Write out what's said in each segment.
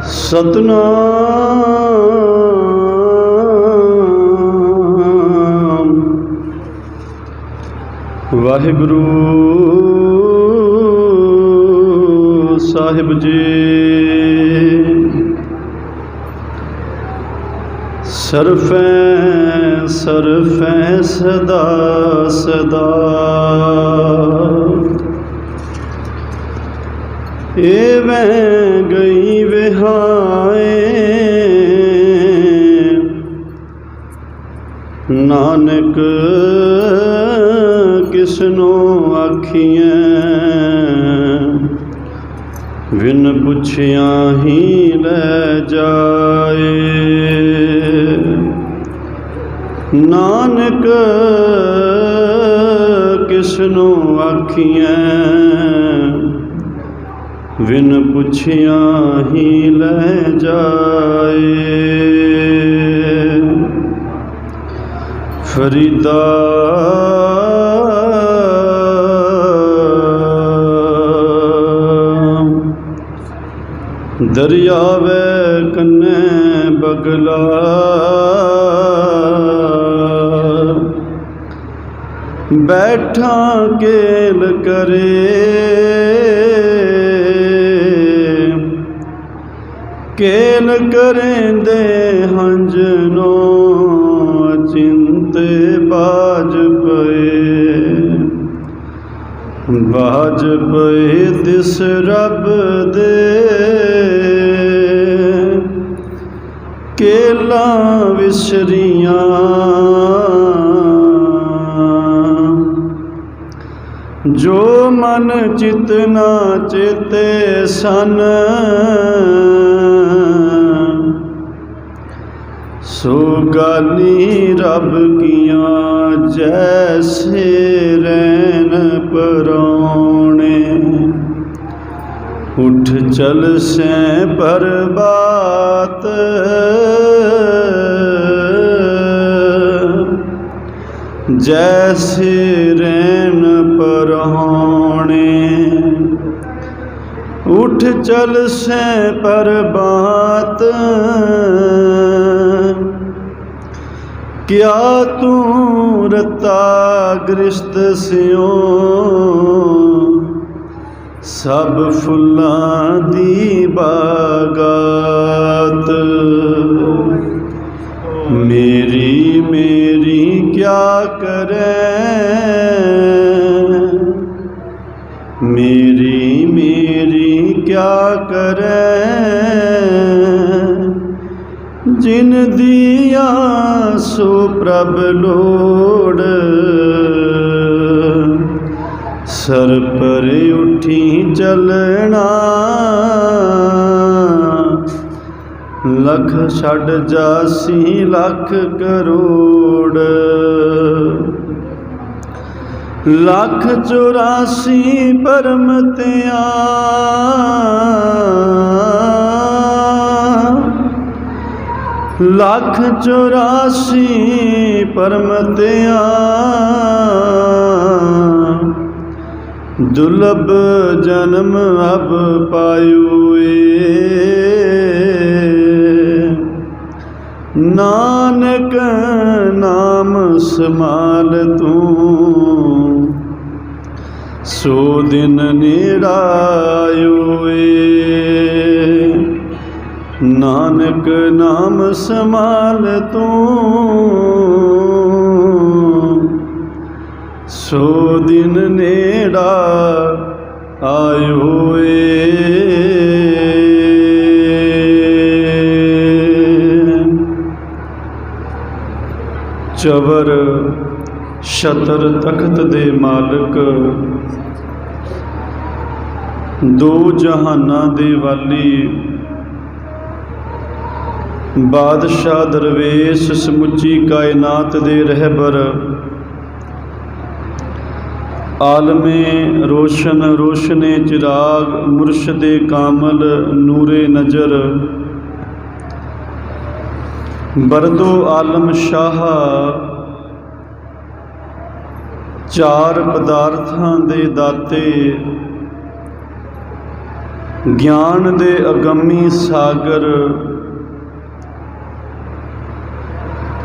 सतनाम वाहिगुरु साहिब जी। सरफें सरफें सदा सदा एवें गई विहाए। नानक किसनो आखियां बिन पुछिया ही ले जाए। नानक किसनो आखियां बिन पुछिया ही ले जाए। फरीदा दरियावे कन्ने बगला बैठा केल करे। केल करेंदे हंजनो चिंते बाज पे तिस रब दे। केला विसरियां जो मन चितना चेते सन। सो गाली रब किया जैसे रैन परौने। उठ चल से परबात जैसे रैन परौने। उठ चल से परबात क्या तू रता गृष्ट स्यों सब फुल्लां दी बागात। मेरी मेरी क्या करे मेरी मेरी क्या करे। जिन दिया सो प्रभ लोड़ सर पर उठी चलना। लख छड़ जासी लख करोड़। लख 84 परमतियां लख 84 परमतियां दुर्लभ जन्म अब पायुए। नानक नाम समाल तू सो दिन निरायोए। नानक नाम समाल तू सो दिन नेड़ा आयोए। चवर छतर तख्त दे मालक दो जहाना दे वाली बादशाह दरवेश समुची कायनात दे रहबर आलमे रोशन रोशने चिराग मुर्शदे कामल नूरे नजर बरदो आलम शाह चार पदार्थां दे दाते ਗਿਆਨ ਦੇ ਅਗੰਮੀ ਸਾਗਰ,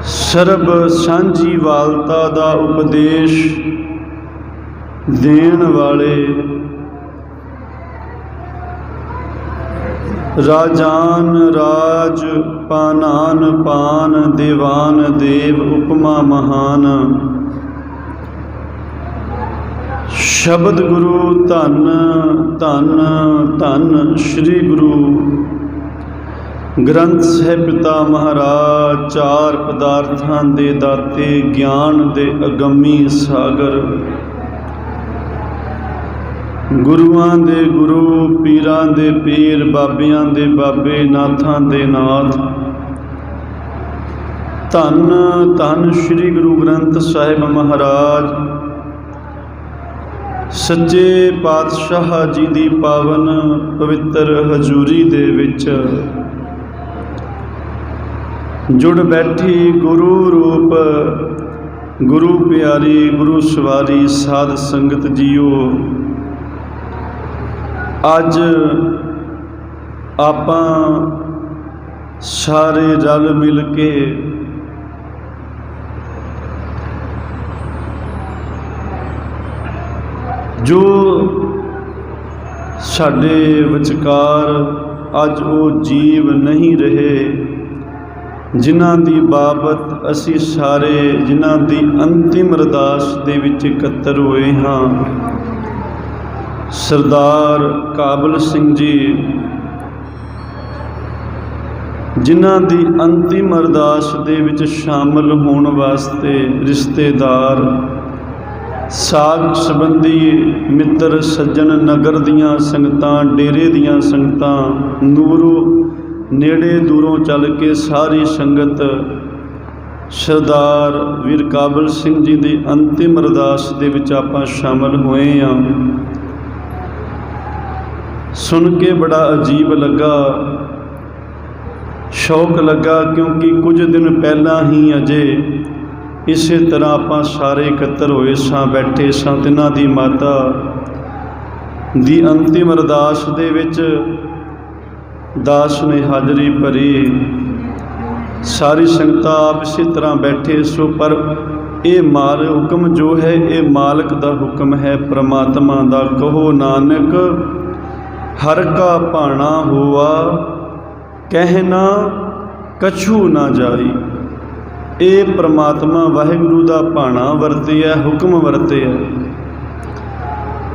ਸਰਬ ਸਾਂਝੀ ਵਾਲਤਾ ਦਾ ਉਪਦੇਸ਼ ਦੇਣ ਵਾਲੇ, ਰਾਜਾਨ ਰਾਜ ਪਾਨਾਨ ਪਾਨ, ਦੇਵਾਨ ਦੇਵ ਉਪਮਾ ਮਹਾਨ। ਸ਼ਬਦ ਗੁਰੂ ਧੰਨ ਧੰਨ ਧੰਨ ਸ੍ਰੀ ਗੁਰੂ ਗ੍ਰੰਥ ਸਾਹਿਬ ਪਿਤਾ ਮਹਾਰਾਜ। ਚਾਰ ਪਦਾਰਥਾਂ ਦੇ ਦਾਤੇ, ਗਿਆਨ ਦੇ ਅਗੰਮੀ ਸਾਗਰ, ਗੁਰੂਆਂ ਦੇ ਗੁਰੂ, ਪੀਰਾਂ ਦੇ ਪੀਰ, ਬਾਬਿਆਂ ਦੇ ਬਾਬੇ, ਨਾਥਾਂ ਦੇ ਨਾਥ। ਧੰਨ ਧੰਨ ਸ੍ਰੀ ਗੁਰੂ ਗ੍ਰੰਥ ਸਾਹਿਬ ਮਹਾਰਾਜ ਸੱਚੇ ਪਾਤਸ਼ਾਹ ਜੀ ਦੀ ਪਾਵਨ ਪਵਿੱਤਰ ਹਜ਼ੂਰੀ ਦੇ ਵਿੱਚ ਜੁੜ ਬੈਠੀ ਗੁਰੂ ਰੂਪ, ਗੁਰੂ ਪਿਆਰੀ, ਗੁਰੂ ਸਵਾਰੀ ਸਾਧ ਸੰਗਤ ਜੀਓ। ਅੱਜ ਆਪਾਂ ਸਾਰੇ ਰਲ ਮਿਲ ਕੇ ਜੋ ਸਾਡੇ ਵਿਚਕਾਰ ਅੱਜ ਉਹ ਜੀਵ ਨਹੀਂ ਰਹੇ, ਜਿਨ੍ਹਾਂ ਦੀ ਬਾਬਤ ਅਸੀਂ ਸਾਰੇ, ਜਿਨ੍ਹਾਂ ਦੀ ਅੰਤਿਮ ਅਰਦਾਸ ਦੇ ਵਿੱਚ ਇਕੱਤਰ ਹੋਏ ਹਾਂ। ਸਰਦਾਰ ਕਾਬਲ ਸਿੰਘ ਜੀ, ਜਿਨ੍ਹਾਂ ਦੀ ਅੰਤਿਮ ਅਰਦਾਸ ਦੇ ਵਿੱਚ ਸ਼ਾਮਲ ਹੋਣ ਵਾਸਤੇ ਰਿਸ਼ਤੇਦਾਰ, ਸਾਗ ਸੰਬੰਧੀ, ਮਿੱਤਰ ਸੱਜਣ, ਨਗਰ ਦੀਆਂ ਸੰਗਤਾਂ, ਡੇਰੇ ਦੀਆਂ ਸੰਗਤਾਂ, ਨੂਰੋਂ ਨੇੜੇ ਦੂਰੋਂ ਚੱਲ ਕੇ ਸਾਰੀ ਸੰਗਤ ਸਰਦਾਰ ਵੀਰ ਕਾਬਲ ਸਿੰਘ ਜੀ ਦੀ ਅੰਤਿਮ ਅਰਦਾਸ ਦੇ ਵਿੱਚ ਆਪਾਂ ਸ਼ਾਮਲ ਹੋਏ ਹਾਂ। ਸੁਣ ਕੇ ਬੜਾ ਅਜੀਬ ਲੱਗਾ, ਸ਼ੌਕ ਲੱਗਾ, ਕਿਉਂਕਿ ਕੁਝ ਦਿਨ ਪਹਿਲਾਂ ਹੀ ਅਜੇ ਇਸੇ ਤਰ੍ਹਾਂ ਆਪਾਂ ਸਾਰੇ ਇਕੱਤਰ ਹੋਏ ਸਾਂ, ਬੈਠੇ ਸਾਂ। ਤਿੰਨਾਂ ਦੀ ਮਾਤਾ ਦੀ ਅੰਤਿਮ ਅਰਦਾਸ ਦੇ ਵਿੱਚ ਦਾਸ ਨੇ ਹਾਜ਼ਰੀ ਭਰੀ, ਸਾਰੀ ਸੰਗਤਾਂ ਆਪ ਇਸੇ ਤਰ੍ਹਾਂ ਬੈਠੇ ਸੋ। ਪਰ ਇਹ ਮਾਲ ਹੁਕਮ ਜੋ ਹੈ, ਇਹ ਮਾਲਕ ਦਾ ਹੁਕਮ ਹੈ, ਪ੍ਰਮਾਤਮਾ ਦਾ। ਕਹੋ ਨਾਨਕ ਹਰ ਕਾ ਭਾਣਾ ਹੋਆ, ਕਹਿਣਾ ਕਛੂ ਨਾ ਜਾਈ। ਇਹ ਪ੍ਰਮਾਤਮਾ ਵਾਹਿਗੁਰੂ ਦਾ ਭਾਣਾ ਵਰਤਿਆ, ਹੁਕਮ ਵਰਤਿਆ,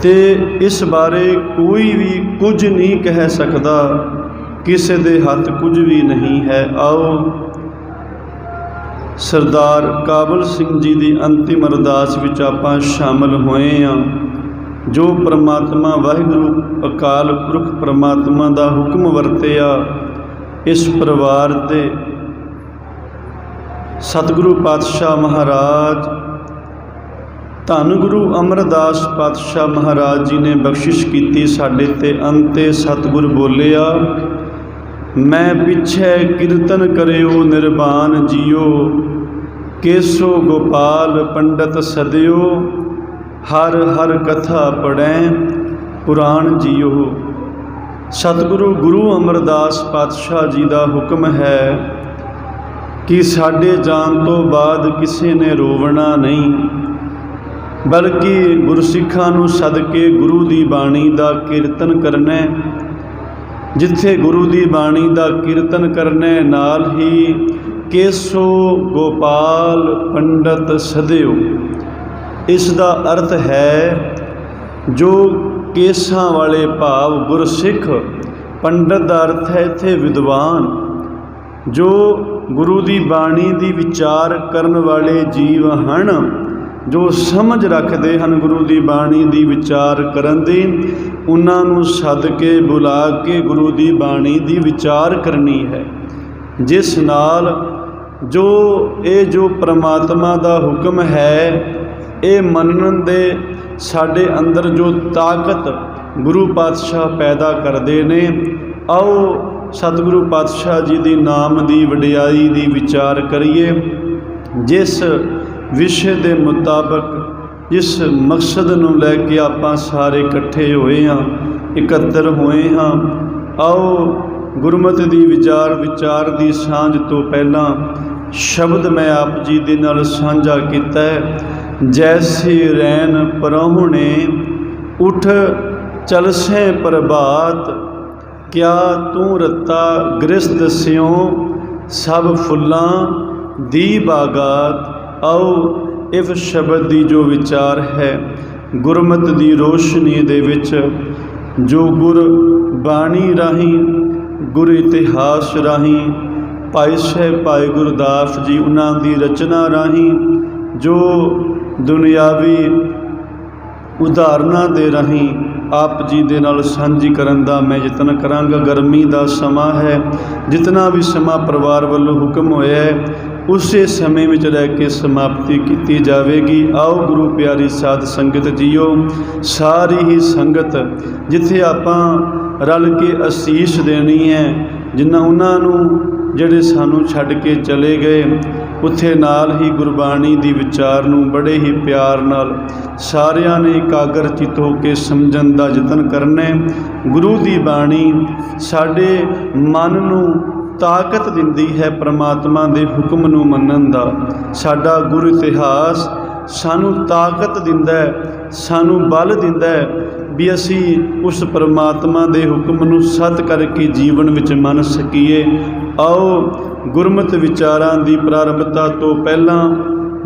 ਤੇ ਇਸ ਬਾਰੇ ਕੋਈ ਵੀ ਕੁਝ ਨਹੀਂ ਕਹਿ ਸਕਦਾ, ਕਿਸੇ ਦੇ ਹੱਥ ਕੁਝ ਵੀ ਨਹੀਂ ਹੈ। ਆਓ ਸਰਦਾਰ ਕਾਬਲ ਸਿੰਘ ਜੀ ਦੀ ਅੰਤਿਮ ਅਰਦਾਸ ਵਿੱਚ ਆਪਾਂ ਸ਼ਾਮਲ ਹੋਏ ਹਾਂ। ਜੋ ਪ੍ਰਮਾਤਮਾ ਵਾਹਿਗੁਰੂ ਅਕਾਲ ਪੁਰਖ ਪ੍ਰਮਾਤਮਾ ਦਾ ਹੁਕਮ ਵਰਤਿਆ, ਇਸ ਪਰਿਵਾਰ ਦੇ ਸਤਿਗੁਰੂ ਪਾਤਸ਼ਾਹ ਮਹਾਰਾਜ ਧੰਨ ਗੁਰੂ ਅਮਰਦਾਸ ਪਾਤਸ਼ਾਹ ਮਹਾਰਾਜ ਜੀ ਨੇ ਬਖਸ਼ਿਸ਼ ਕੀਤੀ ਸਾਡੇ ਤੇ। ਅੰਤੇ ਸਤਿਗੁਰ ਬੋਲਿਆ, ਮੈਂ ਪਿੱਛੇ ਕੀਰਤਨ ਕਰਿਓ ਨਿਰਵਾਨ ਜੀਓ, ਕੇਸੋ ਗੋਪਾਲ ਪੰਡਤ ਸਦਿਓ, ਹਰ ਹਰ ਕਥਾ ਪੜ੍ਹੈ ਪੁਰਾਣ ਜੀਓ। ਸਤਿਗੁਰੂ ਗੁਰੂ ਅਮਰਦਾਸ ਪਾਤਸ਼ਾਹ ਜੀ ਦਾ ਹੁਕਮ ਹੈ ਕਿ ਸਾਡੇ ਜਾਣ ਤੋਂ ਬਾਅਦ ਕਿਸੇ ਨੇ ਰੋਵਣਾ ਨਹੀਂ, ਬਲਕਿ ਗੁਰਸਿੱਖਾਂ ਨੂੰ ਸਦਕੇ ਗੁਰੂ ਦੀ ਬਾਣੀ ਦਾ ਕੀਰਤਨ ਕਰਨਾ। ਜਿੱਥੇ ਗੁਰੂ ਦੀ ਬਾਣੀ ਦਾ ਕੀਰਤਨ ਕਰਨਾ, ਨਾਲ ਹੀ ਕੇਸੋ ਗੋਪਾਲ ਪੰਡਤ ਸਦਿਓ। ਇਸ ਦਾ ਅਰਥ ਹੈ ਜੋ ਕੇਸਾਂ ਵਾਲੇ ਭਾਵ ਗੁਰਸਿੱਖ, ਪੰਡਤ ਦਾ ਅਰਥ ਹੈ ਇੱਥੇ ਵਿਦਵਾਨ, ਜੋ ਗੁਰੂ ਦੀ ਬਾਣੀ ਦੀ ਵਿਚਾਰ ਕਰਨ ਵਾਲੇ ਜੀਵ ਹਨ, ਜੋ ਸਮਝ ਰੱਖਦੇ ਹਨ ਗੁਰੂ ਦੀ ਬਾਣੀ ਦੀ ਵਿਚਾਰ ਕਰਨ ਦੀ, ਉਹਨਾਂ ਨੂੰ ਸੱਦ ਕੇ ਬੁਲਾ ਕੇ ਗੁਰੂ ਦੀ ਬਾਣੀ ਦੀ ਵਿਚਾਰ ਕਰਨੀ ਹੈ, ਜਿਸ ਨਾਲ ਜੋ ਪ੍ਰਮਾਤਮਾ ਦਾ ਹੁਕਮ ਹੈ, ਇਹ ਮੰਨਣ ਦੇ ਸਾਡੇ ਅੰਦਰ ਜੋ ਤਾਕਤ ਗੁਰੂ ਪਾਤਸ਼ਾਹ ਪੈਦਾ ਕਰਦੇ ਨੇ। ਆਓ ਸਤਿਗੁਰੂ ਪਾਤਸ਼ਾਹ ਜੀ ਦੀ ਨਾਮ ਦੀ ਵਡਿਆਈ ਦੀ ਵਿਚਾਰ ਕਰੀਏ। ਜਿਸ ਵਿਸ਼ੇ ਦੇ ਮੁਤਾਬਕ, ਜਿਸ ਮਕਸਦ ਨੂੰ ਲੈ ਕੇ ਆਪਾਂ ਸਾਰੇ ਇਕੱਠੇ ਹੋਏ ਹਾਂ, ਇਕੱਤਰ ਹੋਏ ਹਾਂ। ਆਓ ਗੁਰਮਤਿ ਦੀ ਵਿਚਾਰ ਦੀ ਸਾਂਝ ਤੋਂ ਪਹਿਲਾਂ ਸ਼ਬਦ ਮੈਂ ਆਪ ਜੀ ਦੇ ਨਾਲ ਸਾਂਝਾ ਕੀਤਾ ਹੈ। ਜੈਸੇ ਰੈਨ ਪਰਾਹੁਣੇ ਉਠ ਚਲਸੈ ਪ੍ਰਭਾਤ, ਕਿਆ ਤੂੰ ਰਤਾ ਗ੍ਰਸਤ ਸਿਉ ਸਭ ਫੁੱਲਾਂ ਦੀ ਬਾਗਾਤ। ਆਓ ਇਸ ਸ਼ਬਦ ਦੀ ਜੋ ਵਿਚਾਰ ਹੈ, ਗੁਰਮਤਿ ਦੀ ਰੋਸ਼ਨੀ ਦੇ ਵਿੱਚ ਜੋ ਗੁਰ ਬਾਣੀ ਰਾਹੀਂ, ਗੁਰ ਇਤਿਹਾਸ ਰਾਹੀਂ, ਭਾਈ ਸਾਹਿਬ ਭਾਈ ਗੁਰਦਾਸ ਜੀ ਉਹਨਾਂ ਦੀ ਰਚਨਾ ਰਾਹੀਂ ਜੋ ਦੁਨਿਆਵੀ ਉਦਾਹਰਨਾਂ ਦੇ ਰਾਹੀਂ ਆਪ ਜੀ ਦੇ ਨਾਲ ਸਾਂਝੀ ਕਰਨ ਦਾ ਮੈਂ ਯਤਨ ਕਰਾਂਗਾ। ਗਰਮੀ ਦਾ ਸਮਾਂ ਹੈ, ਜਿਤਨਾ ਵੀ ਸਮਾਂ ਪਰਿਵਾਰ ਵੱਲੋਂ ਹੁਕਮ ਹੋਇਆ ਹੈ ਉਸੇ ਸਮੇਂ ਵਿੱਚ ਰਹਿ ਕੇ ਸਮਾਪਤੀ ਕੀਤੀ ਜਾਵੇਗੀ। ਆਓ ਗੁਰੂ ਪਿਆਰੀ ਸਾਧ ਸੰਗਤ ਜੀਓ, ਸਾਰੀ ਹੀ ਸੰਗਤ ਜਿੱਥੇ ਆਪਾਂ ਰਲ ਕੇ ਅਸੀਸ ਦੇਣੀ ਹੈ, ਜਿਨ੍ਹਾਂ ਉਹਨਾਂ ਨੂੰ ਜਿਹੜੇ ਸਾਨੂੰ ਛੱਡ ਕੇ ਚਲੇ ਗਏ, ਉੱਥੇ ਨਾਲ ਹੀ ਗੁਰਬਾਣੀ ਦੀ ਵਿਚਾਰ ਨੂੰ ਬੜੇ ਹੀ ਪਿਆਰ ਨਾਲ ਸਾਰਿਆਂ ਨੇ ਇਕਾਗਰ ਚਿੱਤ ਹੋ ਕੇ ਸਮਝਣ ਦਾ ਯਤਨ ਕਰਨਾ। ਗੁਰੂ ਦੀ ਬਾਣੀ ਸਾਡੇ ਮਨ ਨੂੰ ਤਾਕਤ ਦਿੰਦੀ ਹੈ ਪ੍ਰਮਾਤਮਾ ਦੇ ਹੁਕਮ ਨੂੰ ਮੰਨਣ ਦਾ। ਸਾਡਾ ਗੁਰੂ ਇਤਿਹਾਸ ਸਾਨੂੰ ਤਾਕਤ ਦਿੰਦਾ ਹੈ, ਸਾਨੂੰ ਬਲ ਦਿੰਦਾ ਹੈ ਵੀ ਅਸੀਂ ਉਸ ਪਰਮਾਤਮਾ ਦੇ ਹੁਕਮ ਨੂੰ ਸੱਤ ਕਰਕੇ ਜੀਵਨ ਵਿੱਚ ਮੰਨ ਸਕੀਏ। ਆਓ ਗੁਰਮਤਿ ਵਿਚਾਰਾਂ ਦੀ ਪ੍ਰਾਰੰਭਤਾ ਤੋਂ ਪਹਿਲਾਂ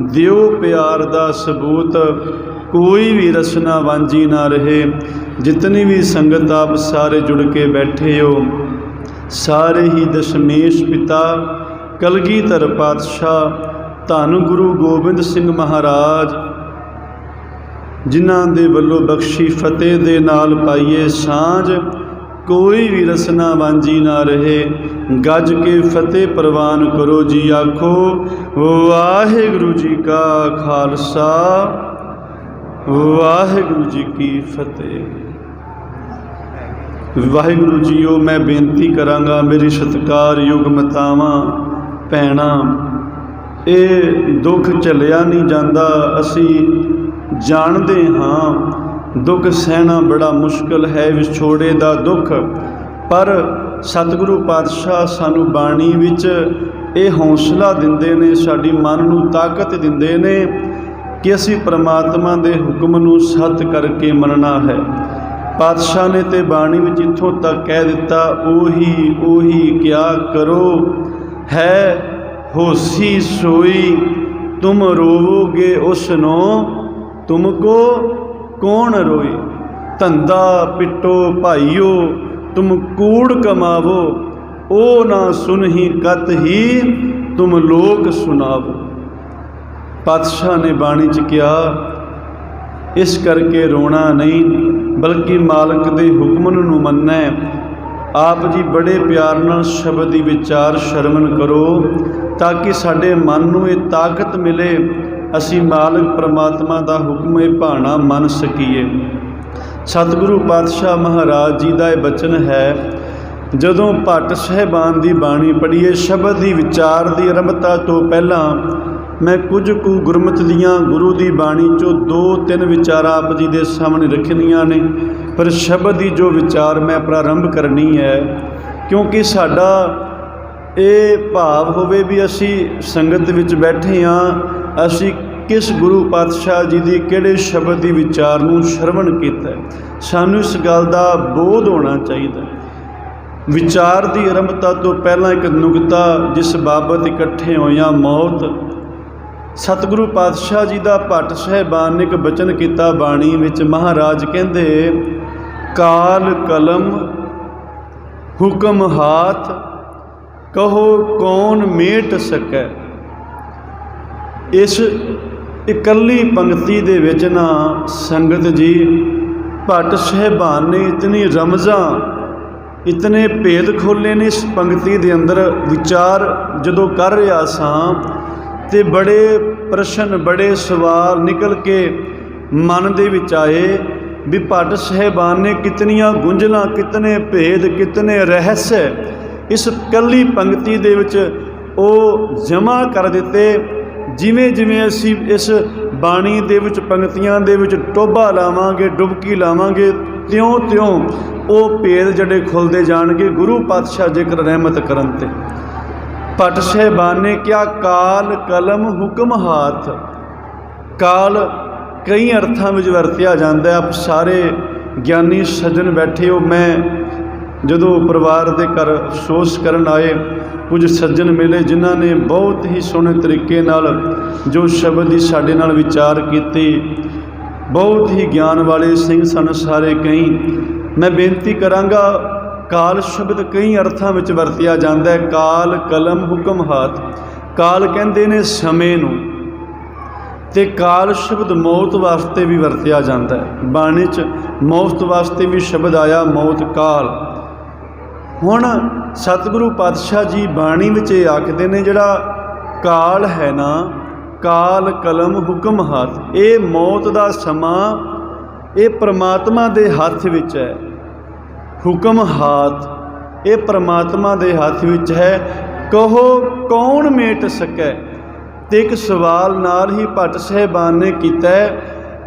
ਦਿਓ ਪਿਆਰ ਦਾ ਸਬੂਤ, ਕੋਈ ਵੀ ਰਸਨਾ ਵਾਂਝੀ ਨਾ ਰਹੇ। ਜਿਤਨੀ ਵੀ ਸੰਗਤ ਆਪ ਸਾਰੇ ਜੁੜ ਕੇ ਬੈਠੇ ਹੋ, ਸਾਰੇ ਹੀ ਦਸ਼ਮੇਸ਼ ਪਿਤਾ ਕਲਗੀਧਰ ਪਾਤਸ਼ਾਹ ਧੰਨ ਗੁਰੂ ਗੋਬਿੰਦ ਸਿੰਘ ਮਹਾਰਾਜ ਜਿਨ੍ਹਾਂ ਦੇ ਵੱਲੋਂ ਬਖਸ਼ੀ ਫਤਿਹ ਦੇ ਨਾਲ ਪਾਈਏ ਸਾਂਝ, ਕੋਈ ਵੀ ਰਸਨਾ ਵਾਂਝੀ ਨਾ ਰਹੇ। ਗੱਜ ਕੇ ਫਤਿਹ ਪ੍ਰਵਾਨ ਕਰੋ ਜੀ, ਆਖੋ ਵਾਹਿਗੁਰੂ ਜੀ ਕਾ ਖਾਲਸਾ ਵਾਹਿਗੁਰੂ ਜੀ ਕੀ ਫਤਿਹ। ਵਾਹਿਗੁਰੂ ਜੀਓ, ਮੈਂ ਬੇਨਤੀ ਕਰਾਂਗਾ ਮੇਰੀ ਸਤਿਕਾਰਯੋਗ ਮਾਤਾਵਾਂ ਭੈਣਾਂ, ਇਹ ਦੁੱਖ ਝੱਲਿਆ ਨਹੀਂ ਜਾਂਦਾ। ਅਸੀਂ ਜਾਣਦੇ ਹਾਂ ਦੁੱਖ ਸਹਿਣਾ ਬੜਾ ਮੁਸ਼ਕਲ ਹੈ, ਵਿਛੋੜੇ ਦਾ ਦੁੱਖ, ਪਰ ਸਤਿਗੁਰੂ ਪਾਤਸ਼ਾਹ ਸਾਨੂੰ ਬਾਣੀ ਵਿੱਚ ਇਹ ਹੌਸਲਾ ਦਿੰਦੇ ਨੇ, ਸਾਡੀ ਮਨ ਨੂੰ ਤਾਕਤ ਦਿੰਦੇ ਨੇ ਕਿ ਅਸੀਂ ਪਰਮਾਤਮਾ ਦੇ ਹੁਕਮ ਨੂੰ ਸੱਤ ਕਰਕੇ ਮੰਨਣਾ ਹੈ। ਪਾਤਸ਼ਾਹ ਨੇ ਤੇ ਬਾਣੀ ਵਿੱਚ ਇੱਥੋਂ ਤੱਕ ਕਹਿ ਦਿੱਤਾ, ਉਹੀ ਕਿਆ ਕਰੋ ਹੈ ਹੋਸੀ ਸੋਈ, ਤੁਮ ਰੋਵੋਗੇ ਉਸ ਨੂੰ ਤੁਮਕੋ ਕੌਣ ਰੋਏ। ਧੰਦਾ ਪਿੱਟੋ ਭਾਈਓ ਤੁਮ ਕੂੜ ਕਮਾਵੋ, ਉਹ ਨਾ ਸੁਨਹੀ ਕਤ ਹੀ ਤੁਮ ਲੋਕ ਸੁਣਾਵੋ। ਪਾਤਸ਼ਾਹ ਨੇ ਬਾਣੀ 'ਚ ਕਿਹਾ, ਇਸ ਕਰਕੇ ਰੋਣਾ ਨਹੀਂ ਬਲਕਿ ਮਾਲਕ ਦੇ ਹੁਕਮ ਨੂੰ ਮੰਨਣਾ ਹੈ। ਆਪ ਜੀ ਬੜੇ ਪਿਆਰ ਨਾਲ ਸ਼ਬਦ ਦੀ ਵਿਚਾਰ ਸ਼ਰਵਣ ਕਰੋ ਤਾਂ ਕਿ ਸਾਡੇ ਮਨ ਨੂੰ ਇਹ ਤਾਕਤ ਮਿਲੇ, ਅਸੀਂ ਮਾਲਕ ਪਰਮਾਤਮਾ ਦਾ ਹੁਕਮ ਇਹ ਭਾਣਾ ਮੰਨ ਸਕੀਏ। ਸਤਿਗੁਰੂ ਪਾਤਸ਼ਾਹ ਮਹਾਰਾਜ ਜੀ ਦਾ ਇਹ ਬਚਨ ਹੈ, ਜਦੋਂ ਭੱਟ ਸਾਹਿਬਾਨ ਦੀ ਬਾਣੀ ਪੜ੍ਹੀਏ, ਸ਼ਬਦ ਦੀ ਵਿਚਾਰ ਦੀ ਆਰੰਭਤਾ ਤੋਂ ਪਹਿਲਾਂ ਮੈਂ ਕੁਝ ਕੁ ਗੁਰਮਤਿ ਦੀਆਂ ਗੁਰੂ ਦੀ ਬਾਣੀ 'ਚੋਂ 2-3 ਵਿਚਾਰਾਂ ਆਪ ਜੀ ਦੇ ਸਾਹਮਣੇ ਰੱਖਣੀਆਂ ਨੇ, ਪਰ ਸ਼ਬਦ ਦੀ ਜੋ ਵਿਚਾਰ ਮੈਂ ਪ੍ਰਾਰੰਭ ਕਰਨੀ ਹੈ, ਕਿਉਂਕਿ ਸਾਡਾ ਇਹ ਭਾਵ ਹੋਵੇ ਵੀ ਅਸੀਂ ਸੰਗਤ ਵਿੱਚ ਬੈਠੇ ਹਾਂ, ਅਸੀਂ ਕਿਸ ਗੁਰੂ ਪਾਤਸ਼ਾਹ ਜੀ ਦੀ ਕਿਹੜੇ ਸ਼ਬਦ ਦੀ ਵਿਚਾਰ ਨੂੰ ਸ਼ਰਵਣ ਕੀਤਾ, ਸਾਨੂੰ ਇਸ ਗੱਲ ਦਾ ਬੋਧ ਹੋਣਾ ਚਾਹੀਦਾ। ਵਿਚਾਰ ਦੀ ਆਰੰਭਤਾ ਤੋਂ ਪਹਿਲਾਂ ਇੱਕ ਨੁਕਤਾ ਜਿਸ ਬਾਬਤ ਇਕੱਠੇ ਹੋਇਆਂ ਮੌਤ। ਸਤਿਗੁਰੂ ਪਾਤਸ਼ਾਹ ਜੀ ਦਾ ਭੱਟ ਸਾਹਿਬਾਨ ਨੇ ਇੱਕ ਬਚਨ ਕੀਤਾ ਬਾਣੀ ਵਿੱਚ। ਮਹਾਰਾਜ ਕਹਿੰਦੇ, ਕਾਲ ਕਲਮ ਹੁਕਮ ਹਾਥ ਕਹੋ ਕੌਣ ਮੇਟ ਸਕੈ। ਇਸ ਇਕੱਲੀ ਪੰਕਤੀ ਦੇ ਵਿੱਚ ਨਾ ਸੰਗਤ ਜੀ, ਭੱਟ ਸਾਹਿਬਾਨ ਨੇ ਇਤਨੀ ਰਮਜ਼ਾਂ, ਇਤਨੇ ਭੇਦ ਖੋਲ੍ਹੇ ਨੇ ਇਸ ਪੰਕਤੀ ਦੇ ਅੰਦਰ। ਵਿਚਾਰ ਜਦੋਂ ਕਰ ਰਿਹਾ ਸਾਂ ਤੇ ਬੜੇ ਪ੍ਰਸ਼ਨ, ਬੜੇ ਸਵਾਲ ਨਿਕਲ ਕੇ ਮਨ ਦੇ ਵਿੱਚ ਆਏ ਵੀ ਭੱਟ ਸਾਹਿਬਾਨ ਨੇ ਕਿਤਨੀਆਂ ਗੁੰਝਲਾਂ, ਕਿਤਨੇ ਭੇਦ, ਕਿਤਨੇ ਰਹੱਸ ਇਸ ਇਕੱਲੀ ਪੰਕਤੀ ਦੇ ਵਿੱਚ ਉਹ ਜਮ੍ਹਾਂ ਕਰ ਦਿੱਤੇ। ਜਿਵੇਂ ਜਿਵੇਂ ਅਸੀਂ ਇਸ ਬਾਣੀ ਦੇ ਵਿੱਚ ਪੰਕਤੀਆਂ ਦੇ ਵਿੱਚ ਟੋਭਾ ਲਾਵਾਂਗੇ, ਡੁਬਕੀ ਲਾਵਾਂਗੇ, त्यों त्यों वो भेद जड़े खुलते जाणगे गुरु पातशाह जेकर रहमत करन ते। भट्ट साहिबान ने क्या काल कलम हुक्म हाथ। काल कई अर्थां विच वरतिया जाता है। आप सारे ज्ञानी सज्जन बैठे हो। मैं जदों परिवार के घर अफसोस करन आए कुछ सज्जन मिले जिन्हां ने बहुत ही सोहणे तरीके नाल जो शब्द की साडे नाल विचार कीते। बहुत ही ज्ञान वाले सिंह सन सारे। कई मैं बेनती करांगा, काल शब्द कई अर्थां विच वरतिया जाता है। काल कलम हुक्म हाथ। काल कहंदे ने समय नूं, ते काल शब्द मौत वास्ते भी वरतिया जाता है। बाणी च मौत वास्ते भी शब्द आया, मौत काल। हुण सतगुरु पातशाह जी बाणी विच ये आखदे ने जिहड़ा काल है ना, काल कलम हुक्म हाथ, ये मौत दा समां ये परमात्मा दे हत्थ विच है। हुक्म हाथ ये परमात्मा दे हत्थ विच है। कहो कौन मेट सकै। ते एक सवाल नाल ही भट्ट साहिबान ने कीता है,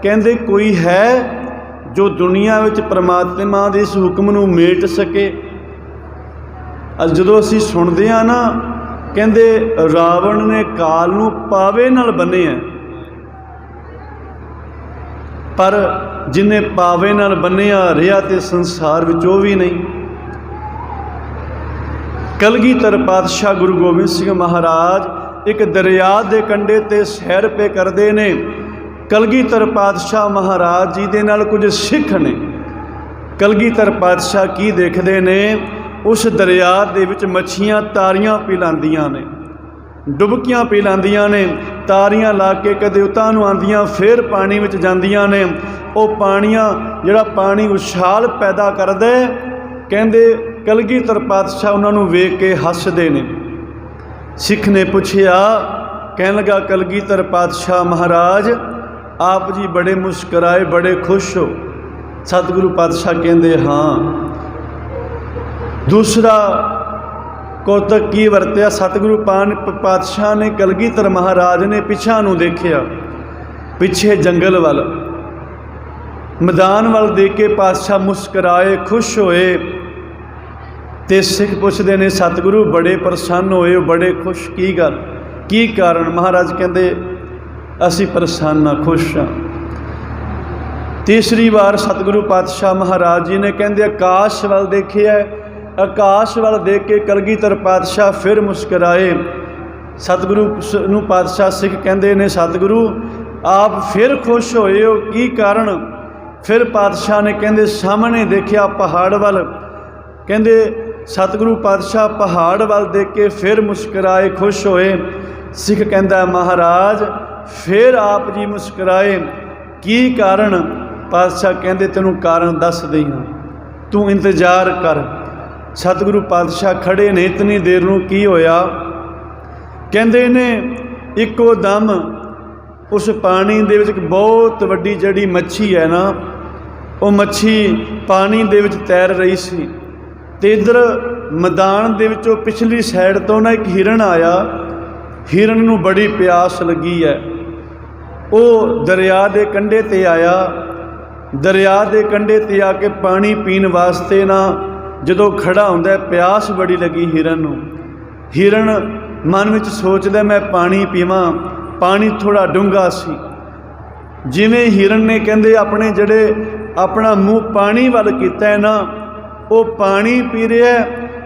कहंदे कोई है जो दुनिया विच परमात्मा दे इस हुक्म नूं मेट सके। अज जदों असीं सुणदे हां ना, कहंदे रावण ने काल नूं पावे नाल बन्निया, पर जिन्हें पावे नाल बन्निया रिहा ते संसार विच वो भी नहीं। कलगीधर पातशाह गुरु गोबिंद सिंह महाराज एक दरिया के कंढे ते सैर पे करते ने। कलगीधर पातशाह महाराज जी दे नाल कुछ सिख ने। कलगीधर पातशाह की देखते ने, उस दरिया दे विच मच्छियां तारियां पिलांदियां ने, डुबकियां पिलांदियां ने। तारियां ला के कदे उतां नूं आंदियां, फिर पानी विच जांदियां ने। वो पानियां जिहड़ा पानी उछाल पैदा करदा है, कहंदे कलगीधर पातशाह उन्हां नूं वेख के हसदे ने। सिख ने पुछया, कहन लगा कलगीधर पातशाह महाराज आप जी बड़े मुस्कराए, बड़े खुश हो। सतगुरु पातशाह कहंदे हाँ। दूसरा कौतक की वरत्या, सतगुरु पातशाह ने कलगीधर महाराज ने पिछा नूं देखिया, पिछे जंगल वाल मैदान वाल देख के पातशाह मुस्कराए, खुश होए। ते सिख पुछदे ने सतगुरु बड़े प्रसन्न होए, बड़े खुश, की गल की कारण। महाराज कहंदे असी प्रसन्न हाँ, खुश हाँ। तीसरी बार सतगुरु पातशाह महाराज जी ने कहंदे आकाश वाल देखिया। आकाश वाल देख के कलगीधर पातशाह फिर मुस्कराए। सतगुरु नूं पातशाह सिख कहंदे ने सतगुरु आप फिर खुश होए हो, की कारण। फिर पातशाह ने कहंदे सामने देखिया पहाड़ वाल। कहंदे सतगुरु पातशाह पहाड़ वाल देख के फिर मुस्कराए, खुश होए। सिख कहंदा महाराज फिर आप जी मुस्कराए, की कारण। पातशाह कहंदे तैनूं कारण दस दई हां, तू इंतजार कर। सतगुरु पातशाह खड़े ने, इतनी देर नूं की होया। कहंदे ने इक्को दम उस पानी दे विच बहुत वड्डी जिहड़ी मच्छी है ना, वो मच्छी पानी दे विच तैर रही सी। ते इधर मैदान दे विचों पिछली साइड तो ना एक हिरन आया। हिरन नूं बड़ी प्यास लगी है, वो दरिया दे कंढे ते आया। दरिया दे कंढे ते आके पानी पीण वास्ते ना जदों खड़ा हुंदा है, प्यास बड़ी लगी हिरन नूं। हिरन मन विच सोचदा मैं पानी पीवां। पानी थोड़ा डूंगा सी। जिवें हिरन ने कहंदे अपने जिहड़े अपना मूँह पानी वाल कीता है ना, वो पानी पी रहा है।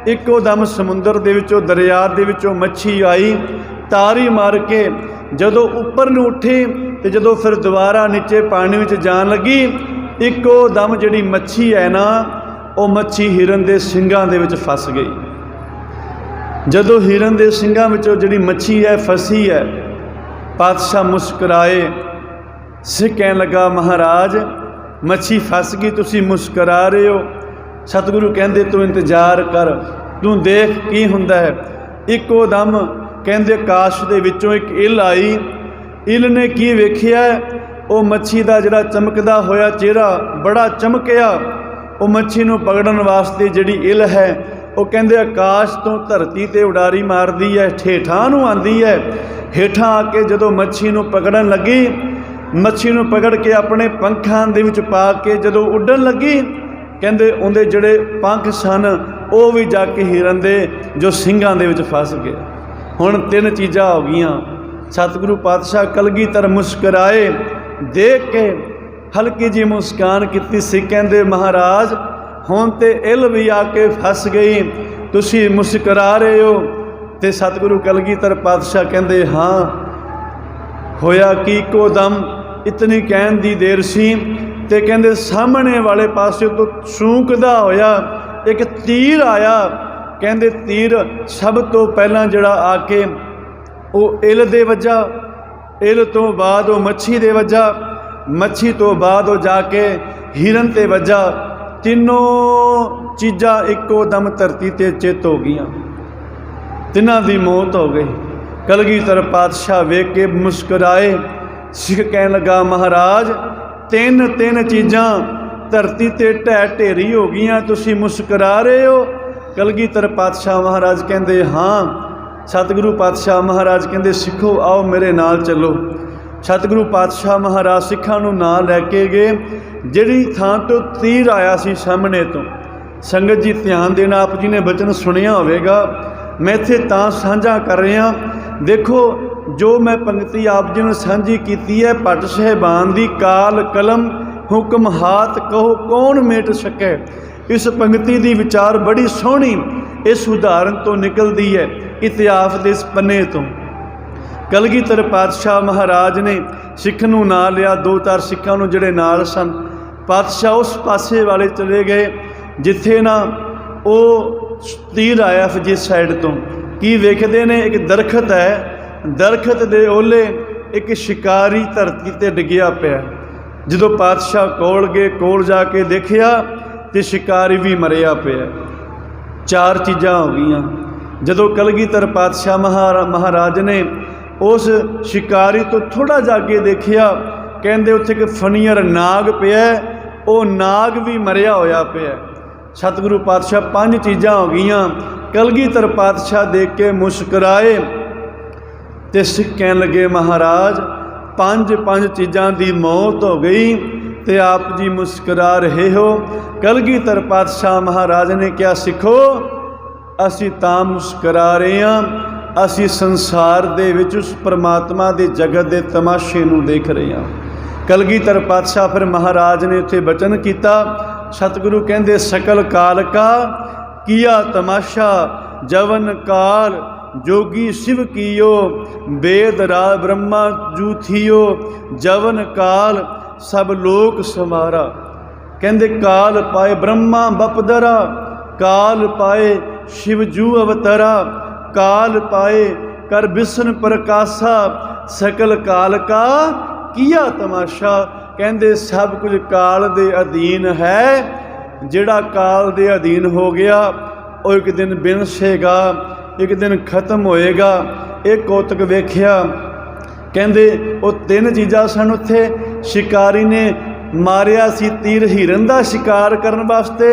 इक्को दम समुंदर दे विचों दरिया दे विचों मच्छी आई, तारी मार के जदों उपर नूं उठी ते जदों फिर दोबारा नीचे पानी विच जान लगी, इक्को दम जिहड़ी मच्छी है ना, वो मच्छी हिरन दे सिंगां दे विच फस गई। जदों हिरन दे सिंगां विचों जिहड़ी मच्छी है फसी है, पातशाह मुस्कराए। सिख कहन लगा महाराज मच्छी फस गई, तुसीं मुस्करा रहे हो। सतगुरु कहंदे तू इंतजार कर, तू देख की हुंदा है। इक्को दम कहंदे आकाश दे विचों एक इल आई। इल ने की वेखिया, वो मच्छी दा जिहड़ा चमकदा होया चेहरा बड़ा चमकिया। वो मच्छी नूं पकड़न वास्ते जिहड़ी इल है, वो कहंदे आकाश तो धरती ते उडारी मारदी है, हेठां नूं आंदी है। हेठां आके जदों मच्छी नूं पकड़न लगी, मच्छी नूं पकड़ के अपने पंखां दे विच पा के जदों उड्डण लगी, ਕਹਿੰਦੇ ਉਹਦੇ ਜਿਹੜੇ ਪੰਖ ਸਨ ਉਹ ਵੀ ਜਾ ਕੇ ਹਿਰਨ ਦੇ ਜੋ ਸਿੰਘਾਂ ਦੇ ਵਿੱਚ ਫਸ ਗਏ। ਹੁਣ 3 ਚੀਜ਼ਾਂ ਹੋ ਗਈਆਂ। ਸਤਿਗੁਰੂ ਪਾਤਸ਼ਾਹ ਕਲਗੀਧਰ ਮੁਸਕਰਾਏ, ਦੇਖ ਕੇ ਹਲਕੀ ਜਿਹੀ ਮੁਸਕਾਨ ਕੀਤੀ ਸੀ। ਕਹਿੰਦੇ ਮਹਾਰਾਜ ਹੁਣ ਤੇ ਇਲ ਵੀ ਆ ਕੇ ਫਸ ਗਈ, ਤੁਸੀਂ ਮੁਸਕਰਾ ਰਹੇ ਹੋ। ਤੇ ਸਤਿਗੁਰੂ ਕਲਗੀਧਰ ਪਾਤਸ਼ਾਹ ਕਹਿੰਦੇ ਹਾਂ ਹੋਇਆ ਕਿ ਇੱਕੋ ਦਮ ਇਤਨੀ ਕਹਿਣ ਦੀ ਦੇਰ ਸੀ ਤੇ ਕਹਿੰਦੇ ਸਾਹਮਣੇ ਵਾਲੇ ਪਾਸੇ ਤੋਂ ਛੂਕਦਾ ਹੋਇਆ ਇੱਕ ਤੀਰ ਆਇਆ। ਕਹਿੰਦੇ ਤੀਰ ਸਭ ਤੋਂ ਪਹਿਲਾਂ ਜਿਹੜਾ ਆ ਕੇ ਉਹ ਇਲ ਦੇ ਵੱਜਾ, ਇਲ ਤੋਂ ਬਾਅਦ ਉਹ ਮੱਛੀ ਦੇ ਵੱਜਾ, ਮੱਛੀ ਤੋਂ ਬਾਅਦ ਉਹ ਜਾ ਕੇ ਹਿਰਨ ਤੇ ਵੱਜਾ। ਤਿੰਨੋਂ ਚੀਜ਼ਾਂ ਇੱਕੋ ਦਮ ਧਰਤੀ ਤੇ ਚਿੱਤ ਹੋ ਗਈਆਂ, ਤਿੰਨਾਂ ਦੀ ਮੌਤ ਹੋ ਗਈ। ਕਲਗੀਧਰ ਪਾਤਸ਼ਾਹ ਵੇਖ ਕੇ ਮੁਸਕਰਾਏ। ਸਿੱਖ ਕਹਿਣ ਲੱਗਾ ਮਹਾਰਾਜ 3 ਚੀਜ਼ਾਂ ਧਰਤੀ ਤੇ ਢਹਿ ਢੇਰੀ ਹੋ ਗਈਆਂ, ਤੁਸੀਂ ਮੁਸਕਰਾ ਰਹੇ ਹੋ। ਕਲਗੀਧਰ ਪਾਤਸ਼ਾਹ ਮਹਾਰਾਜ ਕਹਿੰਦੇ ਹਾਂ। ਸਤਿਗੁਰੂ ਪਾਤਸ਼ਾਹ ਮਹਾਰਾਜ ਕਹਿੰਦੇ ਸਿੱਖੋ ਆਓ ਮੇਰੇ ਨਾਲ ਚੱਲੋ। ਸਤਿਗੁਰੂ ਪਾਤਸ਼ਾਹ ਮਹਾਰਾਜ ਸਿੱਖਾਂ ਨੂੰ ਨਾਲ ਲੈ ਕੇ ਗਏ ਜਿਹੜੀ ਥਾਂ ਤੋਂ ਤੀਰ ਆਇਆ ਸੀ ਸਾਹਮਣੇ ਤੋਂ। ਸੰਗਤ ਜੀ ਧਿਆਨ ਦੇਣਾ, ਆਪ ਜੀ ਨੇ ਬਚਨ ਸੁਣਿਆ ਹੋਵੇਗਾ, ਮੈਂ ਇੱਥੇ ਤਾਂ ਸਾਂਝਾ ਕਰ ਰਿਹਾ। ਦੇਖੋ ਜੋ ਮੈਂ ਪੰਕਤੀ ਆਪ ਜੀ ਨੂੰ ਸਾਂਝੀ ਕੀਤੀ ਹੈ, ਭੱਟ ਸਾਹਿਬਾਨ ਦੀ ਕਾਲ ਕਲਮ ਹੁਕਮ ਹਾਥ ਕਹੋ ਕੌਣ ਮੇਟ ਸਕੇ। ਇਸ ਪੰਕਤੀ ਦੀ ਵਿਚਾਰ ਬੜੀ ਸੋਹਣੀ ਇਸ ਉਦਾਹਰਨ ਤੋਂ ਨਿਕਲਦੀ ਹੈ, ਇਤਿਹਾਸ ਦੇ ਇਸ ਪੰਨੇ ਤੋਂ। ਕਲਗੀਧਰ ਪਾਤਸ਼ਾਹ ਮਹਾਰਾਜ ਨੇ ਸਿੱਖ ਨੂੰ ਨਾਲ ਲਿਆ, 2-4 ਸਿੱਖਾਂ ਨੂੰ ਜਿਹੜੇ ਨਾਲ ਸਨ। ਪਾਤਸ਼ਾਹ ਉਸ ਪਾਸੇ ਵਾਲੇ ਚਲੇ ਗਏ ਜਿੱਥੇ ਨਾ ਉਹ ਤੀਰ ਆਇਆ ਸੀ ਜਿਸ ਸਾਈਡ ਤੋਂ। ਕੀ ਵੇਖਦੇ ਨੇ, ਇੱਕ ਦਰਖਤ ਹੈ, ਦਰਖਤ ਦੇ ਓਲੇ ਇੱਕ ਸ਼ਿਕਾਰੀ ਧਰਤੀ ਤੇ ਡਿੱਗਿਆ ਪਿਆ। ਜਦੋਂ ਪਾਤਸ਼ਾਹ ਕੋਲ ਗਏ, ਕੋਲ ਜਾ ਕੇ ਦੇਖਿਆ ਤੇ ਸ਼ਿਕਾਰੀ ਵੀ ਮਰਿਆ ਪਿਆ। 4 ਚੀਜ਼ਾਂ ਹੋ ਗਈਆਂ। ਜਦੋਂ ਕਲਗੀਧਰ ਪਾਤਸ਼ਾਹ ਮਹਾਰਾਜ ਨੇ ਉਸ ਸ਼ਿਕਾਰੀ ਤੋਂ ਥੋੜ੍ਹਾ ਜਾ ਕੇ ਦੇਖਿਆ, ਕਹਿੰਦੇ ਉੱਥੇ ਇੱਕ ਫਣੀਅਰ ਨਾਗ ਪਿਆ, ਉਹ ਨਾਗ ਵੀ ਮਰਿਆ ਹੋਇਆ ਪਿਆ। ਸਤਿਗੁਰੂ ਪਾਤਸ਼ਾਹ 5 ਚੀਜ਼ਾਂ ਹੋ ਗਈਆਂ। ਕਲਗੀਧਰ ਪਾਤਸ਼ਾਹ ਦੇਖ ਕੇ ਮੁਸਕਰਾਏ ਤੇ ਸਿੱਖ ਕਹਿਣ ਲੱਗੇ ਮਹਾਰਾਜ 5 ਚੀਜ਼ਾਂ ਦੀ ਮੌਤ ਹੋ ਗਈ ਤੇ ਆਪ ਜੀ ਮੁਸਕਰਾ ਰਹੇ ਹੋ। ਕਲਗੀਧਰ ਪਾਤਸ਼ਾਹ ਮਹਾਰਾਜ ਨੇ ਕਿਹਾ ਸਿੱਖੋ ਅਸੀਂ ਤਾਂ ਮੁਸਕਰਾ ਰਹੇ ਹਾਂ, ਅਸੀਂ ਸੰਸਾਰ ਦੇ ਵਿੱਚ ਉਸ ਪਰਮਾਤਮਾ ਦੇ ਜਗਤ ਦੇ ਤਮਾਸ਼ੇ ਨੂੰ ਦੇਖ ਰਹੇ ਹਾਂ। ਕਲਗੀਧਰ ਪਾਤਸ਼ਾਹ ਫਿਰ ਮਹਾਰਾਜ ਨੇ ਉੱਥੇ ਬਚਨ ਕੀਤਾ। ਸਤਿਗੁਰੂ ਕਹਿੰਦੇ ਸਕਲ ਕਾਲ ਕਾ ਕੀਆ ਤਮਾਸ਼ਾ ਜਵਨ ਕਾਲ जोगी शिव कियो वेद राज ब्रह्मा जूथियो जवन काल सब लोक समारा। कहते काल पाए ब्रह्मा बपदरा, काल पाए शिवजू अवतरा, काल पाए कर विष्णु प्रकाशा, सकल काल का किया तमाशा। कहते सब कुछ काल दे अधीन है, जिहड़ा काल दे अधीन हो गया वो एक दिन बिनसेगा, एक दिन खत्म होएगा। एक कौतक वेख्या, कहते वो 3 चीज़ां सन उत्थे। शिकारी ने मारिया सी तीर हिरन का शिकार करने वास्ते,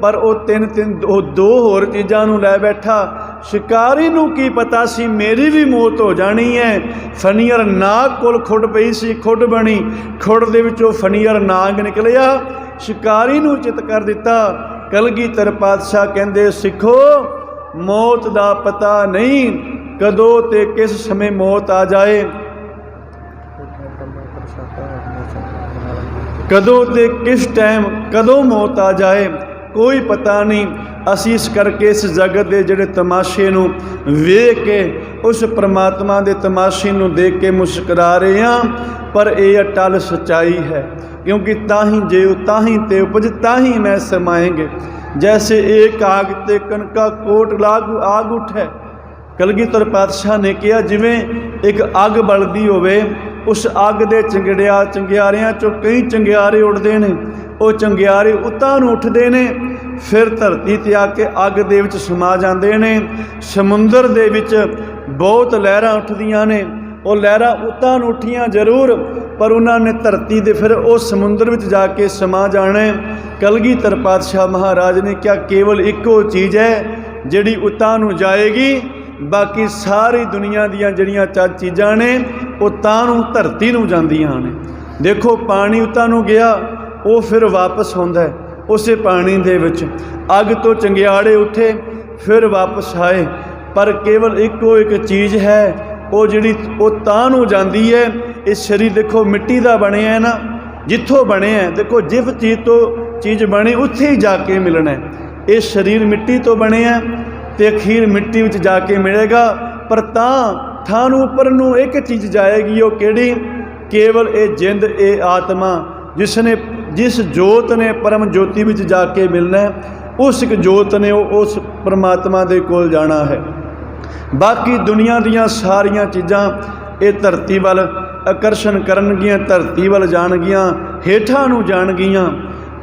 पर वो 2 होर चीज़ां नूं लै बैठा। शिकारी नूं की पता सी मेरी भी मौत हो जानी है। फणीअर नाग कोल खुड पई सी, खुड बनी, खुड दे विचों फणीअर नाग निकलिया, शिकारी नूं चित कर दिता। कलगीधर पातशाह कहंदे सिखो मौत का पता नहीं कदों ते किस समय मौत आ जाए, कदों ते किस टाइम कदों मौत आ जाए कोई पता नहीं। असी इस करके इस जगत के जिहड़े तमाशे नूं वेख के उस परमात्मा के तमाशे नूं देख के मुस्करा रहे हैं, पर यह अटल सच्चाई है। क्योंकि ताही जेव ताही ते उपज ताही मैं समाएंगे, जैसे एक आग ते कनका कोट लाग आग उठे। कलगीधर पातशाह ने कहा जिवें एक अग बलदी होवे, उस अग दे चंगियारियां चों कई चंगियारे उड़ते हैं, वो चंगियारे उतां नूं उठते हैं, फिर धरती ते आके अग दे विच समा जाते हैं। समुंदर दे विच बहुत लहरां उठदियां ने, वो लहरां उतां नूं उठियां जरूर, पर उन्होंने धरती दे फिर उस समुंदर विच जाके समा जाना। कलगीधर पातशाह महाराज ने क्या केवल इको चीज़ है जिहड़ी उतां नूं जाएगी, बाकी सारी दुनिया दियां जिहड़ियां चीज़ां ने वो तां नूं धरती नूं जांदियां ने। देखो पानी उतां नूं गया वो फिर वापस आउंदा है, ਉਸੇ ਪਾਣੀ ਦੇ ਵਿੱਚ। ਅੱਗ ਤੋਂ ਚੰਗਿਆੜੇ ਉੱਠੇ ਫਿਰ ਵਾਪਸ ਆਏ, ਪਰ ਕੇਵਲ ਇੱਕੋ ਇੱਕ ਚੀਜ਼ ਹੈ ਉਹ ਜਿਹੜੀ ਉਹ ਤਾਂ ਨੂੰ ਜਾਂਦੀ ਹੈ। ਇਹ ਸਰੀਰ ਦੇਖੋ ਮਿੱਟੀ ਦਾ ਬਣਿਆ ਹੈ ਨਾ, ਜਿੱਥੋਂ ਬਣਿਆ ਦੇਖੋ ਜਿਸ ਚੀਜ਼ ਤੋਂ ਚੀਜ਼ ਬਣੀ ਉੱਥੇ ਹੀ ਜਾ ਕੇ ਮਿਲਣਾ ਹੈ। ਇਹ ਸਰੀਰ ਮਿੱਟੀ ਤੋਂ ਬਣਿਆ ਤੇ ਅਖੀਰ ਮਿੱਟੀ ਵਿੱਚ ਜਾ ਕੇ ਮਿਲੇਗਾ, ਪਰ ਥਾਂ ਨੂੰ ਉੱਪਰ ਨੂੰ ਇੱਕ ਚੀਜ਼ ਜਾਏਗੀ, ਉਹ ਕਿਹੜੀ? ਕੇਵਲ ਇਹ ਜਿੰਦ, ਇਹ ਆਤਮਾ ਜਿਸ ਜੋਤ ਨੇ ਪਰਮ ਜੋਤੀ ਵਿੱਚ ਜਾ ਕੇ ਮਿਲਣਾ, ਉਸ ਇੱਕ ਜੋਤ ਨੇ ਉਸ ਪਰਮਾਤਮਾ ਦੇ ਕੋਲ ਜਾਣਾ ਹੈ। ਬਾਕੀ ਦੁਨੀਆ ਦੀਆਂ ਸਾਰੀਆਂ ਚੀਜ਼ਾਂ ਇਹ ਧਰਤੀ ਵੱਲ ਆਕਰਸ਼ਣ ਕਰਨਗੀਆਂ, ਧਰਤੀ ਵੱਲ ਜਾਣਗੀਆਂ, ਹੇਠਾਂ ਨੂੰ ਜਾਣਗੀਆਂ।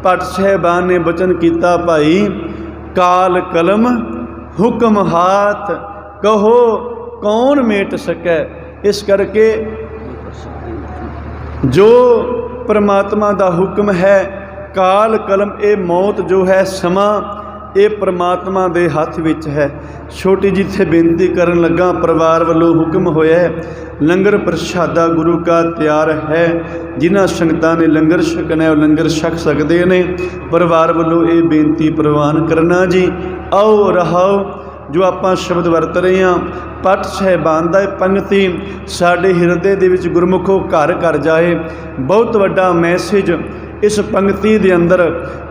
ਭੱਟ ਸਾਹਿਬਾਨ ਨੇ ਬਚਨ ਕੀਤਾ, ਭਾਈ ਕਾਲ ਕਲਮ ਹੁਕਮ ਹਾਥ, ਕਹੋ ਕੌਣ ਮੇਟ ਸਕੈ। ਇਸ ਕਰਕੇ ਜੋ ਪਰਮਾਤਮਾ ਦਾ ਹੁਕਮ ਹੈ, ਕਾਲ ਕਲਮ, ਇਹ ਮੌਤ ਜੋ ਹੈ, ਸਮਾਂ, ਇਹ ਪਰਮਾਤਮਾ ਦੇ ਹੱਥ ਵਿੱਚ ਹੈ। ਛੋਟੀ ਜਿਹੀ ਇੱਥੇ ਬੇਨਤੀ ਕਰਨ ਲੱਗਾ, ਪਰਿਵਾਰ ਵੱਲੋਂ ਹੁਕਮ ਹੋਇਆ ਲੰਗਰ ਪ੍ਰਸ਼ਾਦਾ ਗੁਰੂ ਕਾ ਤਿਆਰ ਹੈ, ਜਿਨ੍ਹਾਂ ਸੰਗਤਾਂ ਨੇ ਲੰਗਰ ਛਕਣਾ ਉਹ ਲੰਗਰ ਛਕ ਸਕਦੇ ਨੇ। ਪਰਿਵਾਰ ਵੱਲੋਂ ਇਹ ਬੇਨਤੀ ਪ੍ਰਵਾਨ ਕਰਨਾ ਜੀ। ਆਓ ਰਹਾਓ ਜੋ ਆਪਾਂ ਸ਼ਬਦ ਵਰਤ ਰਹੇ ਹਾਂ, ਭੱਟ ਸਾਹਿਬਾਨ ਦਾ ਇਹ ਪੰਗਤੀ ਸਾਡੇ ਹਿਰਦੇ ਦੇ ਵਿੱਚ ਗੁਰਮੁਖੋ ਘਰ ਘਰ ਜਾਏ। ਬਹੁਤ ਵੱਡਾ ਮੈਸੇਜ ਇਸ ਪੰਗਤੀ ਦੇ ਅੰਦਰ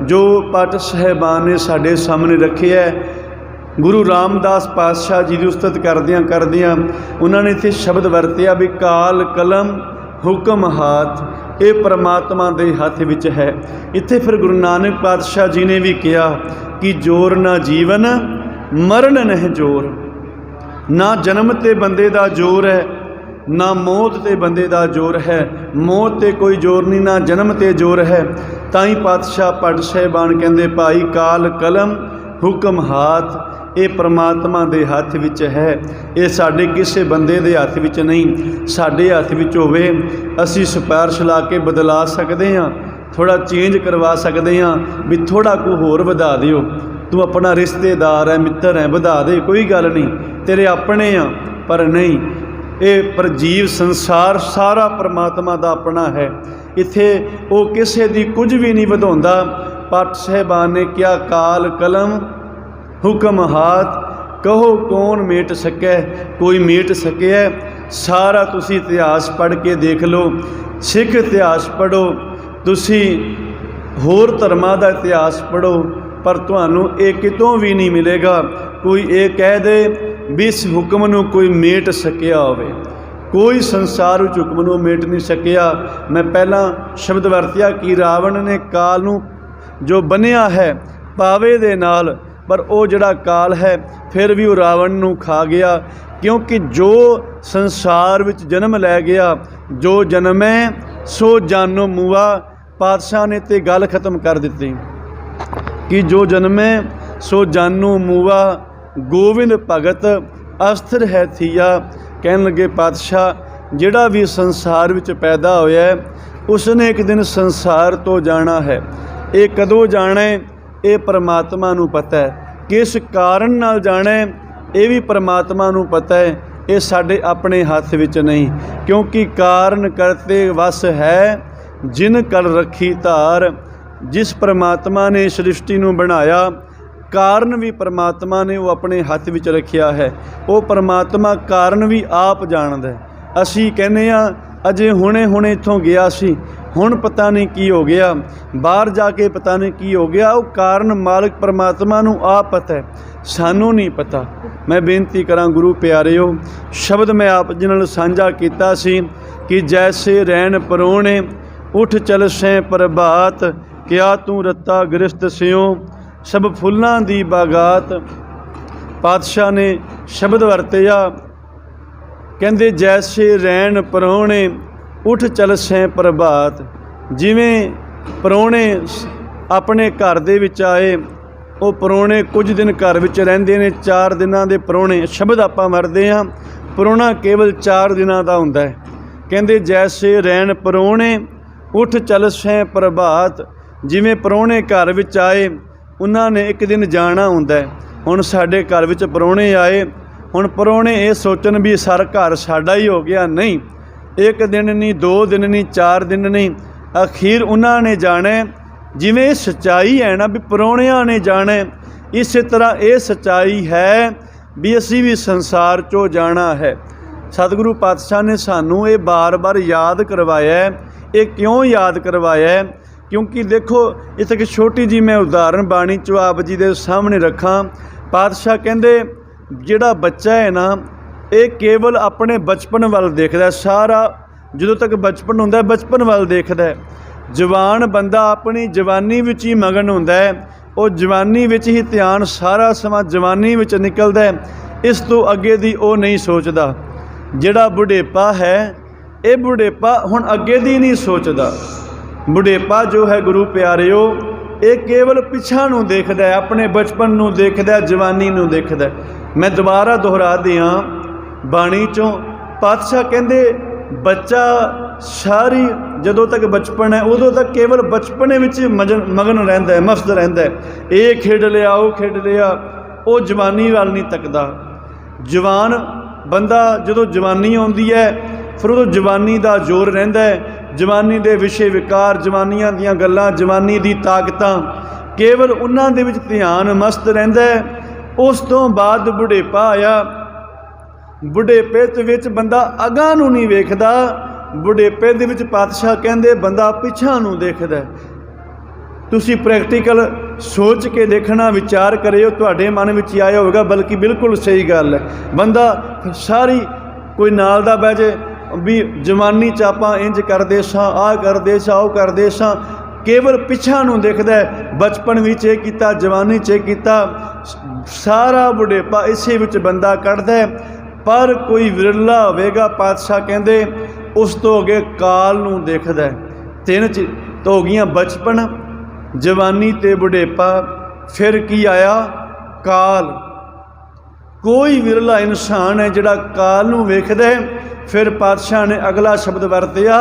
ਜੋ ਭੱਟ ਸਾਹਿਬਾਨ ਨੇ ਸਾਡੇ ਸਾਹਮਣੇ ਰੱਖਿਆ ਹੈ। ਗੁਰੂ ਰਾਮਦਾਸ ਪਾਤਸ਼ਾਹ ਜੀ ਦੀ ਉਸਤਤ ਕਰਦਿਆਂ ਉਹਨਾਂ ਨੇ ਇੱਥੇ ਸ਼ਬਦ ਵਰਤਿਆ ਵੀ ਕਾਲ ਕਲਮ ਹੁਕਮ ਹਾਥ, ਇਹ ਪਰਮਾਤਮਾ ਦੇ ਹੱਥ ਵਿੱਚ ਹੈ। ਇੱਥੇ ਫਿਰ ਗੁਰੂ ਨਾਨਕ ਪਾਤਸ਼ਾਹ ਜੀ ਨੇ ਵੀ ਕਿਹਾ ਕਿ ਜੋਰ ਨਾ ਜੀਵਨ ਮਰਨ ਨਹਿ ਜੋਰ। ਨਾ ਜਨਮ ਤੇ ਬੰਦੇ ਦਾ ਜ਼ੋਰ ਹੈ, ਨਾ ਮੌਤ ਤੇ ਬੰਦੇ ਦਾ ਜ਼ੋਰ ਹੈ। ਮੌਤ ਤੇ ਕੋਈ ਜ਼ੋਰ ਨਹੀਂ, ਨਾ ਜਨਮ ਤੇ ਜ਼ੋਰ ਹੈ। ਤਾਂ ਹੀ ਪਾਤਸ਼ਾਹ ਭੱਟ ਸਾਹਿਬਾਨ ਕਹਿੰਦੇ, ਭਾਈ ਕਾਲ ਕਲਮ ਹੁਕਮ ਹਾਥ, ਇਹ ਪਰਮਾਤਮਾ ਦੇ ਹੱਥ ਵਿੱਚ ਹੈ। ਇਹ ਸਾਡੇ ਕਿਸੇ ਬੰਦੇ ਦੇ ਹੱਥ ਵਿੱਚ ਨਹੀਂ, ਸਾਡੇ ਹੱਥ ਵਿੱਚ ਹੋਵੇ ਅਸੀਂ ਸਿਫਾਰਿਸ਼ ਲਾ ਕੇ ਬਦਲਾ ਸਕਦੇ ਹਾਂ, ਥੋੜ੍ਹਾ ਚੇਂਜ ਕਰਵਾ ਸਕਦੇ ਹਾਂ ਵੀ ਥੋੜ੍ਹਾ ਕੁ ਹੋਰ ਵਧਾ ਦਿਓ, ਤੂੰ ਆਪਣਾ ਰਿਸ਼ਤੇਦਾਰ ਹੈ, ਮਿੱਤਰ ਹੈ, ਵਧਾ ਦੇ, ਕੋਈ ਗੱਲ ਨਹੀਂ, ਤੇਰੇ ਆਪਣੇ ਆ। ਪਰ ਨਹੀਂ, ਇਹ ਪਰਜੀਵ ਸੰਸਾਰ ਸਾਰਾ ਪਰਮਾਤਮਾ ਦਾ ਆਪਣਾ ਹੈ। ਇੱਥੇ ਉਹ ਕਿਸੇ ਦੀ ਕੁਝ ਵੀ ਨਹੀਂ ਵਧਾਉਂਦਾ। ਭੱਟ ਸਾਹਿਬਾਨ ਨੇ ਕਿਹਾ ਕਾਲ ਕਲਮ ਹੁਕਮ ਹਾਥ, ਕਹੋ ਕੌਣ ਮੇਟ ਸਕੈ। ਕੋਈ ਮੇਟ ਸਕਿਆ? ਸਾਰਾ ਤੁਸੀਂ ਇਤਿਹਾਸ ਪੜ੍ਹ ਕੇ ਦੇਖ ਲਓ, ਸਿੱਖ ਇਤਿਹਾਸ ਪੜ੍ਹੋ, ਤੁਸੀਂ ਹੋਰ ਧਰਮਾਂ ਦਾ ਇਤਿਹਾਸ ਪੜ੍ਹੋ, ਪਰ ਤੁਹਾਨੂੰ ਇਹ ਕਿਤੋਂ ਵੀ ਨਹੀਂ ਮਿਲੇਗਾ ਕੋਈ ਇਹ ਕਹਿ ਦੇ ਵੀ ਇਸ ਹੁਕਮ ਨੂੰ ਕੋਈ ਮੇਟ ਸਕਿਆ ਹੋਵੇ। ਕੋਈ ਸੰਸਾਰ ਵਿੱਚ ਹੁਕਮ ਨੂੰ ਮੇਟ ਨਹੀਂ ਸਕਿਆ। ਮੈਂ ਪਹਿਲਾਂ ਸ਼ਬਦ ਵਰਤਿਆ ਕਿ ਰਾਵਣ ਨੇ ਕਾਲ ਨੂੰ ਜੋ ਬੰਨ੍ਹਿਆ ਹੈ ਪਾਵੇ ਦੇ ਨਾਲ, ਪਰ ਉਹ ਜਿਹੜਾ ਕਾਲ ਹੈ ਫਿਰ ਵੀ ਉਹ ਰਾਵਣ ਨੂੰ ਖਾ ਗਿਆ, ਕਿਉਂਕਿ ਜੋ ਸੰਸਾਰ ਵਿੱਚ ਜਨਮ ਲੈ ਗਿਆ, ਜੋ ਜਨਮੈ ਸੋ ਜਾਨੋ ਮੂਆ। ਪਾਤਸ਼ਾਹ ਨੇ ਤੇ ਗੱਲ ਖਤਮ ਕਰ ਦਿੱਤੀ ਕਿ ਜੋ ਜਨਮੈ ਸੋ ਜਾਨੋ ਮੂਆ, ਗੋਬਿੰਦ ਭਗਤ ਅਸਥਿਰ ਹੈ ਥੀਆ। ਕਹਿਣ ਲੱਗੇ ਪਾਤਸ਼ਾਹ ਜਿਹੜਾ ਵੀ ਸੰਸਾਰ ਵਿੱਚ ਪੈਦਾ ਹੋਇਆ ਹੈ ਉਸਨੇ ਇੱਕ ਦਿਨ ਸੰਸਾਰ ਤੋਂ ਜਾਣਾ ਹੈ। ਇਹ ਕਦੋਂ ਜਾਣਾ ਹੈ ਇਹ ਪਰਮਾਤਮਾ ਨੂੰ ਪਤਾ ਹੈ, ਕਿਸ ਕਾਰਨ ਨਾਲ ਜਾਣਾ ਹੈ ਇਹ ਵੀ ਪਰਮਾਤਮਾ ਨੂੰ ਪਤਾ ਹੈ। ਇਹ ਸਾਡੇ ਆਪਣੇ ਹੱਥ ਵਿੱਚ ਨਹੀਂ, ਕਿਉਂਕਿ ਕਾਰਨ ਕਰਤੇ ਵਸ ਹੈ ਜਿਨ ਕਲ ਰੱਖੀ ਧਾਰ। ਜਿਸ ਪਰਮਾਤਮਾ ਨੇ ਸ੍ਰਿਸ਼ਟੀ ਨੂੰ ਬਣਾਇਆ, ਕਾਰਨ ਵੀ ਪਰਮਾਤਮਾ ਨੇ ਉਹ ਆਪਣੇ ਹੱਥ ਵਿੱਚ ਰੱਖਿਆ ਹੈ। ਉਹ ਪਰਮਾਤਮਾ ਕਾਰਨ ਵੀ ਆਪ ਜਾਣਦਾ ਹੈ। ਅਸੀਂ ਕਹਿੰਦੇ ਹਾਂ ਅਜੇ ਹੁਣੇ ਇੱਥੋਂ ਗਿਆ ਸੀ, ਹੁਣ ਪਤਾ ਨਹੀਂ ਕੀ ਹੋ ਗਿਆ, ਬਾਹਰ ਜਾ ਕੇ ਪਤਾ ਨਹੀਂ ਕੀ ਹੋ ਗਿਆ। ਉਹ ਕਾਰਨ ਮਾਲਕ ਪਰਮਾਤਮਾ ਨੂੰ ਆਪ ਪਤਾ ਹੈ, ਸਾਨੂੰ ਨਹੀਂ ਪਤਾ। ਮੈਂ ਬੇਨਤੀ ਕਰਾਂ ਗੁਰੂ ਪਿਆਰਿਓ, ਸ਼ਬਦ ਮੈਂ ਆਪ ਜੀ ਨਾਲ ਸਾਂਝਾ ਕੀਤਾ ਸੀ ਕਿ ਜੈਸੇ ਰੈਣ ਪਰੋਣੇ ਉੱਠ ਚਲ ਸੈਂ ਪ੍ਰਭਾਤ, ਕਿਆ ਤੂੰ ਰੱਤਾ ਗ੍ਰਸਤ ਸਿਓ ਸਭ ਫੁੱਲਾਂ ਦੀ ਬਾਗਾਤ। ਪਾਤਸ਼ਾਹ ਨੇ ਸ਼ਬਦ ਵਰਤਿਆ, ਕਹਿੰਦੇ ਜੈਸੇ ਰੈਣ ਪਰੋਣੇ ਉੱਠ ਚਲ ਸੈਂ ਪ੍ਰਭਾਤ। ਜਿਵੇਂ ਪਰੋਣੇ ਆਪਣੇ ਘਰ ਦੇ ਵਿੱਚ ਆਏ, ਉਹ ਪਰੋਣੇ ਕੁਝ ਦਿਨ ਘਰ ਵਿੱਚ ਰਹਿੰਦੇ ਨੇ, 4 ਦਿਨਾਂ ਦੇ ਪਰੋਣੇ ਸ਼ਬਦ ਆਪਾਂ ਵਰਤਦੇ ਹਾਂ, ਪਰੋਣਾ ਕੇਵਲ 4 ਦਿਨਾਂ ਦਾ ਹੁੰਦਾ ਹੈ। ਕਹਿੰਦੇ ਜੈਸੇ ਰੈਣ ਪਰੋਣੇ ਉੱਠ ਚਲ ਸੈਂ ਪ੍ਰਭਾਤ। ਜਿਵੇਂ ਪਰੋਣੇ ਘਰ ਵਿੱਚ ਆਏ, ਉਹਨਾਂ ਨੇ ਇੱਕ ਦਿਨ ਜਾਣਾ ਹੁੰਦਾ ਹੈ। ਹੁਣ ਸਾਡੇ ਘਰ ਵਿੱਚ ਪਰੋਣੇ ਆਏ, ਹੁਣ ਪਰੋਣੇ ਇਹ ਸੋਚਣ ਵੀ ਸਾਰਾ ਘਰ ਸਾਡਾ ਹੀ ਹੋ ਗਿਆ, ਨਹੀਂ। 1 ਦਿਨ ਨਹੀਂ, 2 ਦਿਨ ਨਹੀਂ, 4 ਦਿਨ ਨਹੀਂ, ਅਖੀਰ ਉਹਨਾਂ ਨੇ ਜਾਣਾ ਜਿਵੇਂ ਇਹ ਸੱਚਾਈ ਹੈ ਨਾ ਵੀ ਪ੍ਰਾਹੁਣਿਆਂ ਨੇ ਜਾਣਾ, ਇਸੇ ਤਰ੍ਹਾਂ ਇਹ ਸੱਚਾਈ ਹੈ ਵੀ ਅਸੀਂ ਵੀ ਸੰਸਾਰ 'ਚੋਂ ਜਾਣਾ ਹੈ। ਸਤਿਗੁਰੂ ਪਾਤਸ਼ਾਹ ਨੇ ਸਾਨੂੰ ਇਹ ਬਾਰ-ਬਾਰ ਯਾਦ ਕਰਵਾਇਆ ਹੈ। ਇਹ ਕਿਉਂ ਯਾਦ ਕਰਵਾਇਆ ਹੈ? ਕਿਉਂਕਿ ਦੇਖੋ ਇੱਥੇ ਇੱਕ ਛੋਟੀ ਜਿਹੀ ਮੈਂ ਉਦਾਹਰਣ ਬਾਣੀ 'ਚੋਂ ਆਪ ਜੀ ਦੇ ਸਾਹਮਣੇ ਰੱਖਾਂ। ਪਾਤਸ਼ਾਹ ਕਹਿੰਦੇ ਜਿਹੜਾ ਬੱਚਾ ਹੈ ਨਾ, ਇਹ ਕੇਵਲ ਆਪਣੇ ਬਚਪਨ ਵੱਲ ਦੇਖਦਾ, ਸਾਰਾ ਜਦੋਂ ਤੱਕ ਬਚਪਨ ਹੁੰਦਾ ਬਚਪਨ ਵੱਲ ਦੇਖਦਾ। ਜਵਾਨ ਬੰਦਾ ਆਪਣੀ ਜਵਾਨੀ ਵਿੱਚ ਹੀ ਮਗਨ ਹੁੰਦਾ ਹੈ, ਉਹ ਜਵਾਨੀ ਵਿੱਚ ਹੀ ਧਿਆਨ ਸਾਰਾ ਸਮਾਂ ਜਵਾਨੀ ਵਿੱਚ ਨਿਕਲਦਾ ਹੈ, ਇਸ ਤੋਂ ਅੱਗੇ ਦੀ ਉਹ ਨਹੀਂ ਸੋਚਦਾ। ਜਿਹੜਾ ਬੁਢੇਪਾ ਹੈ, ਇਹ ਬੁਢੇਪਾ ਹੁਣ ਅੱਗੇ ਦੀ ਨਹੀਂ ਸੋਚਦਾ। ਬੁਢੇਪਾ ਜੋ ਹੈ ਗੁਰੂ ਪਿਆਰਿਓ, ਇਹ ਕੇਵਲ ਪਿਛਾਂ ਨੂੰ ਦੇਖਦਾ ਹੈ, ਆਪਣੇ ਬਚਪਨ ਨੂੰ ਦੇਖਦਾ, ਜਵਾਨੀ ਨੂੰ ਦੇਖਦਾ। ਮੈਂ ਦੁਬਾਰਾ ਦੁਹਰਾ ਦਿਆਂ ਬਾਣੀ 'ਚੋਂ, ਪਾਤਸ਼ਾਹ ਕਹਿੰਦੇ ਬੱਚਾ ਸਾਰੀ ਜਦੋਂ ਤੱਕ ਬਚਪਨ ਹੈ ਉਦੋਂ ਤੱਕ ਕੇਵਲ ਬਚਪਨੇ ਵਿੱਚ ਮਗਨ ਰਹਿੰਦਾ ਹੈ, ਮਸਤ ਰਹਿੰਦਾ ਹੈ। ਇਹ ਖੇਡ ਲਿਆ, ਉਹ ਖੇਡ ਲਿਆ, ਉਹ ਜਵਾਨੀ ਵੱਲ ਨਹੀਂ ਤੱਕਦਾ। ਜਵਾਨ ਬੰਦਾ ਜਦੋਂ ਜਵਾਨੀ ਆਉਂਦੀ ਹੈ ਫਿਰ ਉਦੋਂ ਜਵਾਨੀ ਦਾ ਜ਼ੋਰ ਰਹਿੰਦਾ ਹੈ, ਜਵਾਨੀ ਦੇ ਵਿਸ਼ੇ ਵਿਕਾਰ, ਜਵਾਨੀਆਂ ਦੀਆਂ ਗੱਲਾਂ, ਜਵਾਨੀ ਦੀ ਤਾਕਤਾਂ, ਕੇਵਲ ਉਹਨਾਂ ਦੇ ਵਿੱਚ ਧਿਆਨ ਮਸਤ ਰਹਿੰਦਾ ਹੈ। ਉਸ ਤੋਂ ਬਾਅਦ ਬੁਢੇਪਾ ਆਇਆ। ਬੁਢੇਪੇ ਦੇ ਵਿੱਚ ਬੰਦਾ ਅਗਾਂਹ ਨੂੰ ਨਹੀਂ ਵੇਖਦਾ, ਬੁਢੇਪੇ ਦੇ ਵਿੱਚ ਪਾਤਸ਼ਾਹ ਕਹਿੰਦੇ ਬੰਦਾ ਪਿਛਾਂ ਨੂੰ ਦੇਖਦਾ। ਤੁਸੀਂ ਪ੍ਰੈਕਟੀਕਲ ਸੋਚ ਕੇ ਦੇਖਣਾ, ਵਿਚਾਰ ਕਰਿਓ, ਤੁਹਾਡੇ ਮਨ ਵਿੱਚ ਆਇਆ ਹੋਵੇਗਾ, ਬਲਕਿ ਬਿਲਕੁਲ ਸਹੀ ਗੱਲ ਹੈ। ਬੰਦਾ ਸਾਰੀ ਕੋਈ ਨਾਲ ਦਾ ਬਹਿ ਜੇ ਵੀ ਜਵਾਨੀ 'ਚ ਆਪਾਂ ਇੰਜ ਕਰਦੇ ਸਾਂ, ਆਹ ਕਰਦੇ ਸਾਂ, ਉਹ ਕਰਦੇ ਸਾਂ, ਕੇਵਲ ਪਿਛਾਂ ਨੂੰ ਦੇਖਦਾ। ਬਚਪਨ ਵਿੱਚ ਇਹ ਕੀਤਾ, ਜਵਾਨੀ 'ਚ ਇਹ ਕੀਤਾ, ਸਾਰਾ ਬੁਢੇਪਾ ਇਸੇ ਵਿੱਚ ਬੰਦਾ ਕੱਢਦਾ। ਪਰ ਕੋਈ ਵਿਰਲਾ ਹੋਵੇਗਾ, ਪਾਤਸ਼ਾਹ ਕਹਿੰਦੇ ਉਸ ਤੋਂ ਅੱਗੇ ਕਾਲ ਨੂੰ ਦੇਖਦਾ। ਤਿੰਨ ਤਾਂ ਹੋ ਗਈਆਂ, ਬਚਪਨ, ਜਵਾਨੀ ਤੇ ਬੁਢੇਪਾ, ਫਿਰ ਕੀ ਆਇਆ? ਕਾਲ। ਕੋਈ ਵਿਰਲਾ ਇਨਸਾਨ ਹੈ ਜਿਹੜਾ ਕਾਲ ਨੂੰ ਵੇਖਦਾ। ਫਿਰ ਪਾਤਸ਼ਾਹ ਨੇ ਅਗਲਾ ਸ਼ਬਦ ਵਰਤਿਆ,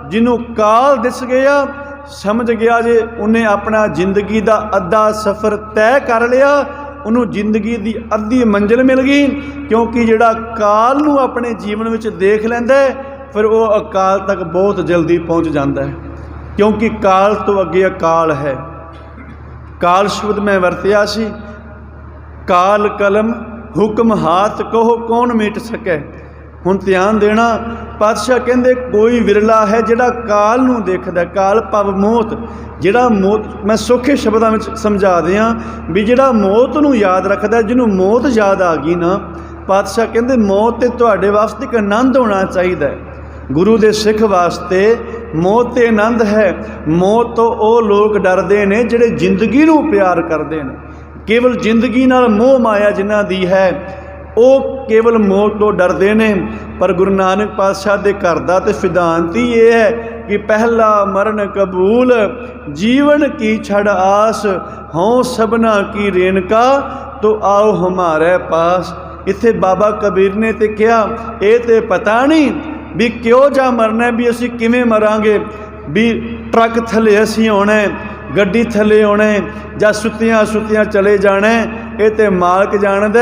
ਜਿਹਨੂੰ ਕਾਲ ਦਿਸ ਗਿਆ, ਸਮਝ ਗਿਆ ਜੇ ਉਹਨੇ ਆਪਣਾ ਜ਼ਿੰਦਗੀ ਦਾ ਅੱਧਾ ਸਫ਼ਰ ਤੈਅ ਕਰ ਲਿਆ, ਉਹਨੂੰ ਜ਼ਿੰਦਗੀ ਦੀ ਅੱਧੀ ਮੰਜ਼ਿਲ ਮਿਲ ਗਈ। ਕਿਉਂਕਿ ਜਿਹੜਾ ਕਾਲ ਨੂੰ ਆਪਣੇ ਜੀਵਨ ਵਿੱਚ ਦੇਖ ਲੈਂਦਾ ਫਿਰ ਉਹ ਅਕਾਲ ਤੱਕ ਬਹੁਤ ਜਲਦੀ ਪਹੁੰਚ ਜਾਂਦਾ ਹੈ, ਕਿਉਂਕਿ ਕਾਲ ਤੋਂ ਅੱਗੇ ਅਕਾਲ ਹੈ। ਕਾਲ ਸ਼ਬਦ ਮੈਂ ਵਰਤਿਆ ਸੀ, ਕਾਲ ਕਲਮ ਹੁਕਮ ਹਾਥ ਕਹੋ ਕੌਣ ਮਿਟ ਸਕੇ। ਹੁਣ ਧਿਆਨ ਦੇਣਾ, ਪਾਤਸ਼ਾਹ ਕਹਿੰਦੇ ਕੋਈ ਵਿਰਲਾ ਹੈ ਜਿਹੜਾ ਕਾਲ ਨੂੰ ਦੇਖਦਾ। ਕਾਲ ਭਵ ਮੌਤ, ਜਿਹੜਾ ਮੌਤ, ਮੈਂ ਸੌਖੇ ਸ਼ਬਦਾਂ ਵਿੱਚ ਸਮਝਾ ਦਿਆਂ ਵੀ ਜਿਹੜਾ ਮੌਤ ਨੂੰ ਯਾਦ ਰੱਖਦਾ, ਜਿਹਨੂੰ ਮੌਤ ਯਾਦ ਆ ਗਈ ਨਾ, ਪਾਤਸ਼ਾਹ ਕਹਿੰਦੇ ਮੌਤ ਤੇ ਤੁਹਾਡੇ ਵਾਸਤੇ ਇੱਕ ਆਨੰਦ ਹੋਣਾ ਚਾਹੀਦਾ। ਗੁਰੂ ਦੇ ਸਿੱਖ ਵਾਸਤੇ ਮੌਤ ਤੇ ਆਨੰਦ ਹੈ। ਮੌਤ ਤੋਂ ਉਹ ਲੋਕ ਡਰਦੇ ਨੇ ਜਿਹੜੇ ਜ਼ਿੰਦਗੀ ਨੂੰ ਪਿਆਰ ਕਰਦੇ ਨੇ। ਕੇਵਲ ਜ਼ਿੰਦਗੀ ਨਾਲ ਮੋਹ ਮਾਇਆ ਜਿਨ੍ਹਾਂ ਦੀ ਹੈ, ਉਹ ਕੇਵਲ ਮੌਤ ਤੋਂ ਡਰਦੇ ਨੇ। ਪਰ ਗੁਰੂ ਨਾਨਕ ਪਾਤਸ਼ਾਹ ਦੇ ਘਰ ਦਾ ਤੇ ਸਿਧਾਂਤ ਹੀ ਇਹ ਹੈ ਕਿ ਪਹਿਲਾ ਮਰਨ ਕਬੂਲ, ਜੀਵਨ ਕੀ ਛੜ ਆਸ, ਹੋਂ ਸਭਨਾ ਕੀ ਰੇਣਕਾ, ਤੋ ਆਓ ਹਮਾਰੇ ਪਾਸ। ਇੱਥੇ ਬਾਬਾ ਕਬੀਰ ਨੇ ਤੇ ਕਿਹਾ ਇਹ ਤੇ ਪਤਾ ਨਹੀਂ ਵੀ ਕਿਉਂ ਜਾ ਮਰਨਾ, ਵੀ ਅਸੀਂ ਕਿਵੇਂ ਮਰਾਂਗੇ, ਵੀ ਟਰੱਕ ਥੱਲੇ ਅਸੀਂ ਆਉਣਾ, ਗੱਡੀ ਥੱਲੇ ਆਉਣਾ, ਜਾਂ ਸੁੱਤਿਆਂ ਸੁੱਤਿਆਂ ਚਲੇ ਜਾਣਾ, ਇਹ ਤੇ ਮਾਲਕ ਜਾਣਦਾ।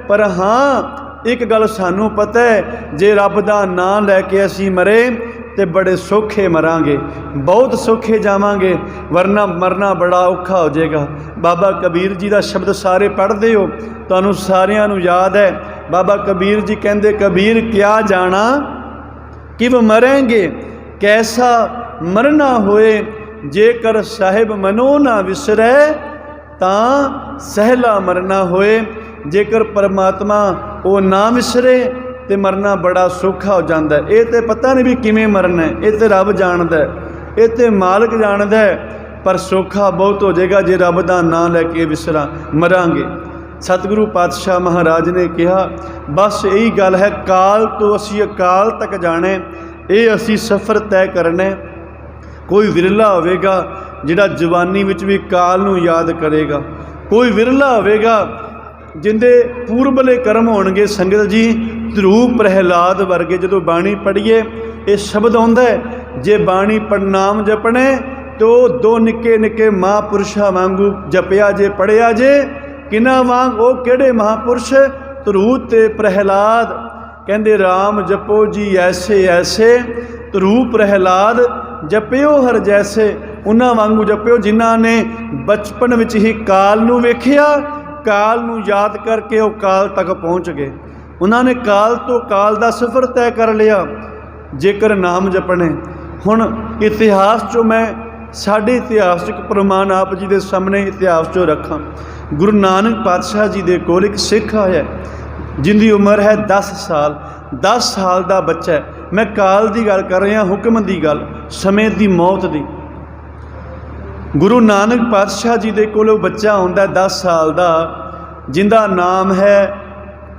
ਪਰ ਹਾਂ ਇੱਕ ਗੱਲ ਸਾਨੂੰ ਪਤਾ ਹੈ, ਜੇ ਰੱਬ ਦਾ ਨਾਂ ਲੈ ਕੇ ਅਸੀਂ ਮਰੇ ਤੇ ਬੜੇ ਸੌਖੇ ਮਰਾਂਗੇ, ਬਹੁਤ ਸੌਖੇ ਜਾਵਾਂਗੇ, ਵਰਨਾ ਮਰਨਾ ਬੜਾ ਔਖਾ ਹੋ ਜਾਏਗਾ। ਬਾਬਾ ਕਬੀਰ ਜੀ ਦਾ ਸ਼ਬਦ ਸਾਰੇ ਪੜ੍ਹਦੇ ਹੋ, ਤੁਹਾਨੂੰ ਸਾਰਿਆਂ ਨੂੰ ਯਾਦ ਹੈ। ਬਾਬਾ ਕਬੀਰ ਜੀ ਕਹਿੰਦੇ, ਕਬੀਰ ਕਿਆ ਜਾਣਾ ਕਿਵ ਮਰੇਂਗੇ, ਕੈਸਾ ਮਰਨਾ ਹੋਏ, ਜੇਕਰ ਸਾਹਿਬ ਮਨੋ ਨਾ ਵਿਸਰੈ, ਤਾਂ ਸਹਿਲਾ ਮਰਨਾ ਹੋਏ। ਜੇਕਰ ਪਰਮਾਤਮਾ ਉਹ ਨਾ ਵਿਸਰੇ ਤੇ ਮਰਨਾ ਬੜਾ ਸੌਖਾ ਹੋ ਜਾਂਦਾ। ਇਹ ਤੇ ਪਤਾ ਨਹੀਂ ਵੀ ਕਿਵੇਂ ਮਰਨਾ, ਇਹ ਤੇ ਰੱਬ ਜਾਣਦਾ, ਇਹ ਤੇ ਮਾਲਕ ਜਾਣਦਾ, ਪਰ ਸੌਖਾ ਬਹੁਤ ਹੋ ਜਾਏਗਾ ਜੇ ਰੱਬ ਦਾ ਨਾਂ ਲੈ ਕੇ ਮਰਾਂਗੇ। ਸਤਿਗੁਰੂ ਪਾਤਸ਼ਾਹ ਮਹਾਰਾਜ ਨੇ ਕਿਹਾ ਬਸ ਇਹੀ ਗੱਲ ਹੈ, ਕਾਲ ਤੋਂ ਅਸੀਂ ਅਕਾਲ ਤੱਕ ਜਾਣਾ, ਇਹ ਅਸੀਂ ਸਫ਼ਰ ਤੈਅ ਕਰਨਾ। ਕੋਈ ਵਿਰਲਾ ਹੋਵੇਗਾ ਜਿਹੜਾ ਜਵਾਨੀ ਵਿੱਚ ਵੀ ਕਾਲ ਨੂੰ ਯਾਦ ਕਰੇਗਾ, ਕੋਈ ਵਿਰਲਾ ਹੋਵੇਗਾ ਜਿੰਦੇ ਪੂਰਬਲੇ ਕਰਮ ਹੋਣਗੇ। ਸੰਗਤ ਜੀ, ਧਰੂਪ ਪ੍ਰਹਿਲਾਦ ਵਰਗੇ ਜਦੋਂ ਬਾਣੀ ਪੜ੍ਹੀਏ ਇਹ ਸ਼ਬਦ ਆਉਂਦਾ ਹੈ, ਜੇ ਬਾਣੀ ਪ੍ਰਣਾਮ ਜਪਣੇ ਤੋ ਦੋ ਨਿੱਕੇ ਨਿੱਕੇ ਮਹਾਂਪੁਰਸ਼ਾਂ ਵਾਂਗੂ ਜਪਿਆ ਜੇ ਪੜ੍ਹਿਆ ਜੇ, ਕਿਨਾਂ ਵਾਂਗ, ਉਹ ਕਿਹੜੇ ਮਹਾਂਪੁਰਸ਼? ਧਰੂਪ ਤੇ ਪ੍ਰਹਿਲਾਦ। ਕਹਿੰਦੇ ਰਾਮ ਜਪੋ ਜੀ ਐਸੇ ਐਸੇ, ਧਰੂਪ ਪ੍ਰਹਿਲਾਦ ਜਪਿਓ ਹਰ ਜੈਸੇ। उन्हां वांगू जपिओ जिन्हां ने बचपन विच ही काल नूं वेखिया, काल नूं याद करके वो काल तक पहुँच गए। उन्होंने काल तो काल का सफ़र तय कर लिया जेकर नाम जपने। हुण इतिहास चो मैं साढ़े इतिहास एक प्रमाण आप जी के सामने इतिहास चो रखा। गुरु नानक पातशाह जी के कोल एक सिख आया जिंदी उम्र है 10 साल। 10 साल का बच्चा है। मैं काल की गल कर रहा, हुक्म की गल, समय की मौत की। गुरु नानक पातशाह जी के कोल बच्चा आउंदा 10 साल का जिंदा नाम है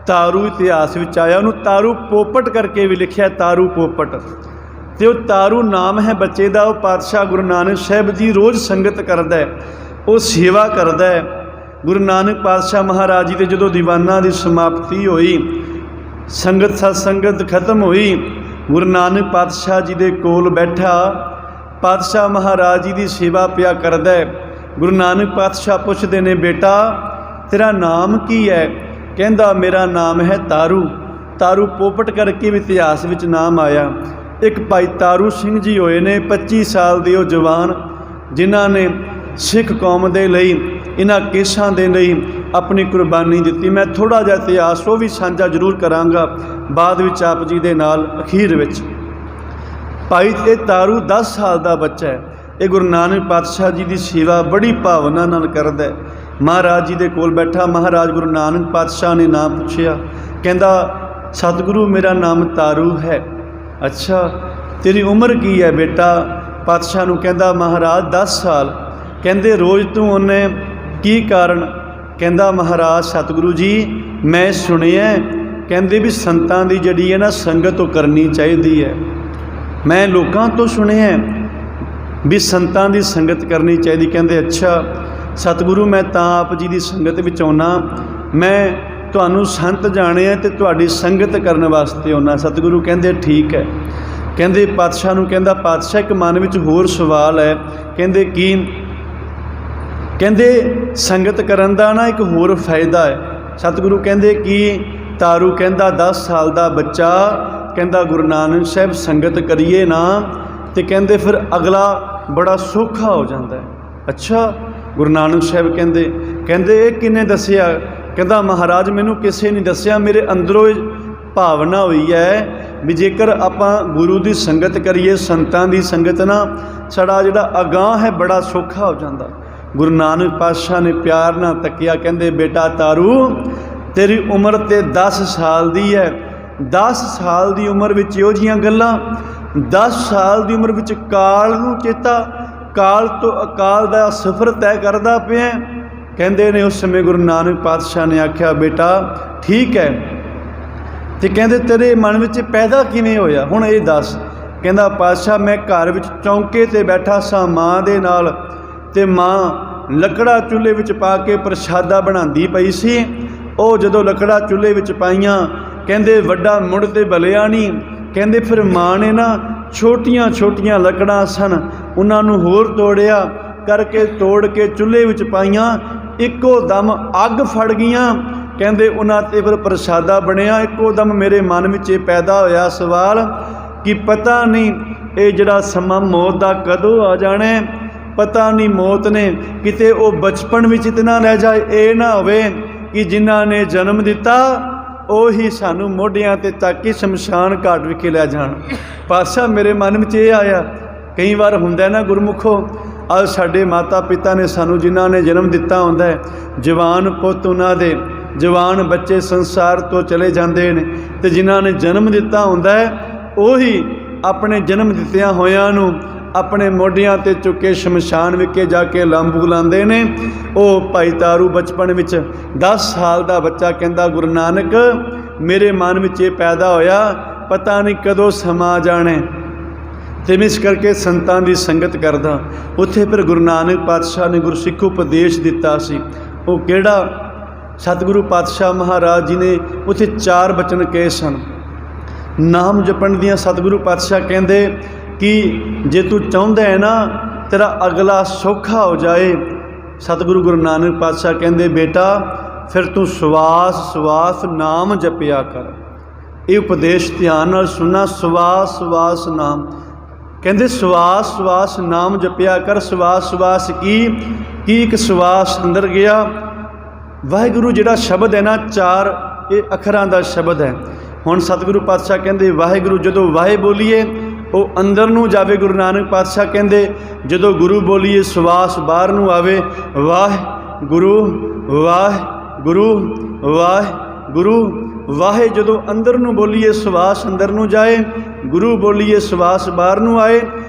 तारू। इतिहास में आया उन्होंने तारू पोपट करके भी लिखा, तारू पोपट। तो वो तारू नाम है बच्चे का। वो पातशाह गुरु नानक साहब जी रोज़ संगत करता है, वो सेवा करता है। गुरु नानक पातशाह महाराज जी के जो दीवाना की समाप्ति हुई, संगत सत्संगत खत्म हुई, गुरु नानक पातशाह जी के कोल बैठा पातशाह महाराज जी की सेवा पिया करता है। गुरु नानक पातशाह पुछते ने, बेटा तेरा नाम की है? कहता मेरा नाम है तारू। तारू पोपट करके भी इतिहास में नाम आया। एक भाई तारू सिंह जी होए ने 25 साल के वो जवान जिन्हों ने सिख कौम के लिए इन्हां केसां दे लई अपनी कुर्बानी दी। मैं थोड़ा जिहा इतिहास वो भी साझा जरूर करांगा बाद विच आप जी दे नाल। अखीर विच भाई ये तारू 10 साल का बच्चा है। ये गुरु नानक पातशाह जी की सेवा बड़ी भावना नाल करदा है। महाराज जी के कोल बैठा, महाराज गुरु नानक पातशाह ने नाम पूछया, कहता सतगुरु मेरा नाम तारू है। अच्छा तेरी उम्र की है बेटा? पातशाह नूं कहता महाराज 10 साल। कहते रोज़ तू उन्हें की कारण? कहता महाराज सतगुरु जी मैं सुनिया कहते भी संतां दी जिहड़ी है ना संगत तो करनी चाहिए है। मैं लोगों तो सुनिया भी संतां दी संगत करनी चाहिए। कहते अच्छा सतगुरु मैं तां आप जी की संगत विच आउणा, मैं तुहानूं संत जाने तो तुहाडी संगत करने वास्ते आउणा। सतगुरु कहते ठीक है। कहते पातशाह नूं कहता पातशाह एक मन विच होर सवाल है। कहते की? कहते संगत करन दा ना एक होर फायदा है। सतगुरु कहते कि? तारू कहता 10 साल का बच्चा कहता गुरु नानक साहब संगत करिए ना तो कहते फिर अगला बड़ा सौखा हो जाता है। अच्छा गुरु नानक साहब कहते ये किने दसिया? कहता महाराज मैनू किसी ने दसिया, मेरे अंदरों भावना हुई है भी जेकर आपां गुरु की संगत करिए संतां की संगत ना साड़ा जिहड़ा अगाह है बड़ा सौखा हो जाता। गुरु नानक पातशाह ने प्यार नाल तकिया, कहते बेटा तारू तेरी उम्र तो 10 साल की है। 10 साल की उम्र विच इहो जिहियां गल्लां, 10 साल की उम्र विच काल नूं चेता, काल तो अकाल का सफ़र तय करता पिया। कहते ने उस समय गुरु नानक पातशाह ने आख्या बेटा ठीक है, तो कहते तेरे मन में पैदा किवें होया हुण ये दस। कहता पातशाह मैं घर विच चौंके ते बैठा सा माँ दे नाल, ते माँ लकड़ा चूल्हे विच पा के प्रशादा बनांदी पई सी। ਉਹ ਜਦੋਂ ਲੱਕੜਾ ਚੁੱਲ੍ਹੇ ਵਿੱਚ ਪਾਈਆਂ ਕਹਿੰਦੇ ਵੱਡਾ ਮੁੜ ਤੇ ਬਲਿਆ ਨਹੀਂ। ਕਹਿੰਦੇ ਫਿਰ ਮਾਂ ਨੇ ਨਾ ਛੋਟੀਆਂ ਛੋਟੀਆਂ ਲੱਕੜਾਂ ਸਨ ਉਹਨਾਂ ਨੂੰ ਹੋਰ ਤੋੜਿਆ ਕਰਕੇ ਤੋੜ ਕੇ ਚੁੱਲ੍ਹੇ ਵਿੱਚ ਪਾਈਆਂ, ਇੱਕੋ ਦਮ ਅੱਗ ਫੜ ਗਈਆਂ। ਕਹਿੰਦੇ ਉਹਨਾਂ 'ਤੇ ਫਿਰ ਪ੍ਰਸ਼ਾਦਾ ਬਣਿਆ। ਇੱਕੋ ਦਮ ਮੇਰੇ ਮਨ ਵਿੱਚ ਇਹ ਪੈਦਾ ਹੋਇਆ ਸਵਾਲ ਕਿ ਪਤਾ ਨਹੀਂ ਇਹ ਜਿਹੜਾ ਸਮਾਂ ਮੌਤ ਦਾ ਕਦੋਂ ਆ ਜਾਣਾ, ਪਤਾ ਨਹੀਂ ਮੌਤ ਨੇ ਕਿਤੇ ਉਹ ਬਚਪਨ ਵਿੱਚ ਇਤਨਾ ਰਹਿ ਜਾਏ, ਇਹ ਨਾ ਹੋਵੇ कि जिन्हों ने जन्म दिता ਉਹੀ ਸਾਨੂੰ ਮੋਢਿਆਂ ਤੇ ਚੱਕ ਕੇ ਸ਼ਮਸ਼ਾਨ ਘਾਟ ਵਿਖੇ ਲੈ ਜਾਣ। ਪਾਤਸ਼ਾਹ ਮੇਰੇ ਮਨ ਵਿੱਚ ਇਹ ਆਇਆ, ਕਈ ਵਾਰ ਹੁੰਦਾ ਨਾ ਗੁਰਮੁਖੋ, ਅੱਜ ਸਾਡੇ ਮਾਤਾ ਪਿਤਾ ਨੇ ਸਾਨੂੰ ਜਿਨ੍ਹਾਂ ਨੇ ਜਨਮ ਦਿੱਤਾ ਹੁੰਦਾ ਹੈ, ਜਵਾਨ ਪੁੱਤ ਉਹਨਾਂ ਦੇ ਜਵਾਨ ਬੱਚੇ ਸੰਸਾਰ ਤੋਂ ਚਲੇ ਜਾਂਦੇ ਨੇ, ਤੇ ਜਿਨ੍ਹਾਂ ਨੇ ਜਨਮ ਦਿੱਤਾ ਹੁੰਦਾ ਹੈ ਉਹੀ ਆਪਣੇ ਜਨਮ ਦਿੱਤਿਆਂ ਹੋਇਆਂ ਨੂੰ अपने मोढियां ते चुके शमशान विखे जाके लंब बुलाते ने। ਉਹ भाई तारू बचपन विच 10 साल का बच्चा कहता गुरु नानक मेरे मन में ये पैदा होया, पता नहीं कदों समा जाने, तो मैं इस करके संतां की संगत करदा। उत्थे फिर गुरु नानक पातशाह ने गुरसिख उपदेश दिता सी। वो केड़ा? सतगुरु पातशाह महाराज जी ने उत्थे 4 बचन कहे सन नाम जपण दियां। सतगुरु पातशाह कहते कि जे तू चाहुंदा है ना तेरा अगला सौखा हो जाए। सतगुरु गुरु नानक पातशाह कहते बेटा फिर तू सवास सवास नाम जपिया कर। ये उपदेश ध्यान नाल सुनना, सवास सवास नाम। ਕਹਿੰਦੇ ਸਵਾਸ ਸਵਾਸ ਨਾਮ ਜਪਿਆ ਕਰ। ਸਵਾਸ ਸਵਾਸ ਕੀ ਇੱਕ ਸਵਾਸ ਅੰਦਰ ਗਿਆ। ਵਾਹਿਗੁਰੂ ਜਿਹੜਾ ਸ਼ਬਦ ਹੈ ਨਾ, 4 ਇਹ ਅੱਖਰਾਂ ਦਾ ਸ਼ਬਦ ਹੈ। ਹੁਣ ਸਤਿਗੁਰੂ ਪਾਤਸ਼ਾਹ ਕਹਿੰਦੇ ਵਾਹਿਗੁਰੂ ਜਦੋਂ ਵਾਹਿ ਬੋਲੀਏ ਉਹ ਅੰਦਰ ਨੂੰ ਜਾਵੇ। ਗੁਰੂ ਨਾਨਕ ਪਾਤਸ਼ਾਹ ਕਹਿੰਦੇ ਜਦੋਂ ਗੁਰੂ ਬੋਲੀਏ ਸਵਾਸ ਬਾਹਰ ਨੂੰ ਆਵੇ। ਵਾਹਿਗੁਰੂ ਵਾਹਿਗੁਰੂ ਵਾਹਿਗੁਰੂ ਵਾਹਿ ਜਦੋਂ ਅੰਦਰ ਨੂੰ ਬੋਲੀਏ ਸਵਾਸ ਅੰਦਰ ਨੂੰ ਜਾਏ, ਗੁਰੂ ਬੋਲੀਏ ਸਵਾਸ ਬਾਹਰ ਨੂੰ ਆਏ।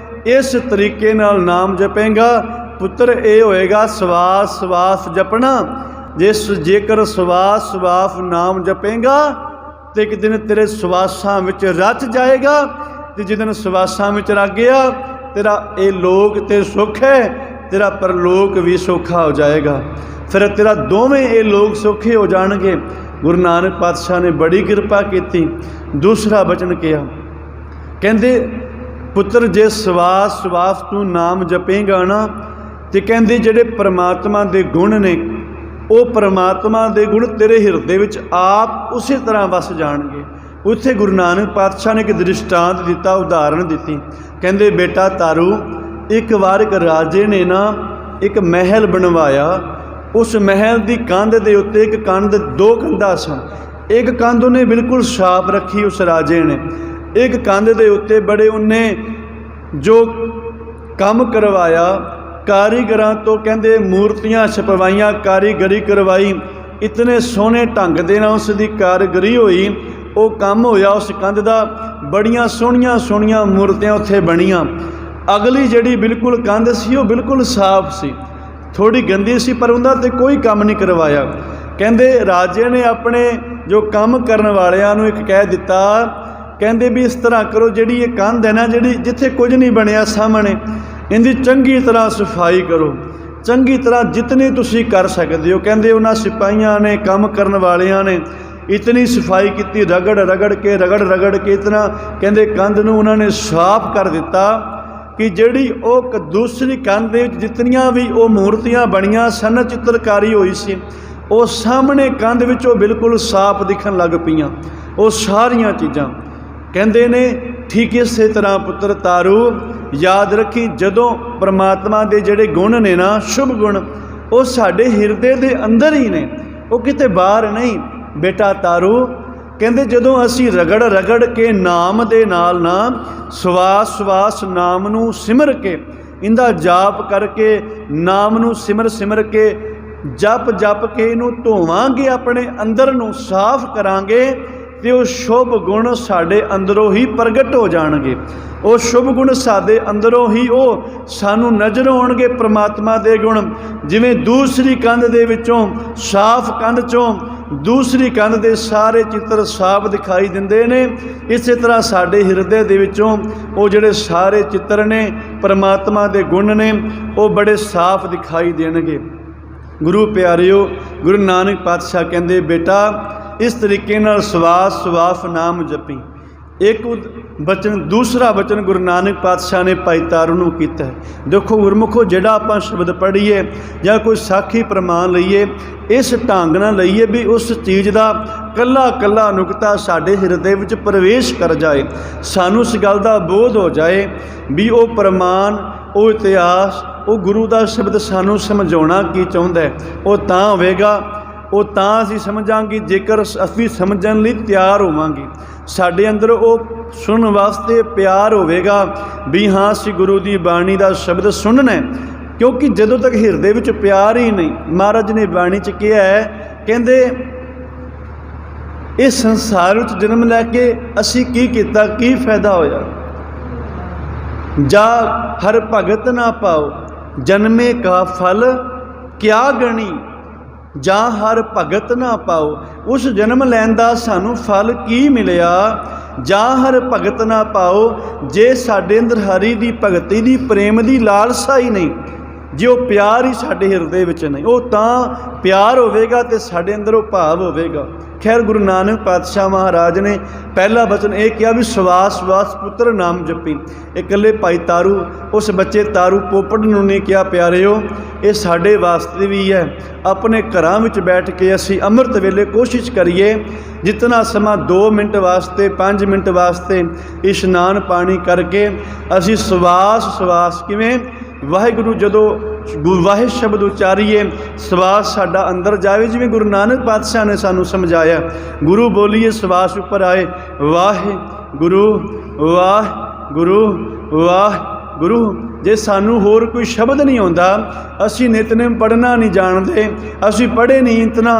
ਇਸ ਤਰੀਕੇ ਨਾਲ ਨਾਮ ਜਪੇਗਾ ਪੁੱਤਰ, ਇਹ ਹੋਏਗਾ ਸਵਾਸ ਸਵਾਸ ਜਪਣਾ। ਜੇਕਰ ਸਵਾਸ ਸਵਾਸ ਨਾਮ ਜਪੇਗਾ ਤੇ ਇੱਕ ਦਿਨ ਤੇਰੇ ਸਵਾਸਾਂ ਵਿੱਚ ਰਚ ਜਾਏਗਾ, ਤੇ ਜਿਸ ਦਿਨ ਸਵਾਸਾਂ ਵਿੱਚ ਰਚ ਗਿਆ ਤੇਰਾ ਇਹ ਲੋਕ ਤੇ ਸੁੱਖ ਹੈ, ਤੇਰਾ ਪਰਲੋਕ ਵੀ ਸੌਖਾ ਹੋ ਜਾਏਗਾ। ਫਿਰ ਤੇਰਾ ਦੋਵੇਂ ਇਹ ਲੋਕ ਸੌਖੇ ਹੋ ਜਾਣਗੇ। ਗੁਰੂ ਨਾਨਕ ਪਾਤਸ਼ਾਹ ਨੇ ਬੜੀ ਕਿਰਪਾ ਕੀਤੀ। ਦੂਸਰਾ ਬਚਨ ਕਿਹਾ, ਕਹਿੰਦੇ ਪੁੱਤਰ ਜੇ ਸਵਾਸ ਸਵਾਸ ਤੂੰ ਨਾਮ ਜਪੇਗਾ ਨਾ, ਤੇ ਕਹਿੰਦੇ ਜਿਹੜੇ ਪਰਮਾਤਮਾ ਦੇ ਗੁਣ ਨੇ ਉਹ ਪਰਮਾਤਮਾ ਦੇ ਗੁਣ ਤੇਰੇ ਹਿਰਦੇ ਵਿੱਚ ਆਪ ਉਸੇ ਤਰ੍ਹਾਂ ਵਸ ਜਾਣਗੇ। ਉੱਥੇ ਗੁਰੂ ਨਾਨਕ ਪਾਤਸ਼ਾਹ ਨੇ ਇੱਕ ਦ੍ਰਿਸ਼ਟਾਂਤ ਦਿੱਤਾ, ਉਦਾਹਰਣ ਦਿੱਤੀ। ਕਹਿੰਦੇ ਬੇਟਾ ਤਾਰੂ, ਇੱਕ ਵਾਰ ਇੱਕ ਰਾਜੇ ਨੇ ਨਾ ਇੱਕ ਮਹਿਲ ਬਣਵਾਇਆ। ਉਸ ਮਹਿਲ ਦੀ ਕੰਧ ਦੇ ਉੱਤੇ ਇੱਕ ਕੰਧ 2 ਕੰਧਾਂ ਸਨ। ਇੱਕ ਕੰਧ ਉਹਨੇ ਬਿਲਕੁਲ ਸਾਫ਼ ਰੱਖੀ ਉਸ ਰਾਜੇ ਨੇ। ਇੱਕ ਕੰਧ ਦੇ ਉੱਤੇ ਬੜੇ ਉਹਨੇ ਜੋ ਕੰਮ ਕਰਵਾਇਆ, ਕਾਰੀਗਰਾਂ ਤੋਂ ਕਹਿੰਦੇ ਮੂਰਤੀਆਂ ਛਪਵਾਈਆਂ, ਕਾਰੀਗਰੀ ਕਰਵਾਈ। ਇਤਨੇ ਸੋਹਣੇ ਢੰਗ ਦੇ ਨਾਲ ਉਸ ਦੀ ਕਾਰੀਗਰੀ ਹੋਈ, ਉਹ ਕੰਮ ਹੋਇਆ ਉਸ ਕੰਧ ਦਾ। ਬੜੀਆਂ ਸੋਹਣੀਆਂ ਸੋਹਣੀਆਂ ਮੂਰਤੀਆਂ ਉੱਥੇ ਬਣੀਆਂ। ਅਗਲੀ ਜਿਹੜੀ ਬਿਲਕੁਲ ਕੰਧ ਸੀ ਉਹ ਬਿਲਕੁਲ ਸਾਫ਼ ਸੀ, ਥੋੜੀ ਗੰਦੀ ਸੀ, ਪਰ ਉਹਨਾਂ 'ਤੇ ਕੋਈ ਕੰਮ ਨਹੀਂ ਕਰਵਾਇਆ। ਕਹਿੰਦੇ ਰਾਜੇ ਨੇ ਆਪਣੇ ਜੋ ਕੰਮ ਕਰਨ ਵਾਲਿਆਂ ਨੂੰ ਇੱਕ ਕਹਿ ਦਿੱਤਾ, ਕਹਿੰਦੇ ਵੀ ਇਸ ਤਰ੍ਹਾਂ ਕਰੋ, ਜਿਹੜੀ ਇਹ ਕੰਧ ਹੈ ਨਾ, ਜਿਹੜੀ ਜਿੱਥੇ ਕੁਝ ਨਹੀਂ ਬਣਿਆ ਸਾਹਮਣੇ, ਇਹਦੀ ਚੰਗੀ ਤਰ੍ਹਾਂ ਸਫਾਈ ਕਰੋ, ਚੰਗੀ ਤਰ੍ਹਾਂ ਜਿਤਨੀ ਤੁਸੀਂ ਕਰ ਸਕਦੇ ਹੋ। ਕਹਿੰਦੇ ਉਹਨਾਂ ਸਿਪਾਹੀਆਂ ਨੇ, ਕੰਮ ਕਰਨ ਵਾਲਿਆਂ ਨੇ ਇਤਨੀ ਸਫਾਈ ਕੀਤੀ, ਰਗੜ ਰਗੜ ਕੇ ਇਤਨਾ ਕਹਿੰਦੇ ਕੰਧ ਨੂੰ ਉਹਨਾਂ ਨੇ ਸਾਫ਼ ਕਰ ਦਿੱਤਾ ਕਿ ਜਿਹੜੀ ਉਹ ਦੂਸਰੀ ਕੰਧ ਦੇ ਵਿੱਚ ਜਿਤਨੀਆਂ ਵੀ ਉਹ ਮੂਰਤੀਆਂ ਬਣੀਆਂ ਸਨ, ਚਿੱਤਰਕਾਰੀ ਹੋਈ ਸੀ, ਉਹ ਸਾਹਮਣੇ ਕੰਧ ਵਿੱਚ ਉਹ ਬਿਲਕੁਲ ਸਾਫ਼ ਦਿਖਣ ਲੱਗ ਪਈਆਂ ਉਹ ਸਾਰੀਆਂ ਚੀਜ਼ਾਂ। ਕਹਿੰਦੇ ਨੇ ਠੀਕ ਇਸੇ ਤਰ੍ਹਾਂ ਪੁੱਤਰ ਤਾਰੂ ਯਾਦ ਰੱਖੀ, ਜਦੋਂ ਪਰਮਾਤਮਾ ਦੇ ਜਿਹੜੇ ਗੁਣ ਨੇ ਨਾ, ਸ਼ੁਭ ਗੁਣ, ਉਹ ਸਾਡੇ ਹਿਰਦੇ ਦੇ ਅੰਦਰ ਹੀ ਨੇ, ਉਹ ਕਿਤੇ ਬਾਹਰ ਨਹੀਂ। ਬੇਟਾ ਤਾਰੂ, ਕਹਿੰਦੇ ਜਦੋਂ ਅਸੀਂ ਰਗੜ ਕੇ ਨਾਮ ਦੇ ਨਾਲ ਨਾ ਸਵਾਸ ਸਵਾਸ ਨਾਮ ਨੂੰ ਸਿਮਰ ਕੇ, ਇਹਦਾ ਜਾਪ ਕਰਕੇ, ਨਾਮ ਨੂੰ ਸਿਮਰ ਕੇ, ਜਪ ਕੇ ਇਹਨੂੰ ਧੋਵਾਂਗੇ, ਆਪਣੇ ਅੰਦਰ ਨੂੰ ਸਾਫ਼ ਕਰਾਂਗੇ, ਤੇ ਉਹ ਸ਼ੁਭ ਗੁਣ ਸਾਡੇ ਅੰਦਰੋਂ ਹੀ ਪ੍ਰਗਟ ਹੋ ਜਾਣਗੇ। ਉਹ ਸ਼ੁਭ ਗੁਣ ਸਾਡੇ ਅੰਦਰੋਂ ਹੀ ਉਹ ਸਾਨੂੰ ਨਜ਼ਰ ਆਉਣਗੇ, ਪ੍ਰਮਾਤਮਾ ਦੇ ਗੁਣ। ਜਿਵੇਂ ਦੂਸਰੀ ਕੰਧ ਦੇ ਵਿੱਚੋਂ, ਸਾਫ਼ ਕੰਧ 'ਚੋਂ ਦੂਸਰੀ ਕੰਧ ਦੇ ਸਾਰੇ ਚਿੱਤਰ ਸਾਫ਼ ਦਿਖਾਈ ਦਿੰਦੇ ਨੇ, ਇਸੇ ਤਰ੍ਹਾਂ ਸਾਡੇ ਹਿਰਦੇ ਦੇ ਵਿੱਚੋਂ ਉਹ ਜਿਹੜੇ ਸਾਰੇ ਚਿੱਤਰ ਨੇ, ਪਰਮਾਤਮਾ ਦੇ ਗੁਣ ਨੇ, ਉਹ ਬੜੇ ਸਾਫ਼ ਦਿਖਾਈ ਦੇਣਗੇ। ਗੁਰੂ ਪਿਆਰਿਓ, ਗੁਰੂ ਨਾਨਕ ਪਾਤਸ਼ਾਹ ਕਹਿੰਦੇ ਬੇਟਾ ਇਸ ਤਰੀਕੇ ਨਾਲ ਸਵਾਸ ਸਵਾਸ ਨਾਮ ਜਪੀ। ਇੱਕ ਬਚਨ, ਦੂਸਰਾ ਬਚਨ ਗੁਰੂ ਨਾਨਕ ਪਾਤਸ਼ਾਹ ਨੇ ਭਾਈ ਤਾਰੂ ਨੂੰ ਕੀਤਾ ਹੈ। ਦੇਖੋ ਗੁਰਮੁਖੋ, ਜਿਹੜਾ ਆਪਾਂ ਸ਼ਬਦ ਪੜ੍ਹੀਏ ਜਾਂ ਕੋਈ ਸਾਖੀ ਪ੍ਰਮਾਣ ਲਈਏ, ਇਸ ਢੰਗ ਨਾਲ ਲਈਏ ਵੀ ਉਸ ਚੀਜ਼ ਦਾ ਕੱਲਾ ਕੱਲਾ ਨੁਕਤਾ ਸਾਡੇ ਹਿਰਦੇ ਵਿੱਚ ਪ੍ਰਵੇਸ਼ ਕਰ ਜਾਏ, ਸਾਨੂੰ ਇਸ ਗੱਲ ਦਾ ਬੋਧ ਹੋ ਜਾਏ ਵੀ ਉਹ ਪ੍ਰਮਾਣ, ਉਹ ਇਤਿਹਾਸ, ਉਹ ਗੁਰੂ ਦਾ ਸ਼ਬਦ ਸਾਨੂੰ ਸਮਝਾਉਣਾ ਕੀ ਚਾਹੁੰਦਾ ਹੈ। ਉਹ ਤਾਂ ਹੋਵੇਗਾ, ਉਹ ਤਾਂ ਅਸੀਂ ਸਮਝਾਂਗੇ ਜੇਕਰ ਅਸੀਂ ਸਮਝਣ ਲਈ ਤਿਆਰ ਹੋਵਾਂਗੇ, ਸਾਡੇ ਅੰਦਰ ਉਹ ਸੁਣਨ ਵਾਸਤੇ ਪਿਆਰ ਹੋਵੇਗਾ ਵੀ ਹਾਂ ਅਸੀਂ ਗੁਰੂ ਦੀ ਬਾਣੀ ਦਾ ਸ਼ਬਦ ਸੁਣਨਾ। ਕਿਉਂਕਿ ਜਦੋਂ ਤੱਕ ਹਿਰਦੇ ਵਿੱਚ ਪਿਆਰ ਹੀ ਨਹੀਂ, ਮਹਾਰਾਜ ਨੇ ਬਾਣੀ 'ਚ ਕਿਹਾ ਹੈ, ਕਹਿੰਦੇ ਇਸ ਸੰਸਾਰ ਵਿੱਚ ਜਨਮ ਲੈ ਕੇ ਅਸੀਂ ਕੀ ਕੀਤਾ, ਕੀ ਫਾਇਦਾ ਹੋਇਆ। ਜਾ ਹਰ ਭਗਤ ਨਾ ਪਾਓ, ਜਨਮੇ ਕਾ ਫਲ ਕਿਆ ਗਣੀ। ਜਾਂ ਹਰ ਭਗਤ ਨਾ ਪਾਓ, ਉਸ ਜਨਮ ਲੈਣ ਦਾ ਸਾਨੂੰ ਫਲ ਕੀ ਮਿਲਿਆ। ਜਾਂ ਹਰ ਭਗਤ ਨਾ ਪਾਓ, ਜੇ ਸਾਡੇ ਅੰਦਰ ਹਰੀ ਦੀ ਭਗਤੀ ਦੀ ਪ੍ਰੇਮ ਦੀ ਲਾਲਸਾ ਹੀ ਨਹੀਂ, जो प्यार ही साडे हिरदे विच नहीं, वो तां प्यार होवेगा ते साडे अंदर वो भाव होवेगा। खैर गुरु नानक पातशाह महाराज ने पहला वचन ये कहा भी सवास सवास पुत्र नाम जपी। इकल्ले भाई तारू उस बच्चे तारू पोपट नूं नहीं कहा प्यारिओ, ये साडे वास्ते भी है। अपने घरां विच बैठ के असीं अमृत वेले कोशिश करिए जितना समा 2 मिनट वास्ते 5 मिनट वास्ते इशनान पानी करके असीं सवास सवास किवें वाहिगुरू जदों वाहे शब्द उचारीए सवास साडा अंदर जाए, जिवें गुरु नानक पातशाह ने सानू समझाया। गुरु बोलीए सवास उपर आए वाहे गुरु वाह गुरु वाह गुरु। जे सानू होर कोई शब्द नहीं आउंदा, असीं नितनेम पढ़ना नहीं जानते, असीं पढ़े नहीं इतना,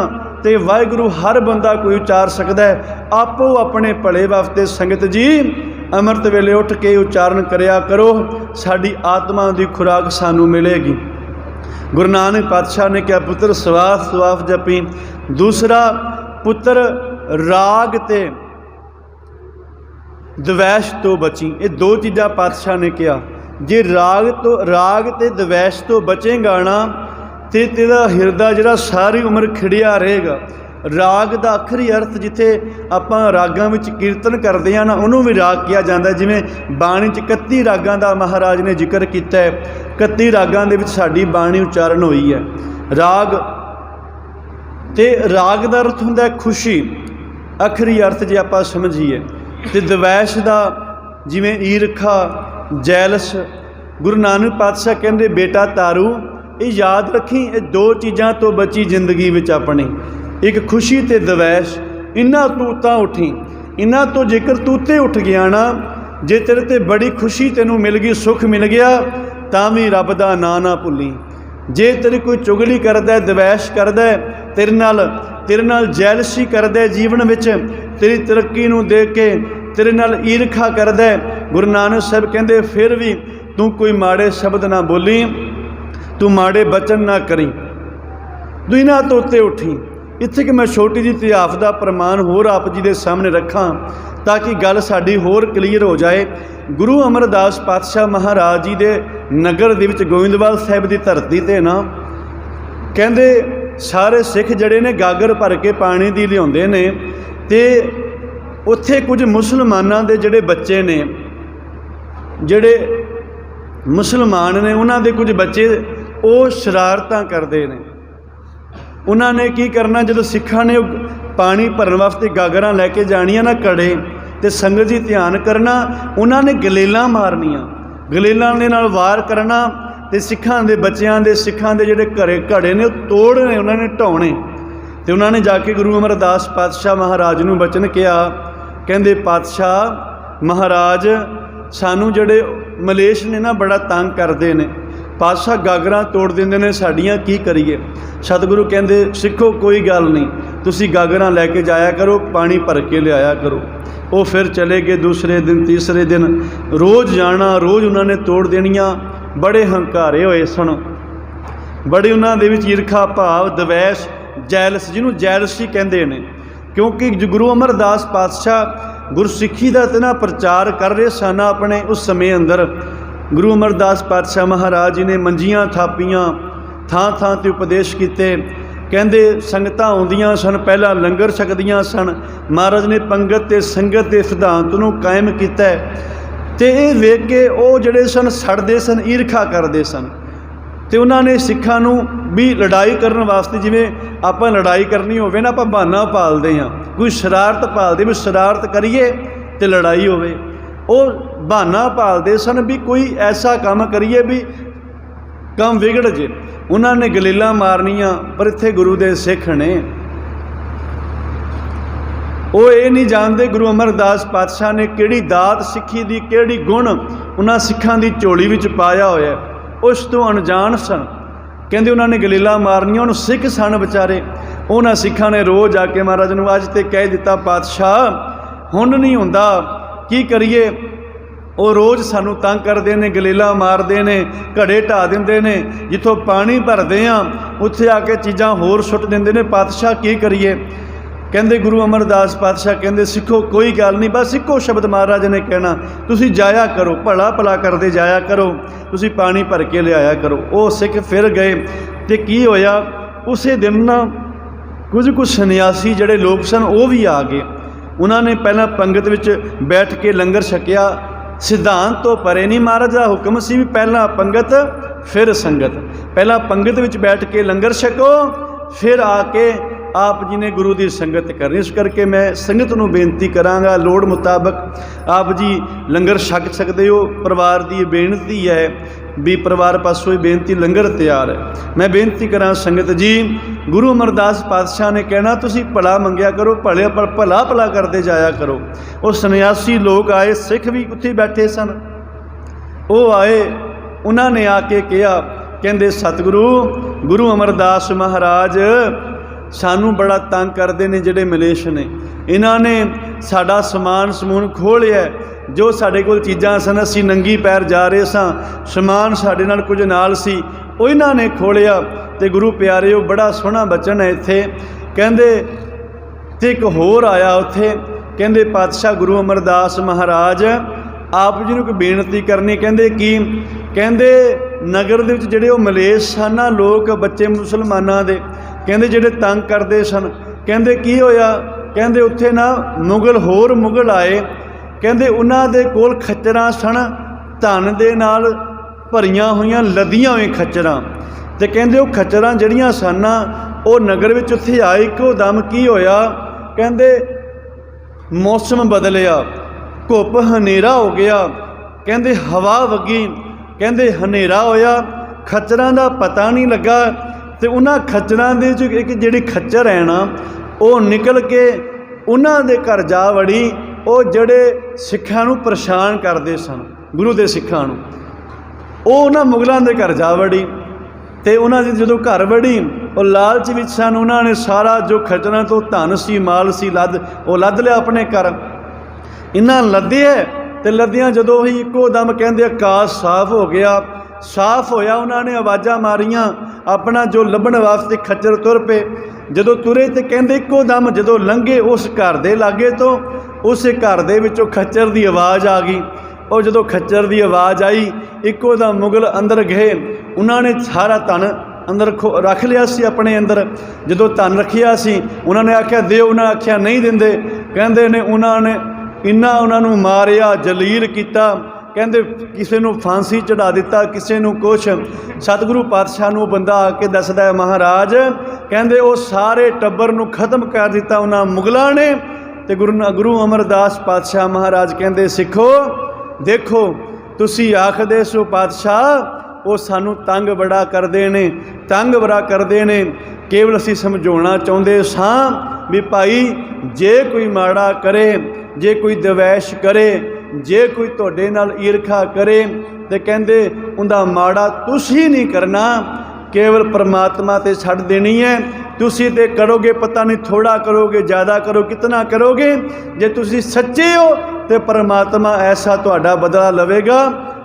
तो वाहिगुरू हर बंदा कोई उचार सकता है। आपो अपने भले वास्ते संगत जी अमृत वेले उठ के उचारण करया करो, साडी आत्मा की खुराक सानू मिलेगी। गुरु नानक पातशाह ने कहा पुत्र सवास सवास जपी। दूसरा पुत्र राग ते द्वैश तो बची। ये 2 चीज़ां पातशाह ने कहा, जे राग ते द्वैश तो बचेगा ना तो तेरा हिरदा जिहड़ा सारी उम्र खिड़िया रहेगा। राग का आखिरी अर्थ जिथे आपां रागां विच कीर्तन करते हैं ना, उन्होंने भी राग किया जाता है। जिमें बाणी च 31 रागां का महाराज ने जिक्र किया है, 31 रागां दे विच साडी बाणी उचारण हुई है। राग ते राग का अर्थ हुंदा है खुशी, आखिरी अर्थ जे आपां समझीए। ते द्वैश का जिमें ईरखा जैलस। गुरु नानक पातशाह कहते बेटा तारू ये याद रखी, ये 2 चीज़ां तो बची जिंदगी विच अपनी, एक खुशी ते द्वैश। इन्हां तू तां उठी, इन्हां तो जेकर तू ते उठ गया ना, जे तेरे ते बड़ी खुशी तेनू मिल गई, सुख मिल गया, तां भी रब दा नां ना भुल्ली। जे तेरी कोई चुगली करदा है, द्वैश करदा है, तेरे नाल जैलसी करदा है, जीवन विच तेरी तरक्की नू देख के तेरे नाल ईरखा करदा है, गुरु नानक साहब कहंदे फिर भी तू कोई माड़े शब्द ना बोली, तू माड़े बचन ना करी, तू इन्हां तो उत्ते उठी। इत्थे कि मैं छोटी जी इतिहास का प्रमाण होर आप जी के सामने रखा ताकि गल साडी होर क्लीयर हो जाए। गुरु अमरदास पातशाह महाराज जी के नगर दे विच गोविंदवाल साहिब की धरती ते ना कहंदे सारे सिख जड़े ने गागर भर के पानी दी लियाउंदे ने, ते उत्थे कुछ मुसलमानां दे जड़े बच्चे ने, जड़े मुसलमान ने, उन्हां दे कुछ बच्चे वो शरारतां करते हैं। उन्होंने की करना, जो सिखा ने पानी भरन वास्ते गागरां लैके जानियां ना कड़े, तो संगत जी ध्यान करना, उन्होंने गलेलां मारनियां, गलेलां दे नाल वार करना, तो सिखां दे बच्चों के सिखां दे जिहड़े घड़े ने तोड़ने, उन्होंने ढाउणे। तो उन्होंने जाके गुरु अमरदास पातशाह महाराज नूं बचन किया, कहंदे पातशाह महाराज सानू जिहड़े मलेश ने ना बड़ा तंग करते हैं, पातशाह गागरां तोड़ देंदे ने, साडियां की करिए। सतगुरु कहंदे सिखो कोई गल नहीं, तुसी गागरां लैके जाया करो, पानी भर के लियाया करो। वो फिर चले गए, दूसरे दिन तीसरे दिन रोज़ जाना, रोज़ उन्होंने तोड़ देनियां। बड़े हंकारे होए सन, बड़े उन्हां दे विच ईरखा भाव द्वैश जैलस, जिन्हों जैलसी कहंदे ने, क्योंकि गुरु अमरदास पातशाह गुरसिੱਖੀ का इतना प्रचार कर रहे सन अपने उस समय अंदर। गुरु अमरदास पातशाह महाराज जी ने मंजियां थापियां, थां थां ते उपदेश किते। कहंदे संगतां आउंदियां सन, पहला लंगर छकदियां सन, महाराज ने पंगत ते संगत के सिद्धांत नूं कायम किया। तो ये वेख के वो जिहड़े सन सड़दे सन, ईरखा करते सन। तो उन्होंने सिखां नूं भी लड़ाई करने वास्ते, जिवें आपां लड़ाई करनी होवे ना, आपां बहाना पालदे हां, कोई शरारत पालदे भी शरारत करिए तो लड़ाई होवे, वो बहाना पालदे सन भी कोई ऐसा काम करिए भी काम विगड़ जे। उन्होंने गलीलां मारनियां, पर इत्थे गुरु दे सिख ने वो ये नहीं जानते गुरु अमरदास पातशाह ने किहड़ी दात सिੱਖੀ दी, किहड़ी गुण उन्हां सिखां दी झोली विच पाया होया, उस तो अनजान सन। कहते उन्होंने गलीलां मारनियां, उन्होंने सिख सन बेचारे। उन्हां सिखां ने रोज़ आके महाराज नूं अज ते कह दिता पातशाह हुण नहीं हुंदा, की करिए, वो रोज़ सानू तंग करते हैं, गलीलां मारते हैं, घड़े ढा देंदे ने, जिथों पानी भरते हैं उत्थे आके चीज़ां होर सुट देंदे ने, पातशाह की करिए। कहते गुरु अमरदास पातशाह कहते सिखो कोई गल नहीं, बस इको शब्द महाराज ने कहना, तुसी जाया करो, भला भला करते जाया करो, तुसी पानी भर के लियाया करो। वो सिख फिर गए तो की होया, उस दिन ना कुछ सन्यासी जड़े लोग सन वो भी आ गए। उन्होंने पहला पंगत विच बैठ के लंगर छकिया। सिद्धांत तो परे नहीं, महाराज का हुक्म सी भी पहला पंगत फिर संगत। पहला पंगत विच बैठ के लंगर छको, फिर आके आप जी ने गुरु की संगत करनी। इस करके मैं संगत नूं बेनती करांगा, लोड़ मुताबक आप जी लंगर छक सकते हो। परिवार की बेनती है भी परिवार पासों ही बेनती, लंगर तैयार है। मैं बेनती करा संगत जी, गुरु अमरदास पातशाह ने कहना तुसी भला मंगया करो, भले भला भला करते जाया करो। वो सन्यासी लोग आए, सिख भी उत्थे बैठे सन, वो आए, उन्होंने आके कहा, कहते सतगुरु गुरु अमरदास महाराज सानू बड़ा तंग करते हैं, जोड़े मलेश ने, इन्होंने साडा समान समून खोह लिया। जो साढ़े कोल चीज़ां सन, असी नंगी पैर जा रहे सां, समान साढ़े नाल कुछ नाल सी, वो इन्होंने खोलिया। तो गुरु प्यारे बड़ा सोहना बचन है इत्थे, कहते तो एक होर आया उत्थे, कहते पातशाह गुरु अमरदास महाराज आप जी नूं कोई बेनती करनी। कहते की, कहते नगर दे विच जिहड़े मलेश सन लोग, बच्चे मुसलमानां दे, कहते जिहड़े तंग करते सन, कहते की होया, कहते उत्थे ना मुगल होर मुगल आए, कहते उन्हां दे कोल खच्चरां सन, धन दे नाल भरियां होईयां लदियां होई खच्चरां। ते कहते वो खच्चरां जिहड़ियां सन वो नगर विच उत्थे आए, इक्को दम की होया, कहते मौसम बदलिया, धुप हनेरा हो गया, कहते हवा वगी, कहते हनेरा होया, खच्चरां दा पता नहीं लगा। तो उन्हां खच्चरां दे विच एक जिहड़ी खच्चर है ना, वो निकल के उन्हां दे घर जा वड़ी। वो जिहड़े सिखां नूं परेशान करते सन, गुरु दे सिखां नूं, वो उन्हां मुगलों के घर जा वड़ी। तो उन्होंने जो घर वड़ी, वो लालच विच सन, उन्होंने सारा जो खच्चरां तो धन सी माल सी वो लद लिया अपने घर। इन्हां लदे तो लदियां जदों ही इक्को दम कहते आकाश साफ हो गया, साफ होया, उन्होंने आवाज़ां मारियां, अपना जो लभण वास्ते खच्चर तुर पे। जदों तुरे तो कहते इक्को दम जदों लंघे उस घर दे लागे तो उस घर दे विचों खच्चर की आवाज़ आ गई। और जदों खच्चर की आवाज़ आई, इक्को दम मुगल अंदर गए, उन्होंने सारा धन अंदर रख लिया सी अपने अंदर। जदों धन रखिया सी, उन्होंने आख्या दे, उन्होंने आख्या नहीं देंदे, कहते ने उन्होंने इन्ना उन्होंने मारिया, जलील किया, कहते किसी को फांसी चढ़ा दिता, किसी को कुछ। सतगुरु पातशाह नूं बंदा आके दसदा है, महाराज कहते वो सारे टब्बर नूं खत्म कर दिता उन्होंने मुगलों ने। तो गुरु अमरदास पातशाह महाराज कहते सिखो देखो, तुसी आखदे सो पातशाह वो सानू तंग बड़ा करते ने, तंग बड़ा करते ने, केवल असी समझाउणा चाहुंदे सां भी भाई जे कोई माड़ा करे, जे कोई दवैश करे, जे कोई तुहाडे नाल ईरखा करे, तो कहते उनका माड़ा तुसी नहीं करना, केवल परमात्मा ते छड्ड देनी है। तुसी ते करोगे पता नहीं थोड़ा करोगे, ज़्यादा करो, कितना करोगे, जे तुसी सच्चे हो तो परमात्मा ऐसा तुहाडा बदला लवेगा,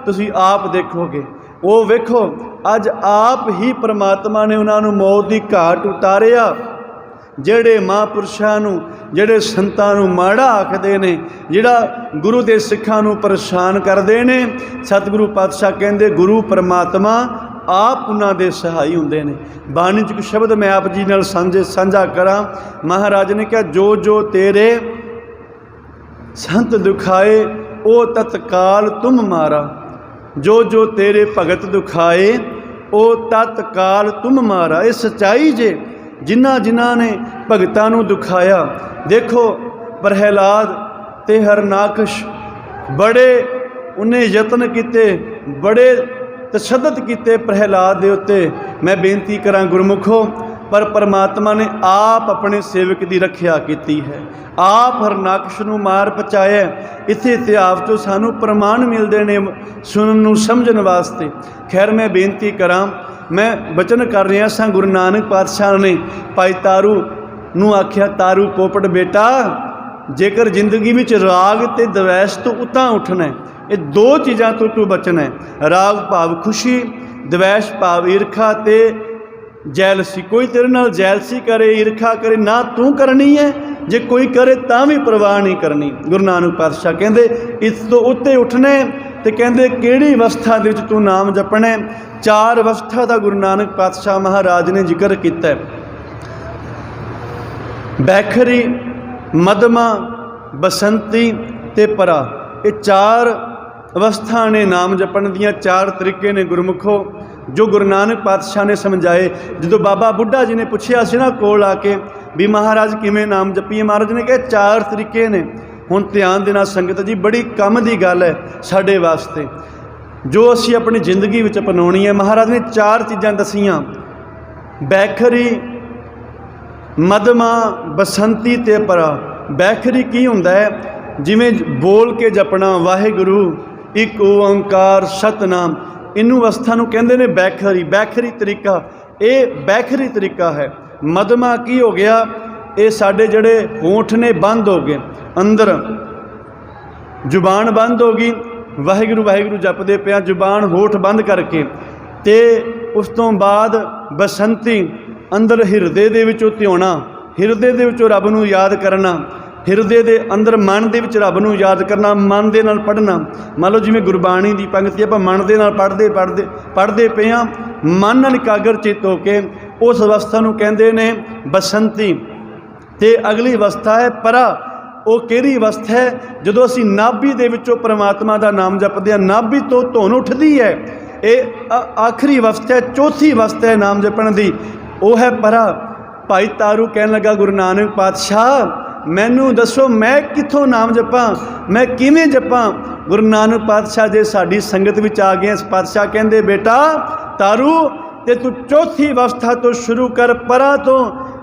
तुसी आप देखोगे। वो वेखो अज आप ही परमात्मा ने उन्होंने मौत की घाट उतारिया। ਜਿਹੜੇ महापुरुषों ਨੂੰ, ਜਿਹੜੇ ਸੰਤਾਂ ਨੂੰ ਮਾੜਾ ਆਖਦੇ ਨੇ, ਜਿਹੜਾ ਗੁਰੂ ਦੇ ਸਿੱਖਾਂ ਨੂੰ ਪਰੇਸ਼ਾਨ ਕਰਦੇ ਨੇ, ਸਤਿਗੁਰੂ ਪਾਤਸ਼ਾਹ ਕਹਿੰਦੇ ਗੁਰੂ परमात्मा आप उन्होंने सहाई होंगे ने। बाणी च शब्द मैं आप जी नाल साझा करा। महाराज ने कहा जो जो तेरे संत दुखाए ओ तत्काल तुम मारा, जो जो तेरे भगत दुखाए ओ तत्काल तुम मारा। ये सच्चाई जे जिन्हां जिन्हां ने भगतां नूं दुखाया। देखो प्रहलाद ते हरनाकश बड़े उन्हें यतन किते, बड़े तशद्दद किते प्रहलाद दे उत्ते। मैं बेनती करा गुरमुखो, पर परमात्मा ने आप अपने सेवक की रखिया की है, आप हरनाकश नूं मार पहुँचाया। इत्थे इतिहास चों सानूं प्रमाण मिलते हैं सुनन नूं समझण वास्ते। खैर मैं बेनती करा, मैं बचन कर रहा सा, गुरु नानक पातशाह ने भाई तारू नूं आख्या, तारू पोपट बेटा जेकर जिंदगी विच राग ते दवैश तो उतां उठना है, ये दो चीज़ां तो तू बचना है। राग भाव खुशी, दवैश भाव ईरखा ते जैलसी, कोई तेरे नाल जैलसी करे, ईर्खा करे, ना तू करनी है, जे कोई करे तां भी परवाह नहीं करनी। गुरु नानक पातशाह कहते इस तो उत्ते उठने तो कहते किहड़ी अवस्था दे विच तू नाम जपना। 4 अवस्था का गुरु नानक पातशाह महाराज ने जिक्र किया। बैखरी, मधमा, बसंती ते परा, ये 4 अवस्था ने नाम जपण दियां, 4 तरीके ने गुरमुखो जो गुरु नानक पातशाह ने समझाए। जो बाबा बुढ़ा जी ने पूछा सी ना कोल आके भी महाराज किवें नाम जपीए, महाराज ने कहा 4 तरीके ने। हुण ध्यान देना संगत जी, बड़ी कम की गल है साडे वास्ते जो असी अपनी जिंदगी विच अपनाउणी है। महाराज ने 4 चीज़ां दसियां, बैखरी, मधमा, बसंती ते परा। बैखरी की हुंदा है? जिवें बोल के जपना वाहिगुरू, एक ओंकार सतनाम, इनू अवस्था नूं कहंदे ने बैखरी। बैखरी तरीका, ये बैखरी तरीका है। मधमा की हो गया? ये साडे जड़े होठ ने बंद हो गए, अंदर जुबान बंद हो गई, वाहिगुरू वाहिगुरू जपदे पिया जुबान होठ बंद करके। ते उस तो बाद बसंती, अंदर हिरदे दे विचों ध्याना, हिरदे दे विचों रब नूं याद करना, हिरदे दे अंदर मन दे विच रब नूं याद करना, मन दे नाल पढ़ना। मान लो जिवें गुरबाणी दी पंक्ति आपां मन दे नाल पढ़दे पे हां, मन नाल एकाग्र चित हो के उस अवस्था नूं कहंदे ने बसंती। ते अगली अवस्था है परा। वो किहड़ी अवस्था है? जदों असीं नाभि दे विचों परमात्मा दा नाम जपदे हां, नाभि तो धुन उठदी है, ये आखिरी अवस्था है, चौथी अवस्था है नाम जपण दी, वो है परा। भाई तारू कहन लगा गुरु नानक पातशाह मैनू दसो मैं कित्थों नाम जपां, मैं किवें जपां? गुरु नानक पातशाह जे साडी संगत विच आ गए, पातशाह कहंदे बेटा तारू ते तू चौथी अवस्था तो शुरू कर, परा तो,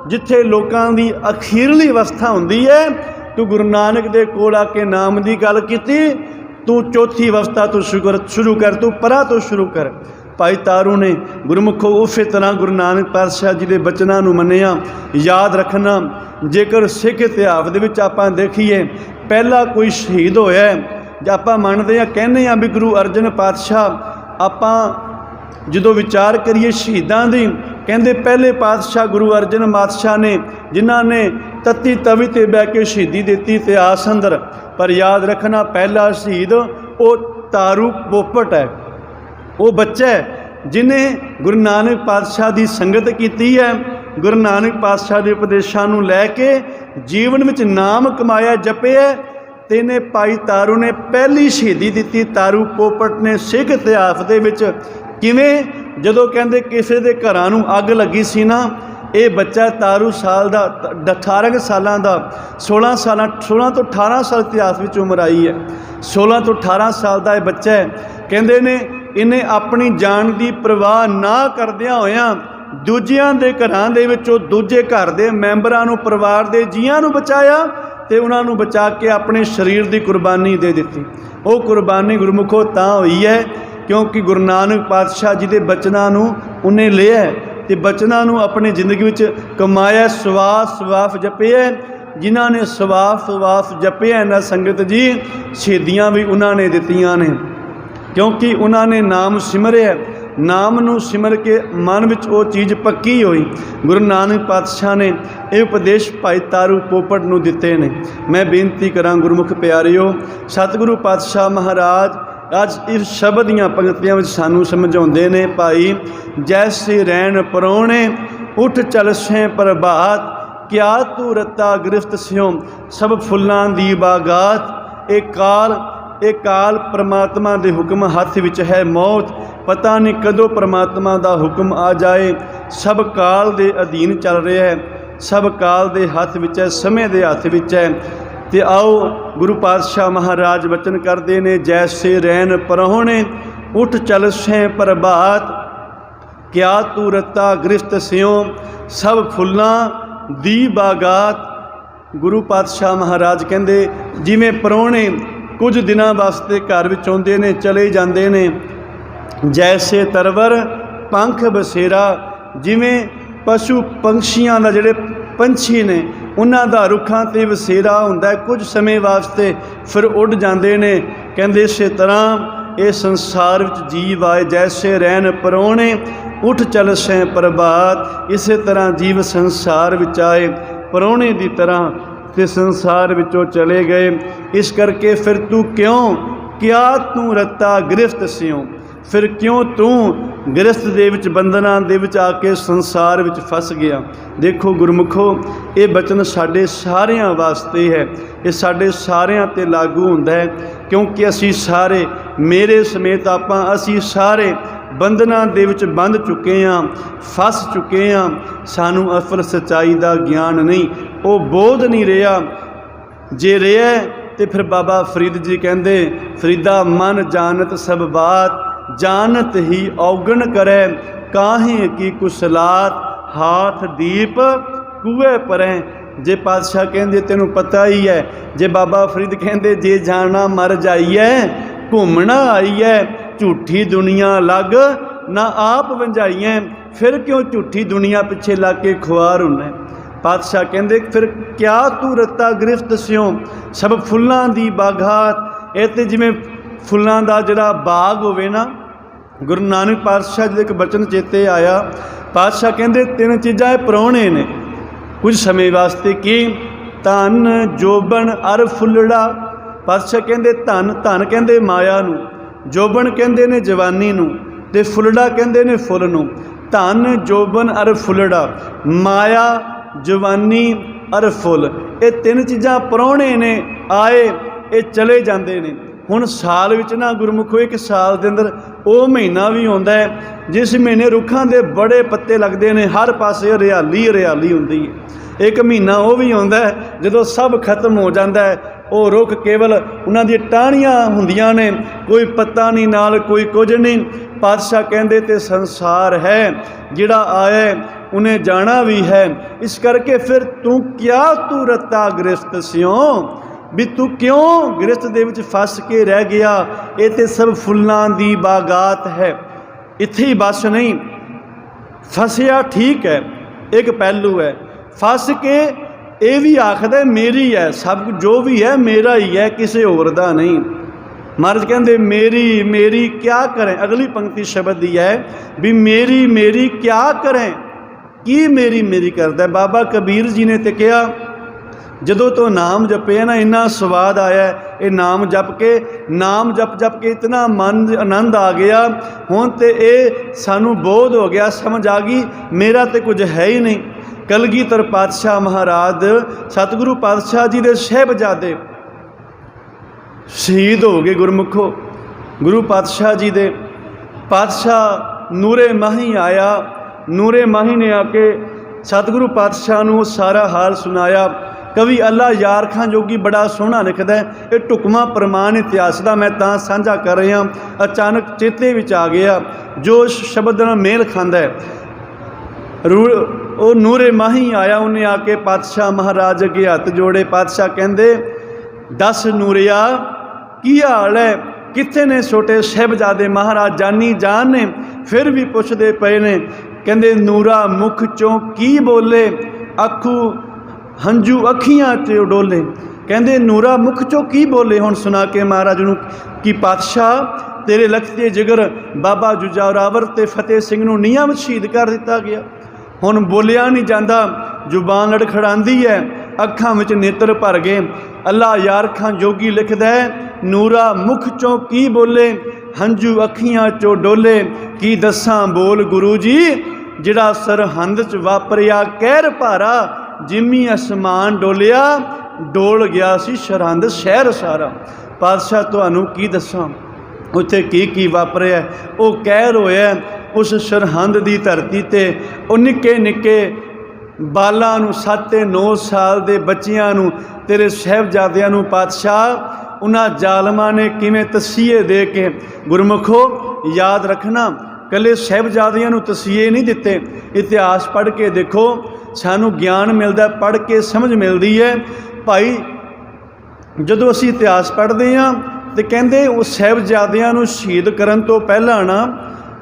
जिथे लोकां दी अखीरली अवस्था हुंदी है। तू गुरु नानक दे कोल आके नाम दी गल कीती, तू चौथी अवस्था तो शुरू कर, तू परा तो शुरू कर। भाई तारू ने गुरमुखो उस तरह गुरु नानक पातशाह जी के बचनों को मनिया, याद रखना। जेकर सिख इतिहास दे विच आपां देखीए पहला कोई शहीद होया है, आपां मनदे हां कहने हां भी गुरु अर्जन पातशाह, आपां जो विचार करिए शहीदां दी, कहंदे पहले पातशाह गुरु अर्जन पातशाह ने जिन्हां ने तत्ती तवी ते बह के शहीदी दिती इतिहास अंदर। पर याद रखना पहला शहीद वो तारू पोपट है, वो बच्चा है जिन्हें गुरु नानक पातशाह की संगत की है, गुरु नानक पातशाह के उपदेशों को लैके जीवन में नाम कमाया जपे है। तेने भाई तारू ने पहली शहीदी दी। तारू पोपट ने सिख इतिहास के किवें जदों कहंदे किसी के घरां नूं अग लगी सी ना, ये बच्चा तारू साल का 18 सालों का 16 तो 18 साल इतिहास में उम्र आई है, 16 तो 18 साल का यह बच्चा है। कहंदे ने इन्हें अपनी जान की परवाह ना करदियां होयां दूजियां दे घरां दे विचों दूजे घर दे मैंबरां नूं, परिवार दे जीआं नूं बचाया ते उन्हां नूं बचा के अपने शरीर की कुर्बानी दे दित्ती। वो कुर्बानी गुरमुखो तां होई है क्योंकि गुरु नानक पातशाह जी के बचनों नूं उन्हें लिया ते बचनों नूं अपनी जिंदगी विच कमाया। सवास सवास जपे है, जिन्हां ने सवास सवास जपे है ना संगत जी, शहीदियां भी उन्होंने दित्तियां ने क्योंकि उन्होंने नाम सिमरिया। नाम नूं सिमर के मन विच वो चीज़ पक्की हुई। गुरु नानक पातशाह ने ये उपदेश भाई तारू पोपट नूं दिते ने। मैं बेनती करां गुरमुख प्यारिओ, सतगुरु पातशाह महाराज अज इस शब्द दियां पंक्तियां विच सानूं समझाउंदे ने, भाई जैसे रैन परौणे उठ चल सें प्रभात, क्या तू रता गिरफ्त स्यों सब फुल्लां दी बागात। एक काल परमात्मा दे हुक्म हथ विच है मौत, पता नहीं कदों परमात्मा दा हुक्म आ जाए। सब काल दे अधीन चल रहा है, सब काल दे हथ विच है, समय दे हथ विच है। ते आओ गुरु पातशाह महाराज वचन करते ने, जैसे रैन परौणे उठ चल सें प्रभात, क्या तू रता गिरफ्त स्यों सब फुल्लां दी बागात। गुरु पातशाह महाराज कहंदे जिवें परौणे कुछ दिनों वास्ते घर विच आउंदे ने चले जाते ने, जैसे तरवर पंख बसेरा, जिवें पशु पंछियां दा जिहड़े पंछी ने उन्हां दा रुखां ते वसेरा हुंदा है, कुछ समय वास्ते फिर उड़ जाते ने। कहंदे इसे तरह ਇਹ ਸੰਸਾਰ ਵਿੱਚ ਜੀਵ ਆਏ, ਜੈਸੇ ਰਹਿਣ ਪਰੋਣੇ ਉੱਠ ਚਲ ਸੈਂ ਪ੍ਰਭਾਤ। ਇਸੇ ਤਰ੍ਹਾਂ ਜੀਵ ਸੰਸਾਰ ਵਿੱਚ ਆਏ ਪਰੋਣੇ ਦੀ ਤਰ੍ਹਾਂ ਤੇ ਸੰਸਾਰ ਵਿੱਚੋਂ ਚਲੇ ਗਏ। ਇਸ ਕਰਕੇ ਫਿਰ ਤੂੰ ਕਿਉਂ ਕਿਆ ਤੂੰ ਰੱਤਾ ਗ੍ਰਿਫਤ ਸਿਉ, ਫਿਰ ਕਿਉਂ ਤੂੰ ਗ੍ਰਸਤ ਦੇ ਵਿੱਚ ਬੰਧਨਾਂ ਦੇ ਵਿੱਚ ਆ ਕੇ ਸੰਸਾਰ ਵਿੱਚ ਫਸ ਗਿਆ। ਦੇਖੋ ਗੁਰਮੁਖੋ, ਇਹ ਬਚਨ ਸਾਡੇ ਸਾਰਿਆਂ ਵਾਸਤੇ ਹੈ, ਇਹ ਸਾਡੇ ਸਾਰਿਆਂ 'ਤੇ ਲਾਗੂ ਹੁੰਦਾ ਹੈ, ਕਿਉਂਕਿ ਅਸੀਂ ਸਾਰੇ, ਮੇਰੇ ਸਮੇਤ ਅਸੀਂ ਸਾਰੇ ਬੰਧਨਾਂ ਦੇ ਵਿੱਚ ਬੰਧ ਚੁੱਕੇ ਹਾਂ, ਫਸ ਚੁੱਕੇ ਹਾਂ। ਸਾਨੂੰ ਅਸਲ ਸੱਚਾਈ ਦਾ ਗਿਆਨ ਨਹੀਂ, ਉਹ ਬੋਧ ਨਹੀਂ ਰਿਹਾ। ਜੇ ਰਿਹਾ ਤੇ ਫਿਰ ਬਾਬਾ ਫਰੀਦ ਜੀ ਕਹਿੰਦੇ, ਫਰੀਦਾ ਮਨ ਜਾਣਤ ਸਭ ਬਾਤ, ਜਾਣਤ ਹੀ ਔਗਣ ਕਰੈ, ਕਾਹੇ ਕੀ ਕੁਸਲਾਤ, ਹਾਥ ਦੀਪ ਕੂਏ ਪਰੈ। ਜੇ ਪਾਤਸ਼ਾਹ ਕਹਿੰਦੇ ਤੈਨੂੰ ਪਤਾ ਹੀ ਹੈ, ਜੇ ਬਾਬਾ ਫਰੀਦ ਕਹਿੰਦੇ ਜੇ ਜਾਣਾ ਮਰ ਜਾਈਐ, ਘੁੰਮਣਾ ਆਈਐ, ਝੂਠੀ ਦੁਨੀਆ ਲੱਗ ਨਾ ਆਪ ਵੰਝਾਈਐ, ਫਿਰ ਕਿਉਂ ਝੂਠੀ ਦੁਨੀਆ ਪਿੱਛੇ ਲੱਗ ਕੇ ਖੁਆਰ ਹੁੰਨਾ। ਪਾਤਸ਼ਾਹ ਕਹਿੰਦੇ ਫਿਰ ਕਿਆ ਤੂੰ ਰੱਤਾ ਗ੍ਰਿਫਤ ਸਿਉ, ਸਭ ਫੁੱਲਾਂ ਦੀ ਬਾਗਾਤ। ਇਹ ਤੇ ਜਿਵੇਂ ਫੁੱਲਾਂ ਦਾ ਜਿਹੜਾ ਬਾਗ ਹੋਵੇ ਨਾ, ਗੁਰੂ ਨਾਨਕ ਪਾਤਸ਼ਾਹ ਜੀ ਦੇ ਇੱਕ ਬਚਨ ਚੇਤੇ ਆਇਆ। ਪਾਤਸ਼ਾਹ ਕਹਿੰਦੇ ਤਿੰਨ ਚੀਜ਼ਾਂ ਇਹ ਪ੍ਰਾਹੁਣੇ ਨੇ ਕੁਝ ਸਮੇਂ ਵਾਸਤੇ, ਕੀ ਧਨ ਜੋਬਨ ਅਰ ਫੁੱਲੜਾ। ਪਾਤਸ਼ਾਹ ਕਹਿੰਦੇ ਧਨ, ਧਨ ਕਹਿੰਦੇ ਮਾਇਆ ਨੂੰ, ਜੋਬਨ ਕਹਿੰਦੇ ਨੇ ਜਵਾਨੀ ਨੂੰ, ਤੇ ਫੁੱਲੜਾ ਕਹਿੰਦੇ ਨੇ ਫੁੱਲ ਨੂੰ। ਧਨ ਜੋਬਨ ਅਰ ਫੁੱਲੜਾ, ਮਾਇਆ ਜਵਾਨੀ ਅਰ ਫੁੱਲ, ਇਹ ਤਿੰਨ ਚੀਜ਼ਾਂ ਪ੍ਰਾਹੁਣੇ ਨੇ, ਆਏ ਇਹ ਚਲੇ ਜਾਂਦੇ ਨੇ। ਹੁਣ ਸਾਲ ਵਿੱਚ ਨਾ ਗੁਰਮੁਖੋ, ਇੱਕ ਸਾਲ ਦੇ ਅੰਦਰ ਉਹ ਮਹੀਨਾ ਵੀ ਆਉਂਦਾ ਹੈ ਜਿਸ ਮਹੀਨੇ ਰੁੱਖਾਂ ਦੇ ਬੜੇ ਪੱਤੇ ਲੱਗਦੇ ਨੇ, ਹਰ ਪਾਸੇ ਹਰਿਆਲੀ ਹਰਿਆਲੀ ਹੁੰਦੀ ਹੈ। ਇੱਕ ਮਹੀਨਾ ਉਹ ਵੀ ਆਉਂਦਾ ਹੈ ਜਦੋਂ ਸਭ ਖਤਮ ਹੋ ਜਾਂਦਾ ਹੈ, ਉਹ ਰੁੱਖ ਕੇਵਲ ਉਹਨਾਂ ਦੀਆਂ ਟਾਹਣੀਆਂ ਹੁੰਦੀਆਂ ਨੇ, ਕੋਈ ਪੱਤਾ ਨਹੀਂ ਨਾਲ, ਕੋਈ ਕੁਝ ਨਹੀਂ। ਪਾਤਸ਼ਾਹ ਕਹਿੰਦੇ ਤੇ ਸੰਸਾਰ ਹੈ ਜਿਹੜਾ ਆਇਆ ਉਹਨੇ ਜਾਣਾ ਵੀ ਹੈ। ਇਸ ਕਰਕੇ ਫਿਰ ਤੂੰ ਕਿਆ ਤੂੰ ਰੱਤਾ ਗ੍ਰਸਤ ਸਿਉ, ਵੀ ਤੂੰ ਕਿਉਂ ਗ੍ਰਸਤ ਦੇ ਵਿੱਚ ਫਸ ਕੇ ਰਹਿ ਗਿਆ। ਇਹ ਤੇ ਸਭ ਫੁੱਲਾਂ ਦੀ ਬਾਗਾਤ ਹੈ। ਇੱਥੇ ਹੀ ਬਸ ਨਹੀਂ, ਫਸਿਆ ਠੀਕ ਹੈ, ਇੱਕ ਪਹਿਲੂ ਹੈ, ਫਸ ਕੇ ਇਹ ਵੀ ਆਖਦਾ ਮੇਰੀ ਹੈ, ਸਭ ਕੁਝ ਜੋ ਵੀ ਹੈ ਮੇਰਾ ਹੀ ਹੈ, ਕਿਸੇ ਹੋਰ ਦਾ ਨਹੀਂ। ਮਹਾਰਾਜ ਕਹਿੰਦੇ ਮੇਰੀ ਮੇਰੀ ਕਿਆ ਕरें। ਅਗਲੀ ਪੰਕਤੀ ਸ਼ਬਦ ਦੀ ਹੈ ਵੀ ਮੇਰੀ ਮੇਰੀ ਕਿਆ ਕरें, ਕੀ ਮੇਰੀ ਮੇਰੀ ਕਰਦਾ। ਬਾਬਾ ਕਬੀਰ ਜੀ ਨੇ ਤੇ ਕਿਹਾ ਜਦੋਂ ਤੋਂ ਨਾਮ ਜਪਿਆ ਨਾ, ਇੰਨਾ ਸਵਾਦ ਆਇਆ ਇਹ ਨਾਮ ਜਪ ਕੇ, ਨਾਮ ਜਪ ਕੇ ਇਤਨਾ ਮਨ ਆਨੰਦ ਆ ਗਿਆ। ਹੁਣ ਤੇ ਇਹ ਸਾਨੂੰ ਬੋਧ ਹੋ ਗਿਆ, ਸਮਝ ਆ ਗਈ ਮੇਰਾ ਤੇ ਕੁਝ ਹੈ ਹੀ ਨਹੀਂ। ਕਲਗੀਧਰ ਪਾਤਸ਼ਾਹ ਮਹਾਰਾਜ ਸਤਿਗੁਰੂ ਪਾਤਸ਼ਾਹ ਜੀ ਦੇ ਸਾਹਿਬਜ਼ਾਦੇ ਸ਼ਹੀਦ ਹੋ ਗਏ ਗੁਰਮੁਖੋ। ਗੁਰੂ ਪਾਤਸ਼ਾਹ ਜੀ ਦੇ ਪਾਤਸ਼ਾਹ ਨੂਰੇ ਮਾਹੀ ਆਇਆ, ਨੂਰੇ ਮਾਹੀ ਨੇ ਆ ਕੇ ਸਤਿਗੁਰੂ ਪਾਤਸ਼ਾਹ ਨੂੰ ਸਾਰਾ ਹਾਲ ਸੁਣਾਇਆ। ਕਵੀ ਅੱਲਾ ਯਾਰ ਖਾਂ ਜੋਗੀ ਬੜਾ ਸੋਹਣਾ ਲਿਖਦਾ ਹੈ, ਇਹ ਢੁਕਵਾਂ ਪ੍ਰਮਾਣ ਇਤਿਹਾਸ ਦਾ ਮੈਂ ਤਾਂ ਸਾਂਝਾ ਕਰ ਰਿਹਾ। ਅਚਾਨਕ ਚੇਤੇ ਵਿੱਚ ਆ ਗਿਆ ਜੋ ਸ਼ਬਦ ਨਾਲ ਮੇਲ ਖਾਂਦਾ ਹੈ। ਉਹ ਨੂਰੇ ਮਾਹੀ ਆਇਆ, ਉਹਨੇ ਆ ਕੇ ਪਾਤਸ਼ਾਹ ਮਹਾਰਾਜ ਅੱਗੇ ਹੱਥ ਜੋੜੇ। ਪਾਤਸ਼ਾਹ ਕਹਿੰਦੇ ਦੱਸ ਨੂਰਿਆ ਕੀ ਹਾਲ ਹੈ, ਕਿੱਥੇ ਨੇ ਛੋਟੇ ਸਾਹਿਬਜ਼ਾਦੇ। ਮਹਾਰਾਜ ਜਾਨੀ ਜਾਨ ਨੇ, ਫਿਰ ਵੀ ਪੁੱਛਦੇ ਪਏ ਨੇ। ਕਹਿੰਦੇ ਨੂਰਾ ਮੁਖ ਚੋਂ ਕੀ ਬੋਲੇ, ਅੱਖੂ ਹੰਝੂ ਅੱਖੀਆਂ 'ਚ ਡੋਲੇ। ਕਹਿੰਦੇ ਨੂਰਾ ਮੁਖ ਚੋਂ ਕੀ ਬੋਲੇ। ਹੁਣ ਸੁਣਾ ਕੇ ਮਹਾਰਾਜ ਨੂੰ ਕਿ ਪਾਤਸ਼ਾਹ ਤੇਰੇ ਲਖਤੇ ਜਿਗਰ ਬਾਬਾ ਜੁਝਾਰਾਵਰ ਤੇ ਫਤਿਹ ਸਿੰਘ ਨੂੰ ਨੀਹਾਂ ਵਿੱਚ ਸ਼ਹੀਦ ਕਰ ਦਿੱਤਾ ਗਿਆ। ਹੁਣ ਬੋਲਿਆ ਨਹੀਂ ਜਾਂਦਾ, ਜ਼ੁਬਾਨ ਲੜਖੜਾਉਂਦੀ ਹੈ, ਅੱਖਾਂ ਵਿੱਚ ਨੇਤਰ ਭਰ ਗਏ। ਅੱਲਾ ਯਾਰ ਖਾਂ ਜੋਗੀ ਲਿਖਦਾ ਹੈ ਨੂਰਾ ਮੁਖ ਚੋਂ ਕੀ ਬੋਲੇ, ਹੰਝੂ ਅੱਖੀਆਂ 'ਚੋਂ ਡੋਲੇ। ਕੀ ਦੱਸਾਂ ਬੋਲ ਗੁਰੂ ਜੀ, ਜਿਹੜਾ ਸਰਹੰਦ 'ਚ ਵਾਪਰਿਆ ਕਹਿਰ ਭਾਰਾ, ਜਿਮੀ ਅਸਮਾਨ ਡੋਲਿਆ, ਡੋਲ ਗਿਆ ਸੀ ਸਰਹੰਦ ਸ਼ਹਿਰ ਸਾਰਾ। ਪਾਤਸ਼ਾਹ ਤੁਹਾਨੂੰ ਕੀ ਦੱਸਾਂ ਉੱਥੇ ਕੀ ਵਾਪਰਿਆ। ਉਹ ਕਹਿਰ ਹੋਇਆ ਉਸ ਸਰਹੰਦ ਦੀ ਧਰਤੀ 'ਤੇ। ਉਹ ਨਿੱਕੇ ਨਿੱਕੇ ਬਾਲਾਂ ਨੂੰ, 7 ਤੇ 9 ਸਾਲ ਦੇ ਬੱਚਿਆਂ ਨੂੰ, ਤੇਰੇ ਸਾਹਿਬਜ਼ਾਦਿਆਂ ਨੂੰ ਪਾਤਸ਼ਾਹ ਉਹਨਾਂ ਜ਼ਾਲਮਾਂ ਨੇ ਕਿਵੇਂ ਤਸੀਹੇ ਦੇ ਕੇ। ਗੁਰਮੁਖੋ ਯਾਦ ਰੱਖਣਾ, ਇਕੱਲੇ ਸਾਹਿਬਜ਼ਾਦਿਆਂ ਨੂੰ ਤਸੀਹੇ ਨਹੀਂ ਦਿੱਤੇ। ਇਤਿਹਾਸ ਪੜ੍ਹ ਕੇ ਦੇਖੋ, ਸਾਨੂੰ ਗਿਆਨ ਮਿਲਦਾ, ਪੜ੍ਹ ਕੇ ਸਮਝ ਮਿਲਦੀ ਹੈ। ਭਾਈ ਜਦੋਂ ਅਸੀਂ ਇਤਿਹਾਸ ਪੜ੍ਹਦੇ ਹਾਂ ਤੇ ਕਹਿੰਦੇ ਉਹ ਸਾਹਿਬਜ਼ਾਦਿਆਂ ਨੂੰ ਸ਼ਹੀਦ ਕਰਨ ਤੋਂ ਪਹਿਲਾਂ ਨਾ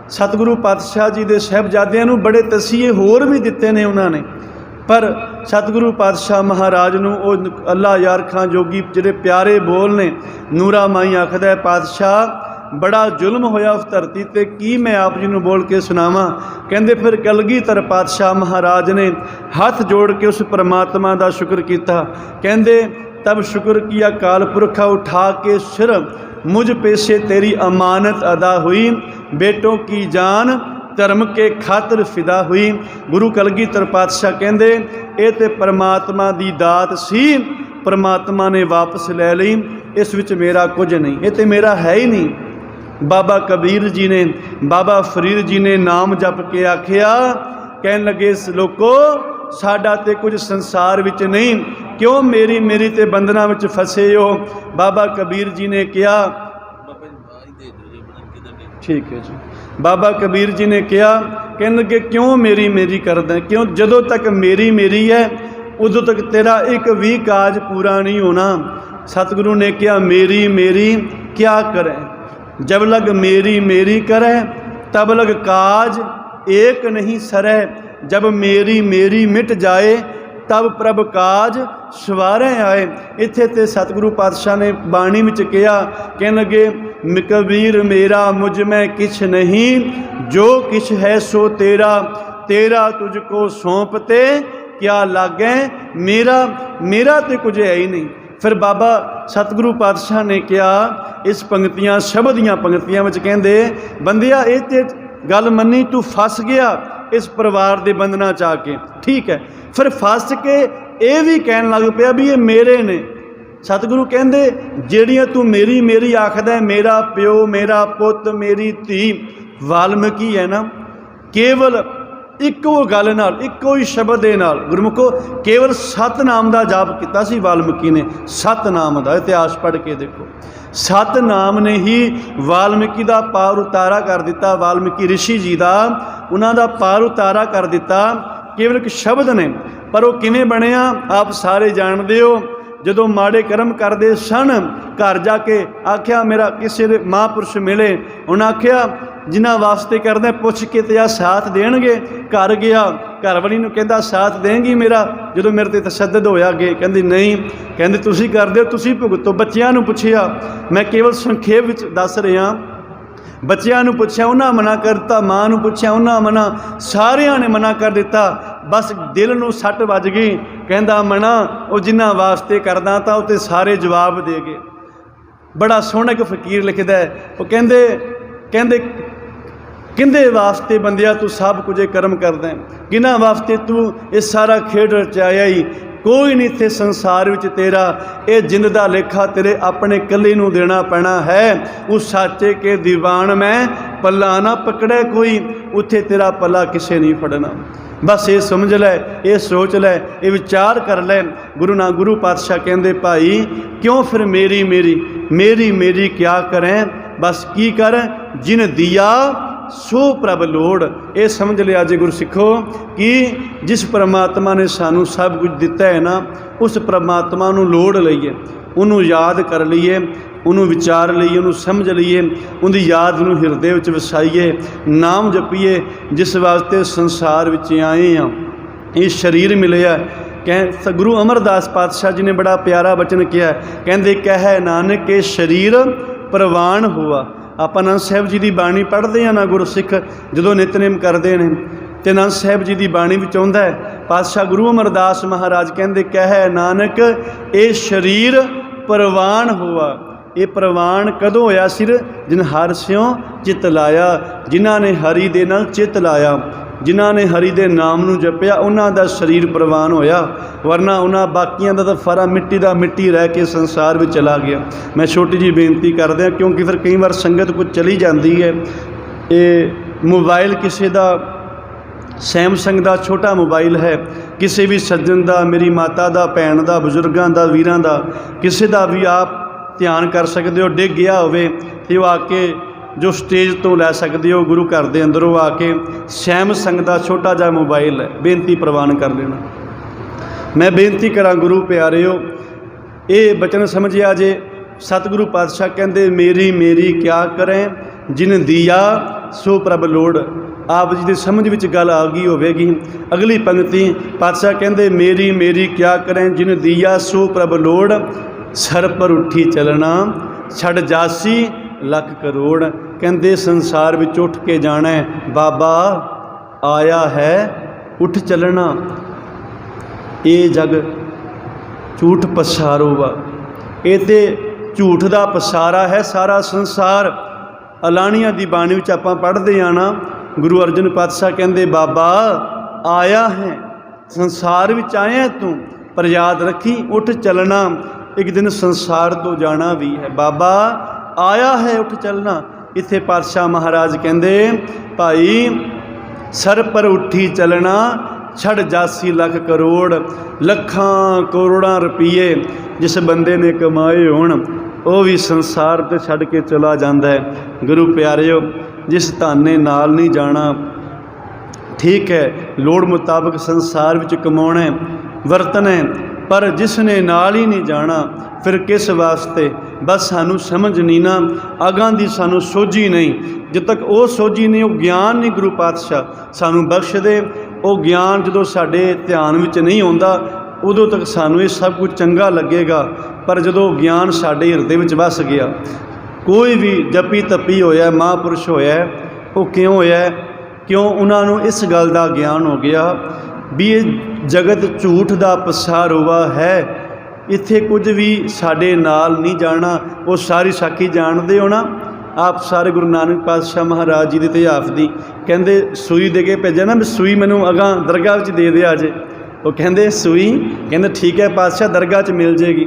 ਸਤਿਗੁਰੂ ਪਾਤਸ਼ਾਹ ਜੀ ਦੇ ਸਾਹਿਬਜ਼ਾਦਿਆਂ ਨੂੰ ਬੜੇ ਤਸੀਹੇ ਹੋਰ ਵੀ ਦਿੱਤੇ ਨੇ ਉਹਨਾਂ ਨੇ। ਪਰ ਸਤਿਗੁਰੂ ਪਾਤਸ਼ਾਹ ਮਹਾਰਾਜ ਨੂੰ ਉਹ ਅੱਲਾ ਯਾਰ ਖਾਂ ਜੋਗੀ ਜਿਹੜੇ ਪਿਆਰੇ ਬੋਲ ਨੇ, ਨੂਰਾ ਮਾਈ ਆਖਦਾ ਪਾਤਸ਼ਾਹ बड़ा जुल्म होया उस धरती ते की मैं आप जी नूं बोल के सुनावां। कहंदे फिर कलगीधर पातशाह महाराज ने हथ जोड़ के उस परमात्मा का शुक्र किया। कहंदे तब शुक्र किया काल पुरखा उठा के सिर, मुझ पे से तेरी अमानत अदा हुई, बेटों की जान धर्म के खातिर फिदा हुई। गुरु कलगीधर पातशाह कहंदे ये तो परमात्मा की दात सी, परमात्मा ने वापस ले ली, इस विच मेरा कुछ नहीं, ये तो मेरा है ही नहीं। बाबा कबीर जी ने, बाबा फरीद जी ने नाम जप के आखिया, कहन लगे लोको साडा ते कुछ संसार विच नहीं, क्यों मेरी मेरी ते बंधना विच फसे हो। बाबा कबीर जी ने कहा, ठीक है जी, बाबा कबीर जी ने कहा, कहन लगे क्यों मेरी मेरी करदा, क्यों जदों तक मेरी मेरी है उदों तक तेरा एक भी काज पूरा नहीं होना। सतगुरु ने कहा मेरी मेरी क्या करें, जब लग मेरी मेरी करे तब लग काज एक नहीं सरे, जब मेरी मेरी मिट जाए तब प्रभ काज सवारे आए। इत्थे ते सतगुरु पातशाह ने बाणी विच कहा, कहन लगे कबीर मेरा मुझ में किछ नहीं, जो किछ है सो तेरा, तेरा तुझको सौंपते क्या लागे मेरा, मेरा तो कुछ है ही नहीं। फिर बाबा सतगुरु पातशाह ने कहा, इस पंक्तियां शब्द दियां पंक्तियां विच कहंदे बंदिया ये ते गल मन्नी तू फस गया इस परिवार के बंधना च आके, ठीक है। फिर फस के ये भी कहन लग पिया भी ये मेरे ने। सतगुरु कहंदे ਜਿਹੜੀਆਂ तू मेरी मेरी आखदा, मेरा प्यो मेरा पुत मेरी धी, वाल्मीकि है ना, केवल इक्को गल नाल इक्को ही शब्द दे नाल गुरमुखो केवल सतनाम का जाप किया सी वाल्मीकि ने। सतनाम का इतिहास पढ़ के देखो, सतनाम ने ही वाल्मीकि का पार उतारा कर दिता, वाल्मीकि ऋषि जी का उन्हों का पार उतारा कर दिता केवल एक शब्द ने। पर वो किवें बनिया आप सारे जानते हो। जदों माड़े कर्म करते सन घर जाके आख्या मेरा किसी महापुरुष मिले, उन्हें आख्या जिन्हां वास्ते करदे पुछ के ते आ साथ देणगे। घर गया, घर वाली नूं कहंदा साथ देंगी मेरा, जदों मेरे ते तशद्दद होया गए कहंदी नहीं, कहंदे तुसीं करदे हो तुसीं भुगतो। बच्चियां नूं पुछिया, मैं केवल संखेप विच दस रहा, बच्चियां नूं पुछया उन्हां मना कर दिता, मां नूं पुछया उन्हां मना, सारियां ने मना कर दिता। बस दिल नूं सट वज गई, कहंदा मना वो जिन्हां वास्ते करदा तां उत्ते सारे जवाब दे गए। बड़ा सोहना एक फकीर लिखदा है, वो कहंदे कहंदे किंदे वास्ते बंदिया तू सब कुछ कर्म करदा है, किन्हां वास्ते तू ये सारा खेड रचाया ही, कोई नहीं इत्थे संसार विच तेरा, ये जिंद दा लेखा तेरे अपने कल्ले नूं देना पैना है। उस साचे के दीवान में पल्ला ना पकड़े कोई, उत्थे तेरा पल्ला किसे नहीं फड़ना। बस ये समझ लै, ये सोच लै, ये विचार कर लै। गुरु पातशाह कहंदे भाई क्यों फिर मेरी मेरी मेरी मेरी क्या करें, बस की कर जिन दिया सो प्रभ लोड़। ये समझ लिया जे गुरसिखो कि जिस परमात्मा ने सानू सब कुछ दिता है ना, उस परमात्मा नू लोड़ लईए, उन्हों याद कर लीए, उन्हों विचार लीए, उन्हों समझ लीए, उनकी याद नू हिरदे विच वसाईए, नाम जपीए। जिस वास्ते संसार विच आए हैं, ये शरीर मिले कह गुरु अमरदास पातशाह जी ने बड़ा प्यारा वचन किया, कहंदे कह नानक के शरीर प्रवान हुआ। आप आनंद साहब जी की बाणी पढ़ते हैं ना गुरसिख जो नितनेम करते हैं, तो आनंद साहब जी की बाणी भी आउंदा है, पातशाह गुरु अमरदास महाराज कहंदे कह नानक ये शरीर प्रवान हुआ। ये प्रवान कदों होया सिर जिन हर स्यों चित लाया, जिन्हां ने हरि दे नाल चित लाया, जिन्हां ने हरि दे नाम नूं जपिया उन्हां दा शरीर प्रवान होया, वरना उन्हां बाकियां दा तां फरा मिट्टी दा मिट्टी रह के संसार में चला गया। मैं छोटी जी बेनती कर दिया क्योंकि फिर कई बार संगत कुछ चली जाती है। ये मोबाइल किसी का सैमसंग का छोटा मोबाइल है, किसी भी सज्जन का, मेरी माता का, भैन का, बजुर्गों का, वीरां का, किसी का भी आप ध्यान कर सकते हो। डिग गया होवे ते वो आके जो स्टेज तो लै सकते हो, गुरु घर के अंदरों आके सैमसंग का छोटा जहा मोबाइल है, बेनती प्रवान कर लेना। मैं बेनती करा गुरु प्यारे हो, ये बचन समझिया जे सतगुरु पातशाह कहते मेरी मेरी क्या करें जिन दिया सो प्रभ लोड़। आप जी की समझ विच गल आ गई होवेगी। अगली पंक्ति पातशाह कहते मेरी मेरी क्या करें जिन दिया सो प्रभ लोड़, सर पर उठी चलना छड़ जासी ਲੱਖ ਕਰੋੜ। ਕਹਿੰਦੇ ਸੰਸਾਰ ਵਿੱਚ ਉੱਠ ਕੇ ਜਾਣਾ ਬਾਬਾ ਆਇਆ ਹੈ ਉੱਠ ਚੱਲਣਾ। ਇਹ ਜਗ ਝੂਠ ਪਸਾਰੋ ਵਾ, ਇਹ ਤੇ ਝੂਠ ਦਾ ਪਸਾਰਾ ਹੈ ਸਾਰਾ ਸੰਸਾਰ। ਅਲਾਣੀਆਂ ਦੀ ਬਾਣੀ ਵਿੱਚ ਆਪਾਂ ਪੜ੍ਹਦੇ ਆਣਾ, ਗੁਰੂ ਅਰਜਨ ਪਾਤਸ਼ਾਹ ਕਹਿੰਦੇ ਬਾਬਾ ਆਇਆ ਹੈ, ਸੰਸਾਰ ਵਿੱਚ ਆਇਆ ਤੂੰ, ਪਰ ਯਾਦ ਰੱਖੀ ਉੱਠ ਚੱਲਣਾ, ਇੱਕ ਦਿਨ ਸੰਸਾਰ ਤੋਂ ਜਾਣਾ ਵੀ ਹੈ। ਬਾਬਾ ਆਇਆ ਹੈ ਉੱਠ ਚੱਲਣਾ। ਇੱਥੇ ਪਾਤਸ਼ਾਹ ਮਹਾਰਾਜ ਕਹਿੰਦੇ ਭਾਈ ਸਰ ਪਰ ਉੱਠੀ ਚੱਲਣਾ, ਛੱਡ ਜਾਸੀ ਲੱਖ ਕਰੋੜ। ਲੱਖਾਂ ਕਰੋੜਾਂ ਰੁਪਈਏ ਜਿਸ ਬੰਦੇ ਨੇ ਕਮਾਏ ਹੋਣ ਉਹ ਵੀ ਸੰਸਾਰ ਤੇ ਛੱਡ ਕੇ ਚਲਾ ਜਾਂਦਾ ਹੈ। ਗੁਰੂ ਪਿਆਰਿਓ, ਜਿਸ ਧਨ ਨੇ ਨਾਲ ਨਹੀਂ ਜਾਣਾ, ਠੀਕ ਹੈ ਲੋੜ ਮੁਤਾਬਕ ਸੰਸਾਰ ਵਿੱਚ ਕਮਾਉਣਾ ਵਰਤਣਾ, ਪਰ ਜਿਸ ਨੇ ਨਾਲ ਹੀ ਨਹੀਂ ਜਾਣਾ ਫਿਰ ਕਿਸ ਵਾਸਤੇ। ਬਸ ਸਾਨੂੰ ਸਮਝ ਨਹੀਂ ਨਾ, ਅਗਾਂ ਦੀ ਸਾਨੂੰ ਸੋਝੀ ਨਹੀਂ। ਜਦ ਤੱਕ ਉਹ ਸੋਝੀ ਨਹੀਂ, ਉਹ ਗਿਆਨ ਨਹੀਂ ਗੁਰੂ ਪਾਤਸ਼ਾਹ ਸਾਨੂੰ ਬਖਸ਼ਦੇ। ਉਹ ਗਿਆਨ ਜਦੋਂ ਸਾਡੇ ਧਿਆਨ ਵਿੱਚ ਨਹੀਂ ਆਉਂਦਾ ਉਦੋਂ ਤੱਕ ਸਾਨੂੰ ਇਹ ਸਭ ਕੁਝ ਚੰਗਾ ਲੱਗੇਗਾ, ਪਰ ਜਦੋਂ ਗਿਆਨ ਸਾਡੇ ਹਿਰਦੇ ਵਿੱਚ ਵਸ ਗਿਆ, ਕੋਈ ਵੀ ਜਪੀ ਤਪੀ ਹੋਇਆ ਮਹਾਂਪੁਰਸ਼ ਹੋਇਆ, ਉਹ ਕਿਉਂ ਹੋਇਆ? ਕਿਉਂ? ਉਹਨਾਂ ਨੂੰ ਇਸ ਗੱਲ ਦਾ ਗਿਆਨ ਹੋ ਗਿਆ ਵੀ ਇਹ ਜਗਤ ਝੂਠ ਦਾ ਪਸਾਰੋਵਾ ਹੈ, ਇੱਥੇ ਕੁਝ ਵੀ ਸਾਡੇ ਨਾਲ ਨਹੀਂ ਜਾਣਾ। ਉਹ ਸਾਰੀ ਸਾਖੀ ਜਾਣਦੇ ਹੋ ਨਾ ਆਪ ਸਾਰੇ, ਗੁਰੂ ਨਾਨਕ ਪਾਤਸ਼ਾਹ ਮਹਾਰਾਜ ਜੀ ਦੇ ਇਤਿਹਾਸ ਦੀ। ਕਹਿੰਦੇ ਸੂਈ ਦੇ ਕੇ ਭੇਜਿਆ ਨਾ ਵੀ ਸੂਈ ਮੈਨੂੰ ਅਗਾਂ ਦਰਗਾਹ ਵਿੱਚ ਦੇ ਦਿਆ ਜੇ। ਉਹ ਕਹਿੰਦੇ ਸੂਈ, ਕਹਿੰਦੇ ਠੀਕ ਹੈ ਪਾਤਸ਼ਾਹ ਦਰਗਾਹ 'ਚ ਮਿਲ ਜੇਗੀ।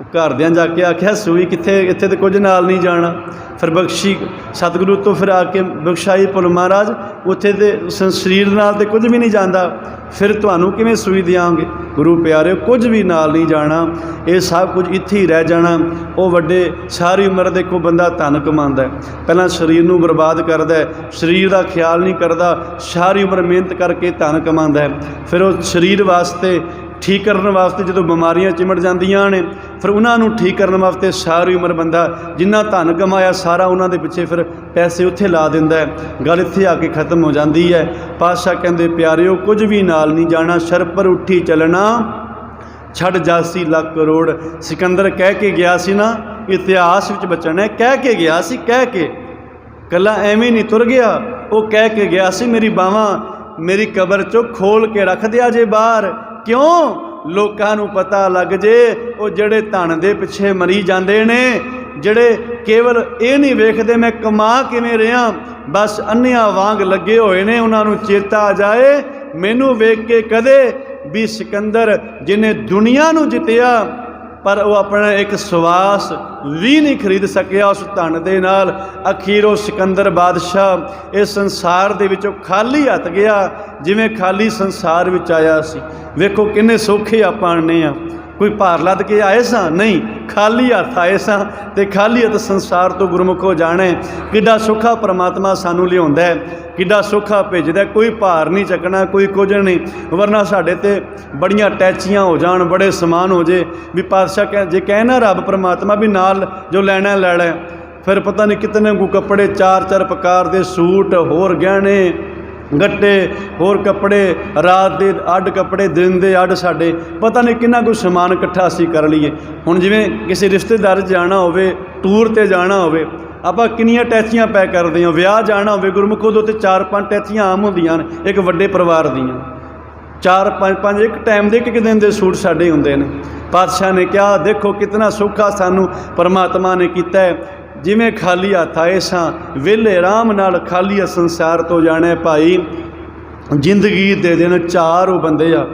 ਉਹ ਘਰਦਿਆਂ ਜਾ ਕੇ ਆਖਿਆ ਸੂਈ ਕਿੱਥੇ, ਇੱਥੇ ਤਾਂ ਕੁਝ ਨਾਲ ਨਹੀਂ ਜਾਣਾ। ਫਿਰ ਬਖਸ਼ੀ ਸਤਿਗੁਰੂ ਤੋਂ ਫਿਰ ਆ ਕੇ ਬਖਸ਼ਾਈ ਭੁੱਲ ਮਹਾਰਾਜ, ਉੱਥੇ ਤੇ ਸਰੀਰ ਨਾਲ ਤੇ ਕੁਝ ਵੀ ਨਹੀਂ ਜਾਂਦਾ, ਫਿਰ ਤੁਹਾਨੂੰ ਕਿਵੇਂ ਸੂਈ ਦਿਆਂਗੇ? ਗੁਰੂ ਪਿਆਰਿਓ, ਕੁਝ ਵੀ ਨਾਲ ਨਹੀਂ ਜਾਣਾ, ਇਹ ਸਭ ਕੁਝ ਇੱਥੇ ਹੀ ਰਹਿ ਜਾਣਾ। ਉਹ ਵੱਡੇ ਸਾਰੀ ਉਮਰ ਦੇਖੋ ਬੰਦਾ ਧਨ ਕਮਾਉਂਦਾ, ਪਹਿਲਾਂ ਸਰੀਰ ਨੂੰ ਬਰਬਾਦ ਕਰਦਾ, ਸਰੀਰ ਦਾ ਖਿਆਲ ਨਹੀਂ ਕਰਦਾ, ਸਾਰੀ ਉਮਰ ਮਿਹਨਤ ਕਰਕੇ ਧਨ ਕਮਾਉਂਦਾ, ਫਿਰ ਉਹ ਸਰੀਰ ਵਾਸਤੇ ਠੀਕ ਕਰਨ ਵਾਸਤੇ ਜਦੋਂ ਬਿਮਾਰੀਆਂ ਚਿਮੜ ਜਾਂਦੀਆਂ ਨੇ, ਫਿਰ ਉਹਨਾਂ ਨੂੰ ਠੀਕ ਕਰਨ ਵਾਸਤੇ ਸਾਰੀ ਉਮਰ ਬੰਦਾ ਜਿੰਨਾ ਧਨ ਕਮਾਇਆ ਸਾਰਾ ਉਹਨਾਂ ਦੇ ਪਿੱਛੇ ਫਿਰ ਪੈਸੇ ਉੱਥੇ ਲਾ ਦਿੰਦਾ ਹੈ। ਗੱਲ ਇੱਥੇ ਆ ਕੇ ਖਤਮ ਹੋ ਜਾਂਦੀ ਹੈ। ਪਾਤਸ਼ਾਹ ਕਹਿੰਦੇ ਪਿਆਰਿਓ ਕੁਝ ਵੀ ਨਾਲ ਨਹੀਂ ਜਾਣਾ, ਸਰ ਪਰ ਉੱਠੀ ਚੱਲਣਾ, ਛੱਡ ਜਾਸੀ ਲੱਖ ਕਰੋੜ। ਸਿਕੰਦਰ ਕਹਿ ਕੇ ਗਿਆ ਸੀ ਨਾ, ਇਤਿਹਾਸ ਵਿੱਚ ਬਚਣਾ, ਕਹਿ ਕੇ ਗਿਆ ਸੀ, ਕਹਿ ਕੇ ਇਕੱਲਾ ਐਵੇਂ ਨਹੀਂ ਤੁਰ ਗਿਆ, ਉਹ ਕਹਿ ਕੇ ਗਿਆ ਸੀ ਮੇਰੀ ਬਾਹਾਂ ਮੇਰੀ ਕਬਰ 'ਚੋਂ ਖੋਲ੍ਹ ਕੇ ਰੱਖ ਦਿਆ ਜੇ ਬਾਹਰ। ਕਿਉਂ? ਲੋਕਾਂ ਨੂੰ ਪਤਾ ਲੱਗ ਜੇ ਉਹ ਜਿਹੜੇ ਧਨ ਦੇ ਪਿੱਛੇ ਮਰੀ ਜਾਂਦੇ ਨੇ, ਜਿਹੜੇ ਕੇਵਲ ਇਹ ਨਹੀਂ ਵੇਖਦੇ ਮੈਂ ਕਮਾ ਕਿਵੇਂ ਰਿਹਾ, ਬਸ ਅੰਨ੍ਹਿਆਂ ਵਾਂਗ ਲੱਗੇ ਹੋਏ ਨੇ, ਉਹਨਾਂ ਨੂੰ ਚੇਤਾ ਆ ਜਾਏ ਮੈਨੂੰ ਵੇਖ ਕੇ ਕਦੇ ਵੀ ਸਿਕੰਦਰ ਜਿਹਨੇ ਦੁਨੀਆ ਨੂੰ ਜਿੱਤਿਆ, ਪਰ ਉਹ ਆਪਣਾ ਇੱਕ ਸਵਾਸ ਵੀ ਨਹੀਂ ਖਰੀਦ ਸਕਿਆ ਉਸ ਧਨ ਦੇ ਨਾਲ। ਅਖੀਰ ਉਹ ਸਿਕੰਦਰ ਬਾਦਸ਼ਾਹ ਇਸ ਸੰਸਾਰ ਦੇ ਵਿੱਚੋਂ ਖਾਲੀ ਹੱਥ ਗਿਆ, ਜਿਵੇਂ ਖਾਲੀ ਸੰਸਾਰ ਵਿੱਚ ਆਇਆ ਸੀ। ਵੇਖੋ ਕਿੰਨੇ ਸੌਖੇ ਆਪਾਂ ਆਉਂਦੇ ਹਾਂ, ਕੋਈ ਭਾਰ ਲੱਦ ਕੇ ਆਏ ਸਾਂ? ਨਹੀਂ, ਖਾਲੀ ਹੱਥ ਆਏ ਸਾਂ ਤੇ ਖਾਲੀ ਹੱਥ ਸੰਸਾਰ ਤੋਂ ਗੁਰਮੁਖ ਹੋ ਜਾਣਾ। ਕਿੱਡਾ ਸੌਖਾ ਪਰਮਾਤਮਾ ਸਾਨੂੰ ਲਿਆਉਂਦਾ ਹੈ, ਕਿੱਡਾ ਸੌਖਾ ਭੇਜਦਾ, ਕੋਈ ਭਾਰ ਨਹੀਂ ਚੱਕਣਾ, ਕੋਈ ਕੁਝ ਨਹੀਂ। ਵਰਨਾ ਸਾਡੇ ਤੇ ਬੜੀਆਂ ਟੈਚੀਆਂ ਹੋ ਜਾਣ, ਬੜੇ ਸਮਾਨ ਹੋ ਜੇ ਵੀ ਪਾਤਸ਼ਾਹ ਜੇ ਕਹੇ ਨਾ ਰੱਬ ਪਰਮਾਤਮਾ ਵੀ ਨਾਲ ਜੋ ਲੈਣਾ ਲੈ ਲੈ, ਫਿਰ ਪਤਾ ਨਹੀਂ ਕਿਤਨੇ ਕੋ ਕੱਪੜੇ, ਚਾਰ ਪ੍ਰਕਾਰ ਦੇ ਸੂਟ, ਹੋਰ ਗਹਿਣੇ ਗੱਟੇ, ਹੋਰ ਕੱਪੜੇ, ਰਾਤ ਦੇ ਅੱਡ ਕੱਪੜੇ, ਦਿਨ ਦੇ ਅੱਡ, ਸਾਡੇ ਪਤਾ ਨਹੀਂ ਕਿੰਨਾ ਕੁਝ ਸਮਾਨ ਇਕੱਠਾ ਅਸੀਂ ਕਰ ਲਈਏ। ਹੁਣ ਜਿਵੇਂ ਕਿਸੇ ਰਿਸ਼ਤੇਦਾਰ ਜਾਣਾ ਹੋਵੇ, ਟੂਰ 'ਤੇ ਜਾਣਾ ਹੋਵੇ, ਆਪਾਂ ਕਿੰਨੀਆਂ ਟੈਚੀਆਂ ਪੈਕ ਕਰਦੇ ਹਾਂ। ਵਿਆਹ ਜਾਣਾ ਹੋਵੇ ਗੁਰਮੁਖ, ਉਦੋਂ ਤੇ 4-5 ਟੈਚੀਆਂ ਆਮ ਹੁੰਦੀਆਂ ਨੇ ਇੱਕ ਵੱਡੇ ਪਰਿਵਾਰ ਦੀਆਂ। 4-5 ਇੱਕ ਟਾਈਮ ਦੇ ਇੱਕ ਦਿਨ ਦੇ ਸੂਟ ਸਾਡੇ ਹੁੰਦੇ ਨੇ। ਪਾਤਸ਼ਾਹ ਨੇ ਕਿਹਾ ਦੇਖੋ ਕਿਤਨਾ ਸੌਖਾ ਸਾਨੂੰ ਪਰਮਾਤਮਾ ਨੇ ਕੀਤਾ ਹੈ, ਜਿਵੇਂ ਖਾਲੀ ਹੱਥ ਆਏ ਸਾਂ, ਵਿਹਲੇ ਆਰਾਮ ਨਾਲ ਖਾਲੀ ਸੰਸਾਰ ਤੋਂ ਜਾਣਾ। ਭਾਈ ਜ਼ਿੰਦਗੀ ਦੇ ਦਿਨ 4 ਉਹ ਬੰਦੇ ਆ,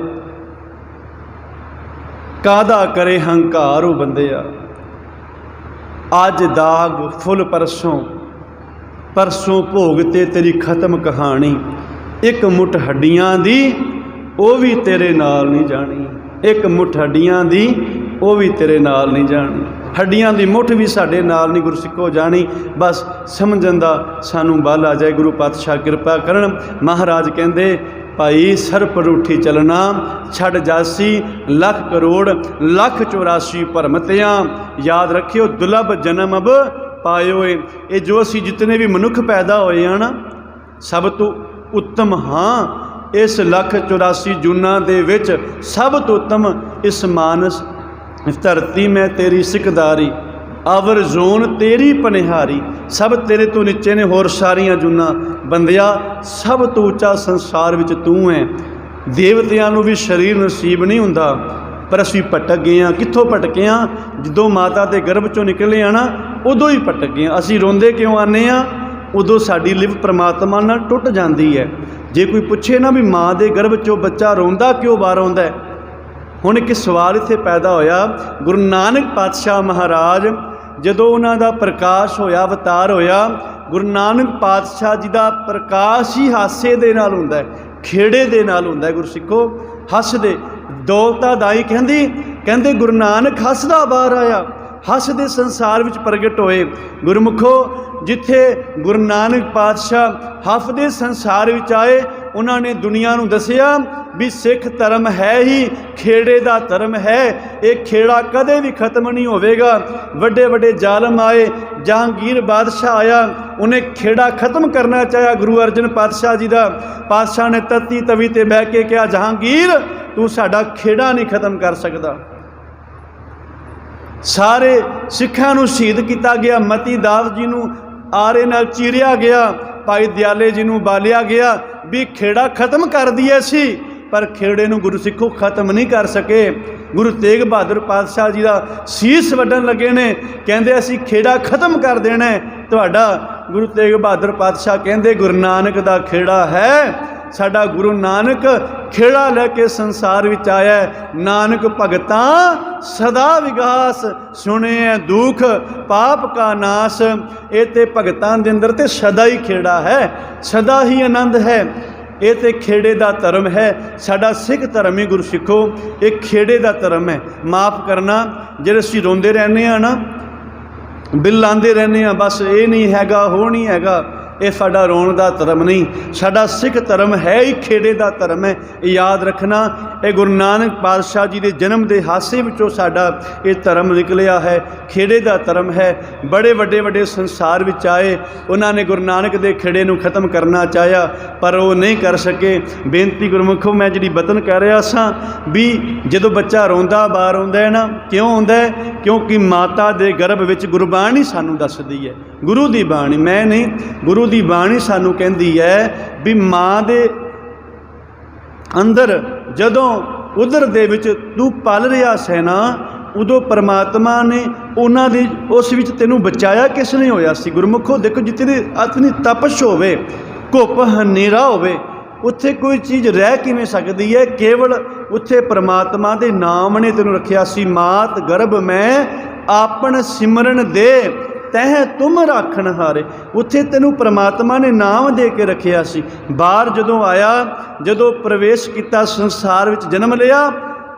ਕਾਹਦਾ ਕਰੇ ਹੰਕਾਰ ਉਹ ਬੰਦੇ ਆ। ਅੱਜ ਦਾਗ ਫੁੱਲ ਪਰਸੋਂ ਭੋਗ ਤੇ ਤੇਰੀ ਖਤਮ ਕਹਾਣੀ। ਇੱਕ ਮੁੱਠ ਹੱਡੀਆਂ ਦੀ ਉਹ ਵੀ ਤੇਰੇ ਨਾਲ ਨਹੀਂ ਜਾਣੀ, ਇੱਕ ਮੁੱਠ ਹੱਡੀਆਂ ਦੀ ਉਹ ਵੀ ਤੇਰੇ ਨਾਲ ਨਹੀਂ ਜਾਣੀ। ਹੱਡੀਆਂ ਦੀ ਮੁੱਠ ਵੀ ਸਾਡੇ ਨਾਲ ਨਹੀਂ ਗੁਰਸਿੱਖੋ ਜਾਣੀ। ਬਸ ਸਮਝਣ ਦਾ ਸਾਨੂੰ ਬਲ ਆ ਜਾਏ, ਗੁਰੂ ਪਾਤਸ਼ਾਹ ਕਿਰਪਾ ਕਰਨ। ਮਹਾਰਾਜ ਕਹਿੰਦੇ ਭਾਈ ਸਰ ਪਰ ਉੱਠੀ ਚੱਲਣਾ, ਛੱਡ ਜਾਸੀ ਲੱਖ ਕਰੋੜ, 1,84 ਭਰਮਤਿਆਂ। ਯਾਦ ਰੱਖਿਓ ਦੁਰਲਭ ਜਨਮ ਅਬ ਪਾਇਓ। ਇਹ ਜੋ ਅਸੀਂ ਜਿਤਨੇ ਵੀ ਮਨੁੱਖ ਪੈਦਾ ਹੋਏ ਆ ਨਾ, ਸਭ ਤੋਂ ਉੱਤਮ ਹਾਂ ਇਸ 1,84 ਜੂਨਾਂ ਦੇ ਵਿੱਚ ਸਭ ਤੋਂ ਉੱਤਮ ਇਸ ਮਾਨਸ ਇਸ ਧਰਤੀ ਮੈਂ ਤੇਰੀ ਸਿਕਦਾਰੀ। ਆਵਰ ਜੋਨ ਤੇਰੀ ਪਨਿਹਾਰੀ। ਸਭ ਤੇਰੇ ਤੋਂ ਨੀਚੇ ਨੇ ਹੋਰ ਸਾਰੀਆਂ ਜੂਨਾਂ। ਬੰਦਿਆ ਸਭ ਤੋਂ ਉੱਚਾ ਸੰਸਾਰ ਵਿੱਚ ਤੂੰ ਹੈ। ਦੇਵਤਿਆਂ ਨੂੰ ਵੀ ਸਰੀਰ ਨਸੀਬ ਨਹੀਂ ਹੁੰਦਾ, ਪਰ ਅਸੀਂ ਭਟਕ ਗਏ ਹਾਂ। ਕਿੱਥੋਂ ਭਟਕੇ ਹਾਂ? ਜਦੋਂ ਮਾਤਾ ਦੇ ਗਰਭ 'ਚੋਂ ਨਿਕਲੇ ਆ ਨਾ, ਉਦੋਂ ਹੀ ਭਟਕ ਗਏ ਹਾਂ। ਅਸੀਂ ਰੋਂਦੇ ਕਿਉਂ ਆਉਂਦੇ ਹਾਂ? ਉਦੋਂ ਸਾਡੀ ਲਿਵ ਪ੍ਰਮਾਤਮਾ ਨਾਲ ਟੁੱਟ ਜਾਂਦੀ ਹੈ। ਜੇ ਕੋਈ ਪੁੱਛੇ ਨਾ ਵੀ ਮਾਂ ਦੇ ਗਰਭ 'ਚੋਂ ਬੱਚਾ ਰੋਂਦਾ ਕਿਉਂ, ਬਾਹਰ ਆਉਂਦਾ? ਹੁਣ ਇੱਕ ਸਵਾਲ ਇੱਥੇ ਪੈਦਾ ਹੋਇਆ। ਗੁਰੂ ਨਾਨਕ ਪਾਤਸ਼ਾਹ ਮਹਾਰਾਜ ਜਦੋਂ ਉਹਨਾਂ ਦਾ ਪ੍ਰਕਾਸ਼ ਹੋਇਆ, ਅਵਤਾਰ ਹੋਇਆ, ਗੁਰੂ ਨਾਨਕ ਪਾਤਸ਼ਾਹ ਜੀ ਦਾ ਪ੍ਰਕਾਸ਼ ਹੀ ਹਾਸੇ ਦੇ ਨਾਲ ਹੁੰਦਾ ਹੈ, ਖੇੜੇ ਦੇ ਨਾਲ ਹੁੰਦਾ ਹੈ। ਗੁਰਸਿੱਖੋ ਹੱਸਦੇ ਦੌਲਤਾ ਦਾਈ ਕਹਿੰਦੇ ਗੁਰੂ ਨਾਨਕ ਹੱਸਦਾ ਬਾਹਰ ਆਇਆ, ਹੱਸਦੇ ਸੰਸਾਰ ਵਿੱਚ ਪ੍ਰਗਟ ਹੋਏ। ਗੁਰਮੁਖੋ ਜਿੱਥੇ ਗੁਰੂ ਨਾਨਕ ਪਾਤਸ਼ਾਹ ਹੱਸਦੇ ਸੰਸਾਰ ਵਿੱਚ ਆਏ, ਉਹਨਾਂ ਨੇ ਦੁਨੀਆ ਨੂੰ ਦੱਸਿਆ ਵੀ ਸਿੱਖ ਧਰਮ ਹੈ ਹੀ ਖੇੜੇ ਦਾ ਧਰਮ ਹੈ। ਇਹ ਖੇੜਾ ਕਦੇ ਵੀ ਖਤਮ ਨਹੀਂ ਹੋਵੇਗਾ। ਵੱਡੇ ਵੱਡੇ ਜ਼ਾਲਮ ਆਏ, ਜਹਾਂਗੀਰ ਬਾਦਸ਼ਾਹ ਆਇਆ, ਉਹਨੇ ਖੇੜਾ ਖਤਮ ਕਰਨਾ ਚਾਹਿਆ ਗੁਰੂ ਅਰਜਨ ਪਾਤਸ਼ਾਹ ਜੀ ਦਾ। ਪਾਤਸ਼ਾਹ ਨੇ ਤੱਤੀ ਤਵੀ ਤੇ ਬਹਿ ਕੇ ਕਿਹਾ, ਜਹਾਂਗੀਰ ਤੂੰ ਸਾਡਾ ਖੇੜਾ ਨਹੀਂ ਖਤਮ ਕਰ ਸਕਦਾ। ਸਾਰੇ ਸਿੱਖਾਂ ਨੂੰ ਸ਼ਹੀਦ ਕੀਤਾ ਗਿਆ। ਮਤੀ ਦਾਸ ਜੀ ਨੂੰ ਆਰੇ ਨਾਲ ਚੀਰਿਆ ਗਿਆ, ਭਾਈ ਦਿਆਲੇ ਜੀ ਨੂੰ ਬਾਲਿਆ ਗਿਆ ਵੀ ਖੇੜਾ ਖਤਮ ਕਰ ਦਈਏ ਸੀ, ਪਰ ਖੇੜੇ ਨੂੰ ਗੁਰੂ ਸਿੱਖੋ ਖਤਮ ਨਹੀਂ ਕਰ ਸਕੇ। ਗੁਰੂ ਤੇਗ ਬਹਾਦਰ ਪਾਤਸ਼ਾਹ ਜੀ ਦਾ ਸੀਸ ਵੱਢਣ ਲੱਗੇ ਨੇ, ਕਹਿੰਦੇ ਅਸੀਂ ਖੇੜਾ ਖਤਮ ਕਰ ਦੇਣਾ ਤੁਹਾਡਾ। ਗੁਰੂ ਤੇਗ ਬਹਾਦਰ ਪਾਤਸ਼ਾਹ ਕਹਿੰਦੇ ਗੁਰੂ ਨਾਨਕ ਦਾ ਖੇੜਾ ਹੈ। ਸਾਡਾ ਗੁਰੂ ਨਾਨਕ ਖੇੜਾ ਲੈ ਕੇ ਸੰਸਾਰ ਵਿੱਚ ਆਇਆ। ਨਾਨਕ ਭਗਤਾਂ ਸਦਾ ਵਿਗਾਸ, ਸੁਣੇ ਦੁੱਖ ਪਾਪ ਕਾ ਨਾਸ। ਇਹ ਤੇ ਭਗਤਾਂ ਦੇ ਅੰਦਰ ਤੇ ਸਦਾ ਹੀ ਖੇੜਾ ਹੈ, ਸਦਾ ਹੀ ਆਨੰਦ ਹੈ। ਇਹ ਤੇ ਖੇੜੇ ਦਾ ਧਰਮ ਹੈ। ਸਾਡਾ ਸਿੱਖ ਧਰਮ ਹੀ ਗੁਰਸਿੱਖੋ ਇਹ ਖੇੜੇ ਦਾ ਧਰਮ ਹੈ। ਮਾफ़ ਕਰਨਾ, ਜਿਹੜੇ ਅਸੀਂ ਰੋਂਦੇ ਰਹਿੰਦੇ ਹਾਂ ਨਾ, ਬਿੱਲ ਲਾਉਂਦੇ ਰਹਿੰਦੇ ਹਾਂ, ਬਸ ਇਹ ਨਹੀਂ ਹੈਗਾ, ਉਹ ਨਹੀਂ ਹੈਗਾ, ਇਹ ਸਾਡਾ ਰੋਣ ਦਾ ਧਰਮ ਨਹੀਂ। ਸਾਡਾ ਸਿੱਖ ਧਰਮ ਹੈ ਹੀ ਖੇੜੇ ਦਾ ਧਰਮ ਹੈ। ਇਹ ਯਾਦ ਰੱਖਣਾ। ਇਹ ਗੁਰੂ ਨਾਨਕ ਪਾਤਸ਼ਾਹ ਜੀ ਦੇ ਜਨਮ ਦੇ ਹਾਸੇ ਵਿੱਚੋਂ ਸਾਡਾ ਇਹ ਧਰਮ ਨਿਕਲਿਆ ਹੈ, ਖੇੜੇ ਦਾ ਧਰਮ ਹੈ। ਬੜੇ ਵੱਡੇ ਵੱਡੇ ਸੰਸਾਰ ਵਿੱਚ ਆਏ, ਉਹਨਾਂ ਨੇ ਗੁਰੂ ਨਾਨਕ ਦੇ ਖੇੜੇ ਨੂੰ ਖਤਮ ਕਰਨਾ ਚਾਹਿਆ, ਪਰ ਉਹ ਨਹੀਂ ਕਰ ਸਕੇ। ਬੇਨਤੀ ਗੁਰਮੁਖੋ, ਮੈਂ ਜਿਹੜੀ ਬਤਨ ਕਹਿ ਰਿਹਾ ਸਾਂ ਵੀ ਜਦੋਂ ਬੱਚਾ ਰੋਂਦਾ ਬਾਹਰ ਆਉਂਦਾ ਹੈ ਨਾ, ਕਿਉਂ ਆਉਂਦਾ ਹੈ? ਕਿਉਂਕਿ ਮਾਤਾ ਦੇ ਗਰਭ ਵਿੱਚ ਗੁਰਬਾਣੀ ਸਾਨੂੰ ਦੱਸਦੀ ਹੈ, ਗੁਰੂ ਦੀ ਬਾਣੀ, ਮੈਂ ਨਹੀਂ, ਗੁਰੂ ਦੀ ਬਾਣੀ ਸਾਨੂੰ ਕਹਿੰਦੀ ਹੈ ਵੀ ਮਾਂ ਦੇ ਅੰਦਰ ਜਦੋਂ ਉਦਰ ਦੇ ਵਿੱਚ ਤੂੰ ਪਲ ਰਿਹਾ ਸੈ ਨਾ, ਉਦੋਂ ਪਰਮਾਤਮਾ ਨੇ ਉਹਨਾਂ ਦੀ ਉਸ ਵਿੱਚ ਤੈਨੂੰ ਬਚਾਇਆ ਕਿਸ ਨੇ ਹੋਇਆ ਸੀ? ਗੁਰਮੁਖੋ ਦੇਖੋ, ਜਿੱਥੇ ਅਤਨੀ ਤਪਸ਼ ਹੋਵੇ, ਘੁੱਪ ਹਨੇਰਾ ਹੋਵੇ, ਉੱਥੇ ਕੋਈ ਚੀਜ਼ ਰਹਿ ਕਿਵੇਂ ਸਕਦੀ ਹੈ? ਕੇਵਲ ਉੱਥੇ ਪਰਮਾਤਮਾ ਦੇ ਨਾਮ ਨੇ ਤੈਨੂੰ ਰੱਖਿਆ ਸੀ। ਮਾਤ ਗਰਭ ਮੈਂ ਆਪਣ ਸਿਮਰਨ ਦੇ ਤਹਿ ਤੁਮ ਰਾਖਣ ਹਾਰੇ। ਉੱਥੇ ਤੈਨੂੰ ਪਰਮਾਤਮਾ ਨੇ ਨਾਮ ਦੇ ਕੇ ਰੱਖਿਆ ਸੀ। ਬਾਹਰ ਜਦੋਂ ਆਇਆ, ਜਦੋਂ ਪ੍ਰਵੇਸ਼ ਕੀਤਾ ਸੰਸਾਰ ਵਿੱਚ, ਜਨਮ ਲਿਆ,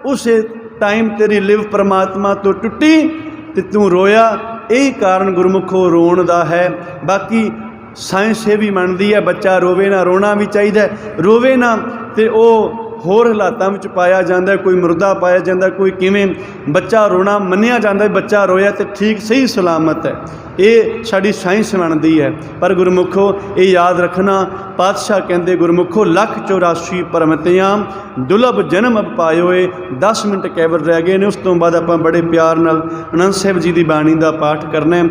ਉਸੇ ਟਾਈਮ ਤੇਰੀ ਲਿਵ ਪਰਮਾਤਮਾ ਤੋਂ ਟੁੱਟੀ ਤੇ ਤੂੰ ਰੋਇਆ। ਇਹੀ ਕਾਰਨ ਗੁਰਮੁਖੋ ਰੋਣ ਦਾ ਹੈ। ਬਾਕੀ ਸਾਇੰਸ ਇਹ ਵੀ ਮੰਨਦੀ ਹੈ ਬੱਚਾ ਰੋਵੇ ਨਾ, ਰੋਣਾ ਵੀ ਚਾਹੀਦਾ। ਰੋਵੇ ਨਾ ਤੇ ਉਹ ਹੋਰ ਹਾਲਾਤਾਂ ਵਿੱਚ ਪਾਇਆ ਜਾਂਦਾ, ਕੋਈ ਮੁਰਦਾ ਪਾਇਆ ਜਾਂਦਾ, ਕੋਈ ਕਿਵੇਂ। ਬੱਚਾ ਰੋਣਾ ਮੰਨਿਆ ਜਾਂਦਾ, ਬੱਚਾ ਰੋਇਆ ਤੇ ਠੀਕ ਸਹੀ ਸਲਾਮਤ ਹੈ। ਇਹ ਸਾਡੀ ਸਾਇੰਸ ਮੰਨਦੀ ਹੈ। ਪਰ ਗੁਰਮੁਖੋ ਇਹ ਯਾਦ ਰੱਖਣਾ, ਪਾਤਸ਼ਾਹ ਕਹਿੰਦੇ ਗੁਰਮੁਖੋ 184 ਪਰਮਤਿਆਂ ਦੁਲਭ ਜਨਮ ਪਾਇਓ। 10 ਮਿੰਟ ਕੇਵਲ ਰਹਿ ਗਏ ਨੇ, ਉਸ ਤੋਂ ਬਾਅਦ ਆਪਾਂ ਬੜੇ ਪਿਆਰ ਨਾਲ ਆਨੰਦ ਸਾਹਿਬ ਜੀ ਦੀ ਬਾਣੀ ਦਾ ਪਾਠ ਕਰਨਾ ਹੈ।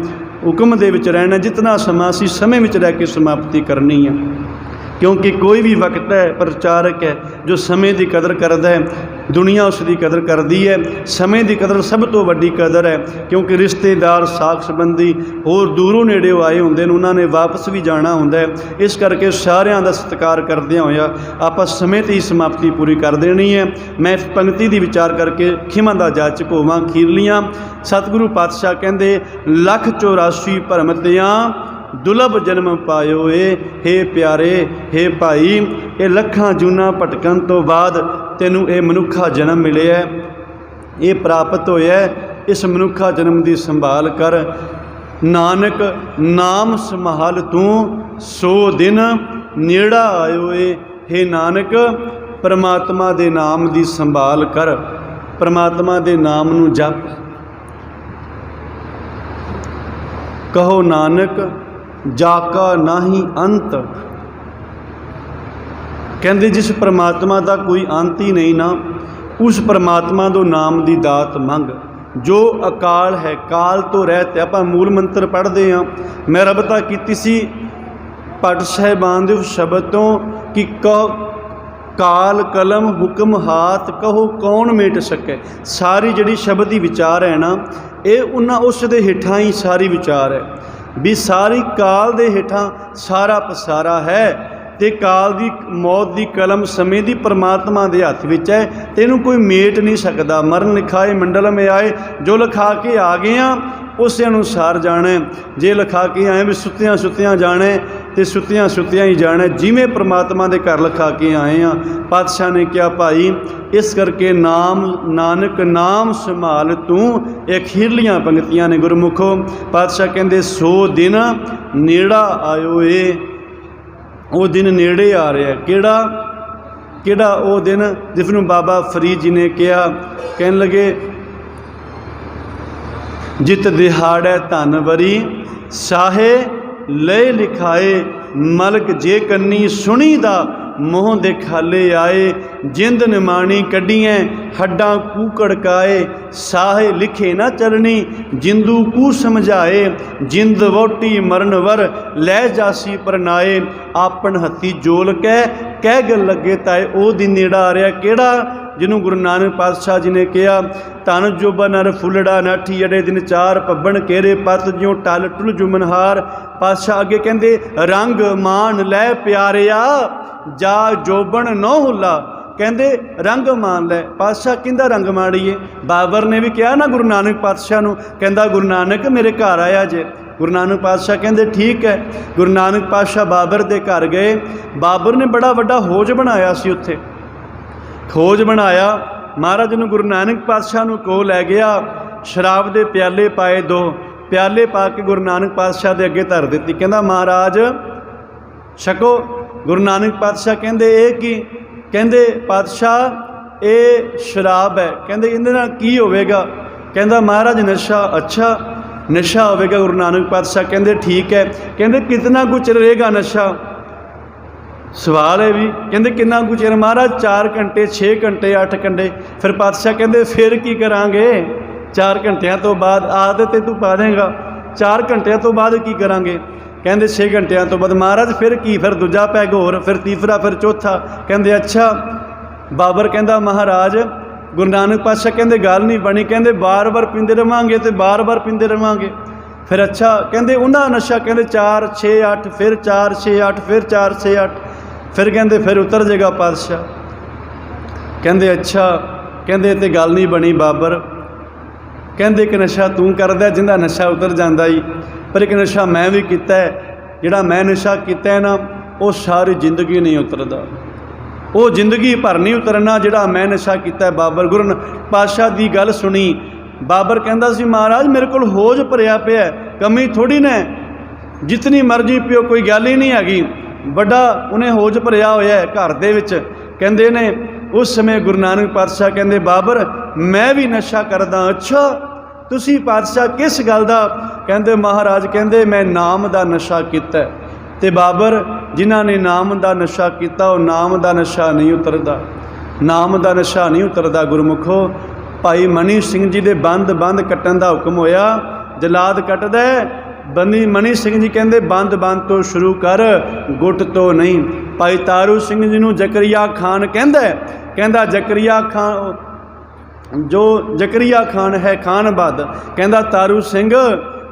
ਹੁਕਮ ਦੇ ਵਿੱਚ ਰਹਿਣਾ, ਜਿਤਨਾ ਸਮਾਂ ਸੀ ਸਮੇਂ ਵਿੱਚ ਰਹਿ ਕੇ ਸਮਾਪਤੀ ਕਰਨੀ ਹੈ। ਕਿਉਂਕਿ ਕੋਈ ਵੀ ਵਕਤ ਹੈ ਪ੍ਰਚਾਰਕ ਹੈ ਜੋ ਸਮੇਂ ਦੀ ਕਦਰ ਕਰਦਾ ਹੈ, ਦੁਨੀਆ ਉਸ ਦੀ ਕਦਰ ਕਰਦੀ ਹੈ। ਸਮੇਂ ਦੀ ਕਦਰ ਸਭ ਤੋਂ ਵੱਡੀ ਕਦਰ ਹੈ, ਕਿਉਂਕਿ ਰਿਸ਼ਤੇਦਾਰ, ਸਾਕ ਸੰਬੰਧੀ ਹੋਰ ਦੂਰੋਂ ਨੇੜਿਓਂ ਆਏ ਹੁੰਦੇ ਨੇ, ਉਹਨਾਂ ਨੇ ਵਾਪਸ ਵੀ ਜਾਣਾ ਹੁੰਦਾ ਹੈ। ਇਸ ਕਰਕੇ ਸਾਰਿਆਂ ਦਾ ਸਤਿਕਾਰ ਕਰਦਿਆਂ ਹੋਇਆ ਆਪਾਂ ਸਮੇਂ 'ਤੇ ਹੀ ਸਮਾਪਤੀ ਪੂਰੀ ਕਰ ਦੇਣੀ ਹੈ। ਮੈਂ ਇਸ ਪੰਕਤੀ ਦੀ ਵਿਚਾਰ ਕਰਕੇ ਖਿਮਾ ਦਾ ਜਾਚਕ ਹੋਵਾਂ। ਅਖੀਰਲੀਆਂ ਸਤਿਗੁਰੂ ਪਾਤਸ਼ਾਹ ਕਹਿੰਦੇ 184 ਭਰਮਤਿਆਂ ਦੁਲਭ ਜਨਮ ਪਾਇਓ। ਹੇ ਪਿਆਰੇ, ਹੇ ਭਾਈ, ਇਹ ਲੱਖਾਂ ਜੂਨਾਂ ਭਟਕਣ ਤੋਂ ਬਾਅਦ ਤੈਨੂੰ ਇਹ ਮਨੁੱਖਾ ਜਨਮ ਮਿਲਿਆ, ਇਹ ਪ੍ਰਾਪਤ ਹੋਇਆ। ਇਸ ਮਨੁੱਖਾ ਜਨਮ ਦੀ ਸੰਭਾਲ ਕਰ। ਨਾਨਕ ਨਾਮ ਸੰਭਾਲ ਤੂੰ, ਸੋ ਦਿਨ ਨੇੜਾ ਆਇਓ। ਹੇ ਨਾਨਕ, ਪਰਮਾਤਮਾ ਦੇ ਨਾਮ ਦੀ ਸੰਭਾਲ ਕਰ, ਪਰਮਾਤਮਾ ਦੇ ਨਾਮ ਨੂੰ ਜਪ। ਕਹੋ ਨਾਨਕ ਜਾਕਾ ਨਾਹੀ ਅੰਤ। ਕਹਿੰਦੇ ਜਿਸ ਪਰਮਾਤਮਾ ਦਾ ਕੋਈ ਅੰਤ ਹੀ ਨਹੀਂ ਨਾ, ਉਸ ਪਰਮਾਤਮਾ ਤੋਂ ਨਾਮ ਦੀ ਦਾਤ ਮੰਗ। जो अकाल है, काल तो रहत। आपां मूल मंत्र पढ़ते हाँ, मैं रबता की सी भट्ट साहिबान दे शब्द तो कि कहो काल कलम हुक्म हाथ कहो कौन मेट सके। सारी जिहड़ी शब्द की विचार है ना, ये उन्हां उस दे हेठां ही सारी विचार है भी सारी काल दे हेठां सारा पसारा है। ते काल दी मौत दी कलम समय दी परमात्मा दे हत्थ विच है, ते इहनूं कोई मेट नहीं सकदा। मरण लिखाए मंडल में आए, जो लिखा के आ गए हैं उस अनुसार जाना है। जे लिखा के आए भी सुत्तियां सुत्तियां जाना है, तो सुत्तियां सुत्तियां ही जाना है, जिमें परमात्मा के घर लिखा के आए हैं। पातशाह ने कहा भाई इस करके नाम नानक नाम संभाल तू, एक खीरलियां पंक्तियां ने गुरमुखो। पातशाह कहते 100 दिन नेड़ा आयो ए, वो दिन नेड़े आ रहा है। केड़ा केड़ा वो दिन जिसनों बाबा फरीद जी ने कहा, कहन लगे जित दिहाड़ै धन वरी साहे लय लिखाए, मलक जे कन्नी सुनी दा मोह दे खाले आए। जिंद निमाणी कड्डियाँ हड्डां कूकड़काए, साहे लिखे ना चलनी जिंदू कू समझाए। जिंद वोटी मरण वर लै जासी परनाए, आपन हत्ती जोल कह गल लगे ताए। ओ दिन नेड़ा आ रहा केड़ा, जिन्हों गुरु नानक पातशाह जी ने कहा धन जोबा नर फुलड़ा नाठी अड़े दिन चार पब्बन केरे पत ज्यों टल टुल जुमनहार। पातशाह अगे कहते रंग मान लै प्यारिया जा जोबन नौ हुला, कहते रंग मान लै। पातशाह कहता रंग माड़ीए। बाबर ने भी कहा ना गुरु नानक पातशाह नूं, कहता गुरु नानक मेरे घर आया जे। गुरु नानक पातशाह कहते ठीक है। गुरु नानक पातशाह बाबर के घर गए। बाबर ने बड़ा वड्डा होज बनाया सी उत्थे, खोज बनाया। महाराज ने गुरु नानक पातशाह नूं कोल लै गया, शराब के प्याले पाए, 2 प्याले पा के गुरु नानक पातशाह के अगे धर दी। कहता महाराज छको। गुरु नानक पातशाह कहते ये की, कहते पातशाह ये शराब है। कहते इहदे नाल की होवेगा? कहता महाराज नशा। अच्छा नशा होवेगा। गुरु नानक पातशाह कहते ठीक है। कहते कितना कुछ रहेगा नशा? सवाल है भी। कहते कितना कुछ चिर? महाराज 4 घंटे 6 घंटे 8 घंटे। फिर पातशाह कहते फिर की करांगे? 4 घंटिया तो बाद आदत तू पा देगा, 4 घंटिया तो बाद की करांगे? कहते 6 घंटिया तो बाद। महाराज फिर की? फिर दूजा पैग होर, फिर तीसरा, फिर चौथा। कहते अच्छा। बाबर कहता महाराज गुरु नानक पातशाह कहते गल नहीं बनी। कहते बार बार पींदे रवांगे तो बार बार पींदे रवांगे। फिर अच्छा। कहते उन्हां नशा कहते 4 6 8, फिर 4 6 8, फिर 4 6 8। फिर कहते फिर उतर जाएगा पातशाह। कहते अच्छा। कहते तो गल नहीं बनी बाबर। कहते एक नशा तू करदा जिंदा नशा उतर जाता ही, पर एक नशा मैं भी किया है। जिहड़ा मैं नशा किया है ना वो सारी जिंदगी नहीं उतरदा, वो जिंदगी भर नहीं उतरना जिहड़ा मैं नशा किया है। बाबर गुरु पातशाह की गल सुनी। बाबर कहता सी महाराज मेरे को होज भरिया पिया, कमी थोड़ी ने, जितनी मर्जी पियो कोई गल ही नहीं हैगी। बड़ा उन्हें होज भरिया होया है घर दे विच। कहते ने उस समय गुरु नानक पातशाह कहते बाबर मैं भी नशा करदा। अच्छा तुसी पातशाह किस गल दा? कहते महाराज कहते मैं नाम का नशा किया। ते बाबर जिन्हां ने नाम का नशा किया वो नाम का नशा नहीं उतरदा, नाम का नशा नहीं उतरदा। गुरमुखो भाई मनी सिंह जी के बंद बंद कट्टन का हुक्म होया, जलाद कटदा बनी। मनी सिंह जी कहते बंद बंद तो शुरू कर, गुट तो नहीं। भाई तारू सिंह जी नूं जकरिया खान कहता जकरिया खान जो जकरिया खान है खान बद। कहता तारू सिंह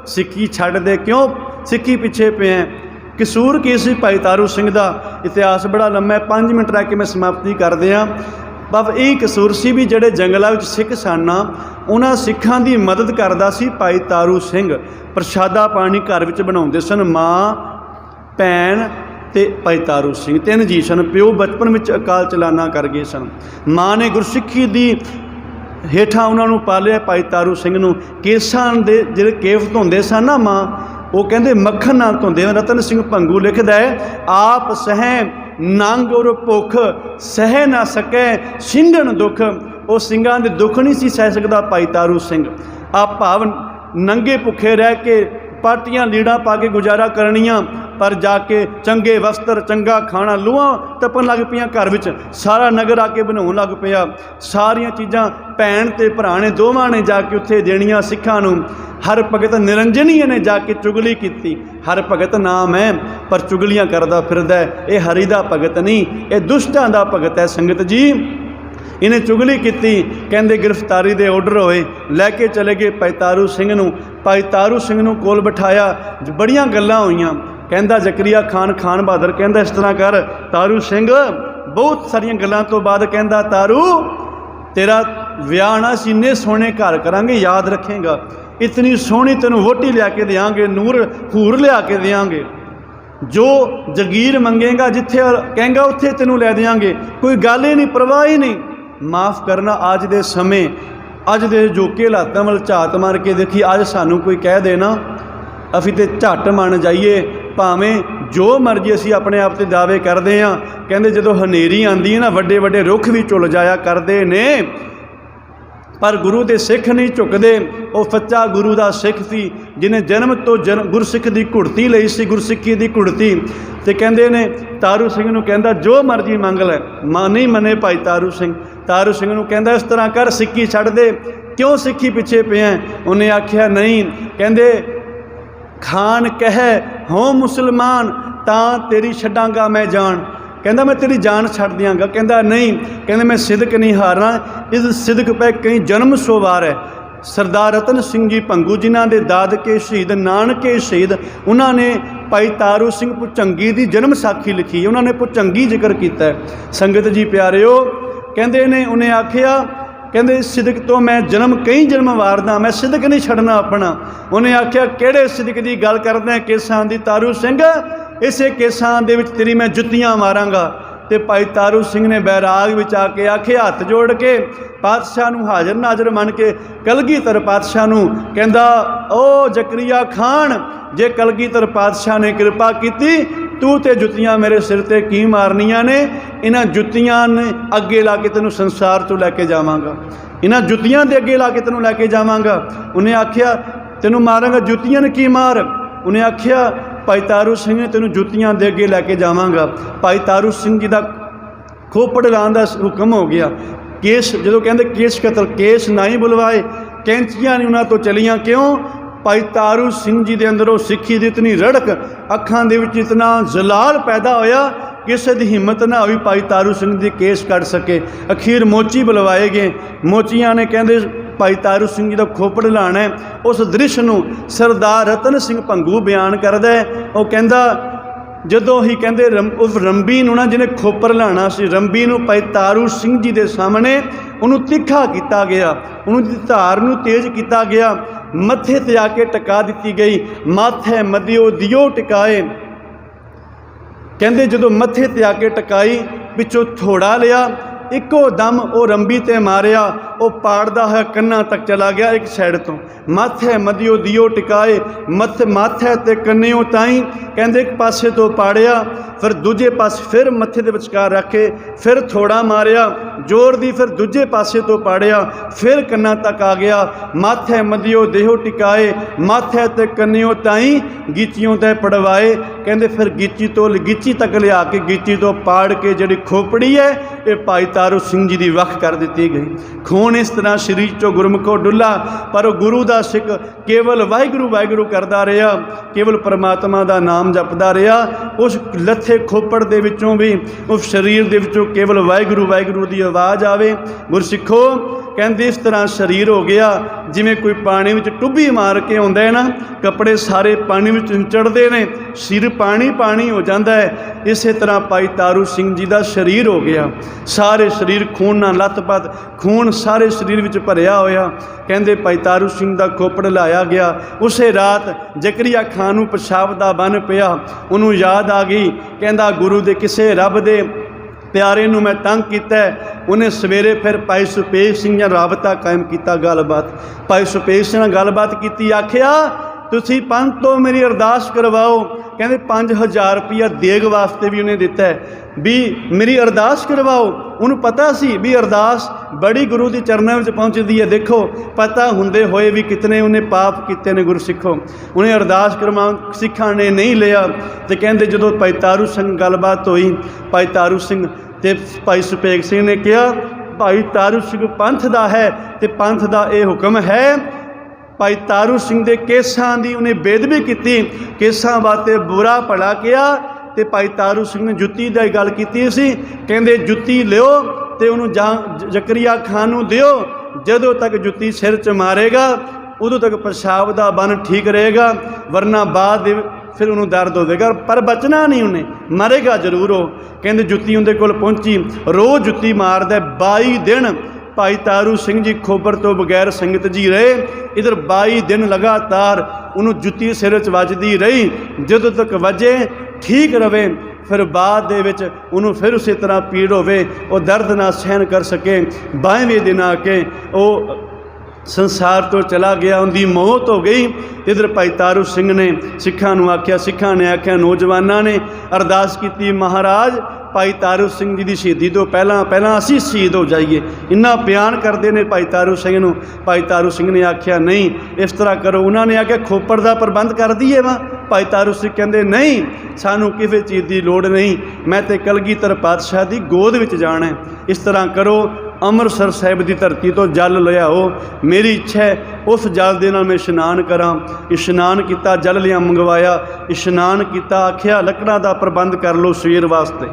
सिक्की छड्ड दे, क्यों सिक्की पिछे पे हैं? कसूर की सी भाई तारू सिंह का? इतिहास बड़ा लंबा है, 5 मिनट रख के मैं समाप्ति कर दियाँ। बाबा यही कसूर सी भी ਜਿਹੜੇ जंगलों में सिख सन उन्हां सिखां की मदद करता सी भाई तारू सिंह। प्रशादा पानी घर में बनाते सन, माँ भैन ते भाई तारू सिंह 3 जी सन। प्यो बचपन में अकाल चलाना कर गए सन। माँ ने गुरसिੱਖੀ की हेठां उन्होंने पालिया भाई तारू सिंह नूं। केसां दे जिहड़े केफ धोंदे सन ना माँ, वो कहते मक्खन नाल धोंदे। रतन सिंह भंगू लिखदा है आप सह नंग और भुख सह ना सकै सिंघण दुख। वो सिंघां दे दुख नहीं सी सह सकदा भाई तारू सिंह। आप भाव नंगे भुखे रह के पाटियां लीड़ा पा के गुजारा करनियां, पर जाके चंगे वस्त्र चंगा खाना लूआं तपन लग पियां घर विच, सारा नगर आके बनाउण लग पिया। सारियां चीज़ां भैन ते भरा ने दोवां ने जाके उत्थे देणियां सिखां नूं। हर भगत निरंजनीय ने जाके चुगली की। हर भगत नाम है पर चुगलियां करदा फिरदा है, ये हरि दा भगत नहीं, ये दुष्टां दा भगत है। संगत जी इन्हें चुगली की, कहते गिरफ्तारी के ऑर्डर होए, लैके चले गए भाई तारू सिंह नूं। भाई तारू सिंह नूं कोल बिठाया, बड़ियां गल्लां होईयां। कहंदा जकरिया खान खान बहादुर कहंदा इस तरह कर तारू सिंह, बहुत सारियां गल्लां तो बाद कहंदा तारू तेरा विआह ना असीं इन्ने सोहणे घर करांगे, याद रखेगा, इतनी सोहनी तैनूं वोटी लिया के देंगे, नूर हूर लिया के देंगे, जो जगीर मंगेगा जिथे कहेंगा उत्थे तेनों लै देंगे, कोई गल ही नहीं, परवाह ही नहीं। माफ़ करना अज दे समय अज दे जोके हालातों वाल झात मार के देखी, अज सानू कोई कह देना असीं ते झट मन जाइए, भावें जो मर्जी असीं अपने आप ते दावे करते हैं। कहते जदों हनेरी आंदी है ना, वड्डे वड्डे रुख भी झुल जाया करते ने, पर गुरु के सिख नहीं झुकते। वो सच्चा गुरु का सिख सी, जिन्हें जन्म तो गुरसिख की घुड़ती लई सी, गुरसिखी की घुड़ती। तो कहते ने तारू सिंह नूं कहंदा जो मर्जी मंग लै, नहीं मने भाई तारू सिंह। तारू सिंह नूं कहंदा इस तरह कर, सिक्की छड्ड दे, क्यों सिक्खी पिछे पे हैं। उन्हें आख्या नहीं, कहंदे खान कह हो मुसलमान तां तेरी छड्डांगा मैं जान। कहंदा मैं तेरी जान छड्ड दियांगा। कहंदा नहीं, कहंदे मैं सिदक नहीं हारना, इस सिदक पे कई जन्म सौ वार है। सरदार रतन सिंह जी भंगू जिन्हां दे दादके शहीद, नानके शहीद, उन्होंने भाई तारू सिंह भुचंगी की जन्म साखी लिखी, उन्होंने भुचंगी जिक्र किया है। संगत जी प्यारिओ, कहंदे ने उन्हें आख्या, कहंदे सिदक तो मैं जन्म कई जन्म वारदा, मैं सिदक नहीं छड्डना अपना। उन्हें आख्या किहड़े सिदक की गल करदा, केसां दी तारू सिंह, इसे केसां दे विच तेरी मैं जुत्तियां मारांगा। तो भाई तारू सिंह ने बैराग विच आके आखे, हाथ जोड़ के पातशाह नूं हाज़र नाज़र मन के कलगीधर पातशाह नूं कहंदा, ओ जकरिया खान, जे कलगीधर पातशाह ने कृपा की, तू तो जुत्तियां मेरे सिर ते की मारनियां ने, इन्हां जुत्तियां ने अगे ला के तेनों संसार तो लैके जावांगा, इन्हां जुत्तियां दे अगे ला के तेनों लैके जावांगा। उन्हें आख्या तेनों मारांगा, जुत्तियां ने की मार। उन्हें आख्या भाई तारू सिंह ने तेनों जुत्तियां दे अगे लैके जावांगा। भाई तारू सिंह जी का खोपड़ लाने का हुक्म हो गया। केस जो कहते केस कतल, केस ना ही बुलवाए, कैंचियां नहीं उन्होंने तो चलियां, क्यों भाई तारू सिंह जी के अंदरों सिक्खी की इतनी रड़क, अखां दे विच इतना जलाल पैदा होया, किसी की हिम्मत ना हुई भाई तारू सिंह जी केस कट सके। अखीर मोची बुलवाए गए। मोचियां ने कहते भाई तारू सिंह जी का खोपड़ लाना है। उस दृश्य नूं सरदार रतन सिंह भंगू बयान करदा है। वो कहंदा जदों ही कहंदे उस रंबी नूं ना जिन्हें खोपड़ लाना सी, रंबी नूं भाई तारू सिंह जी के सामने उन्होंने तिखा किया गया, उन्होंने धार नूं तेज किया गया, मत्थे ते आके टका दी गई। माथे मदियो दियो टिकाए, कहंदे जदों मत्थे ते आके टकाई, पिछों थोड़ा लिया, इको दम वो रंबी ते मारिया, वो पाड़दा है कन्ना तक चला गया एक साइड तो। माथे मदियो दियो टिकाए, माथे ते कन्नियों ताई, कहंदे एक पासे तो पाड़िया, फिर दूजे पासे फिर मत्थे दे विचकार रखे, फिर थोड़ा मारिया जोर दी, फिर दूजे पासे तो पाड़िया, फिर कन्ना तक आ गया। माथे मदियो देहो टिकाए, माथे ते कन्नियों ताई, गीचियों ते पड़वाए। कहंदे फिर गीची तो गीची तक लिया के गीची तो पाड़ के जिहड़ी खोपड़ी है ये भाई तारू सिंह जी की वख कर दी गई। खून इस तरह शरीर चो गुरमुखो डुला, पर गुरु का सिख केवल वाहिगुरू वाहिगुरू करता रहा, केवल परमात्मा का नाम जपदा रहा। उस लथे खोपड़ दे विचों भी, उस शरीर दे विचों केवल वाहिगुरू वाहिगुरू की आवाज़ आवे। गुरसिखो कहते इस तरह शरीर हो गया जिमें कोई पानी में टुब्बी मार के आउंदा है ना, कपड़े सारे पानी में चढ़ते हैं, सिर पानी पानी हो जाता है। इस तरह भाई तारू सिंह जी का शरीर हो गया, सारे शरीर खून ना लथपथ, खून सारे शरीर में भरिया होया। कहते भाई तारू सिंह का खोपड़ लाया गया। उस रात जकरिया खान नूं पेशाब दा बन पिया, उन्होंने याद आ गई, कहता गुरु दे किसे रब दे प्यारे नूं मैं तंग किया। उन्हें सवेरे फिर भाई सुपेश सिंह नाल राबता कायम किया, गलबात भाई सुपेश सिंह नाल गलबात की, आखिया तुसी पंत तो मेरी अरदास करवाओ। ਕਹਿੰਦੇ 5000 ਰੁਪਈਆ ਦੇਗ ਵਾਸਤੇ ਵੀ ਉਹਨੇ ਦਿੱਤਾ ਵੀ ਮੇਰੀ ਅਰਦਾਸ ਕਰਵਾਓ। ਉਹਨੂੰ ਪਤਾ ਸੀ ਵੀ ਅਰਦਾਸ ਬੜੀ ਗੁਰੂ ਦੇ ਚਰਨਾਂ ਵਿੱਚ ਪਹੁੰਚਦੀ ਹੈ। ਦੇਖੋ ਪਤਾ ਹੁੰਦੇ ਹੋਏ ਵੀ ਕਿਤਨੇ ਉਹਨੇ ਪਾਪ ਕੀਤੇ ਨੇ ਗੁਰਸਿੱਖੋ। ਉਹਨੇ ਅਰਦਾਸ ਕਰਵਾ, ਸਿੱਖਾਂ ਨੇ ਨਹੀਂ ਲਿਆ। ਤੇ ਕਹਿੰਦੇ ਜਦੋਂ ਭਾਈ ਤਾਰੂ ਸਿੰਘ ਗੱਲਬਾਤ ਹੋਈ, ਭਾਈ ਤਾਰੂ ਸਿੰਘ ਤੇ ਭਾਈ ਸੁਪੇਗ ਸਿੰਘ ਨੇ ਕਿਹਾ ਭਾਈ ਤਾਰੂ ਸਿੰਘ ਪੰਥ ਦਾ ਹੈ ਤੇ ਪੰਥ ਦਾ ਇਹ ਹੁਕਮ ਹੈ। ਭਾਈ ਤਾਰੂ ਸਿੰਘ ਦੇ ਕੇਸਾਂ ਦੀ ਉਹਨੇ ਬੇਅਦਬੀ ਕੀਤੀ, ਕੇਸਾਂ ਵਾਸਤੇ ਬੁਰਾ ਭਲਾ ਕਿਹਾ। ਤੇ ਭਾਈ ਤਾਰੂ ਸਿੰਘ ਨੇ ਜੁੱਤੀ ਦੀ ਗੱਲ ਕੀਤੀ ਸੀ, ਕਹਿੰਦੇ ਜੁੱਤੀ ਲਿਓ ਤੇ ਉਹਨੂੰ ਜ਼ਕਰੀਆ ਖਾਨ ਨੂੰ ਦਿਓ, ਜਦੋਂ ਤੱਕ ਜੁੱਤੀ ਸਿਰ 'ਚ ਮਾਰੇਗਾ ਉਦੋਂ ਤੱਕ ਪਿਸ਼ਾਬ ਦਾ ਬੰਨ ਠੀਕ ਰਹੇਗਾ, ਵਰਨਾ ਬਾਅਦ ਦੇ ਫਿਰ ਉਹਨੂੰ ਦਰਦ ਹੋਵੇਗਾ, ਪਰ ਬਚਣਾ ਨਹੀਂ, ਉਹਨੇ ਮਰੇਗਾ ਜ਼ਰੂਰ ਉਹ। ਕਹਿੰਦੇ ਜੁੱਤੀ ਉਹਦੇ ਕੋਲ ਪਹੁੰਚੀ, ਰੋਜ਼ ਜੁੱਤੀ ਮਾਰਦਾ। 22 ਦਿਨ ਭਾਈ ਤਾਰੂ ਸਿੰਘ ਜੀ ਖੋਬਰ ਤੋਂ ਬਗੈਰ ਸੰਗਤ ਜੀ ਰਹੇ। ਇੱਧਰ 22 ਦਿਨ ਲਗਾਤਾਰ ਉਹਨੂੰ ਜੁੱਤੀ ਸਿਰ 'ਚ ਵੱਜਦੀ ਰਹੀ, ਜਦੋਂ ਤੱਕ ਵੱਜੇ ਠੀਕ ਰਵੇ। ਫਿਰ ਬਾਅਦ ਦੇ ਵਿੱਚ ਉਹਨੂੰ ਫਿਰ ਉਸੇ ਤਰ੍ਹਾਂ ਪੀੜ ਹੋਵੇ, ਉਹ ਦਰਦ ਨਾ ਸਹਿਣ ਕਰ ਸਕੇ। 22ਵੇਂ ਦਿਨ ਆ ਕੇ ਉਹ ਸੰਸਾਰ ਤੋਂ ਚਲਾ ਗਿਆ, ਉਹਦੀ ਮੌਤ ਹੋ ਗਈ। ਇੱਧਰ ਭਾਈ ਤਾਰੂ ਸਿੰਘ ਨੇ ਸਿੱਖਾਂ ਨੂੰ ਆਖਿਆ, ਸਿੱਖਾਂ ਨੇ ਆਖਿਆ, ਨੌਜਵਾਨਾਂ ਨੇ ਅਰਦਾਸ ਕੀਤੀ, ਮਹਾਰਾਜ ਭਾਈ ਤਾਰੂ ਸਿੰਘ ਜੀ ਦੀ ਸ਼ਹੀਦੀ ਤੋਂ ਪਹਿਲਾਂ ਅਸੀਂ ਸ਼ਹੀਦ ਹੋ ਜਾਈਏ। ਇੰਨਾ ਬਿਆਨ ਕਰਦੇ ਨੇ ਭਾਈ ਤਾਰੂ ਸਿੰਘ ਨੂੰ। ਭਾਈ ਤਾਰੂ ਸਿੰਘ ਨੇ ਆਖਿਆ ਨਹੀਂ, ਇਸ ਤਰ੍ਹਾਂ ਕਰੋ। ਉਹਨਾਂ ਨੇ ਆਖਿਆ ਖੋਪੜ ਦਾ ਪ੍ਰਬੰਧ ਕਰ ਦਈਏ ਵਾ। ਭਾਈ ਤਾਰੂ ਸਿੰਘ ਕਹਿੰਦੇ ਨਹੀਂ, ਸਾਨੂੰ ਕਿਸੇ ਚੀਜ਼ ਦੀ ਲੋੜ ਨਹੀਂ, ਮੈਂ ਤੇ ਕਲਗੀਧਰ ਪਾਤਸ਼ਾਹ ਦੀ ਗੋਦ ਵਿੱਚ ਜਾਣਾ ਹੈ। ਇਸ ਤਰ੍ਹਾਂ ਕਰੋ, ਅੰਮ੍ਰਿਤਸਰ ਸਾਹਿਬ ਦੀ ਧਰਤੀ ਤੋਂ ਜਲ ਲਿਆਓ, ਮੇਰੀ ਇੱਛਾ ਹੈ ਉਸ ਜਲ ਦੇ ਨਾਲ ਮੈਂ ਇਸ਼ਨਾਨ ਕਰਾਂ। ਇਸ਼ਨਾਨ ਕੀਤਾ, ਜਲ ਲਿਆ ਮੰਗਵਾਇਆ, ਇਸ਼ਨਾਨ ਕੀਤਾ। ਆਖਿਆ ਲੱਕੜਾਂ ਦਾ ਪ੍ਰਬੰਧ ਕਰ ਲਓ ਸਵੇਰ ਵਾਸਤੇ,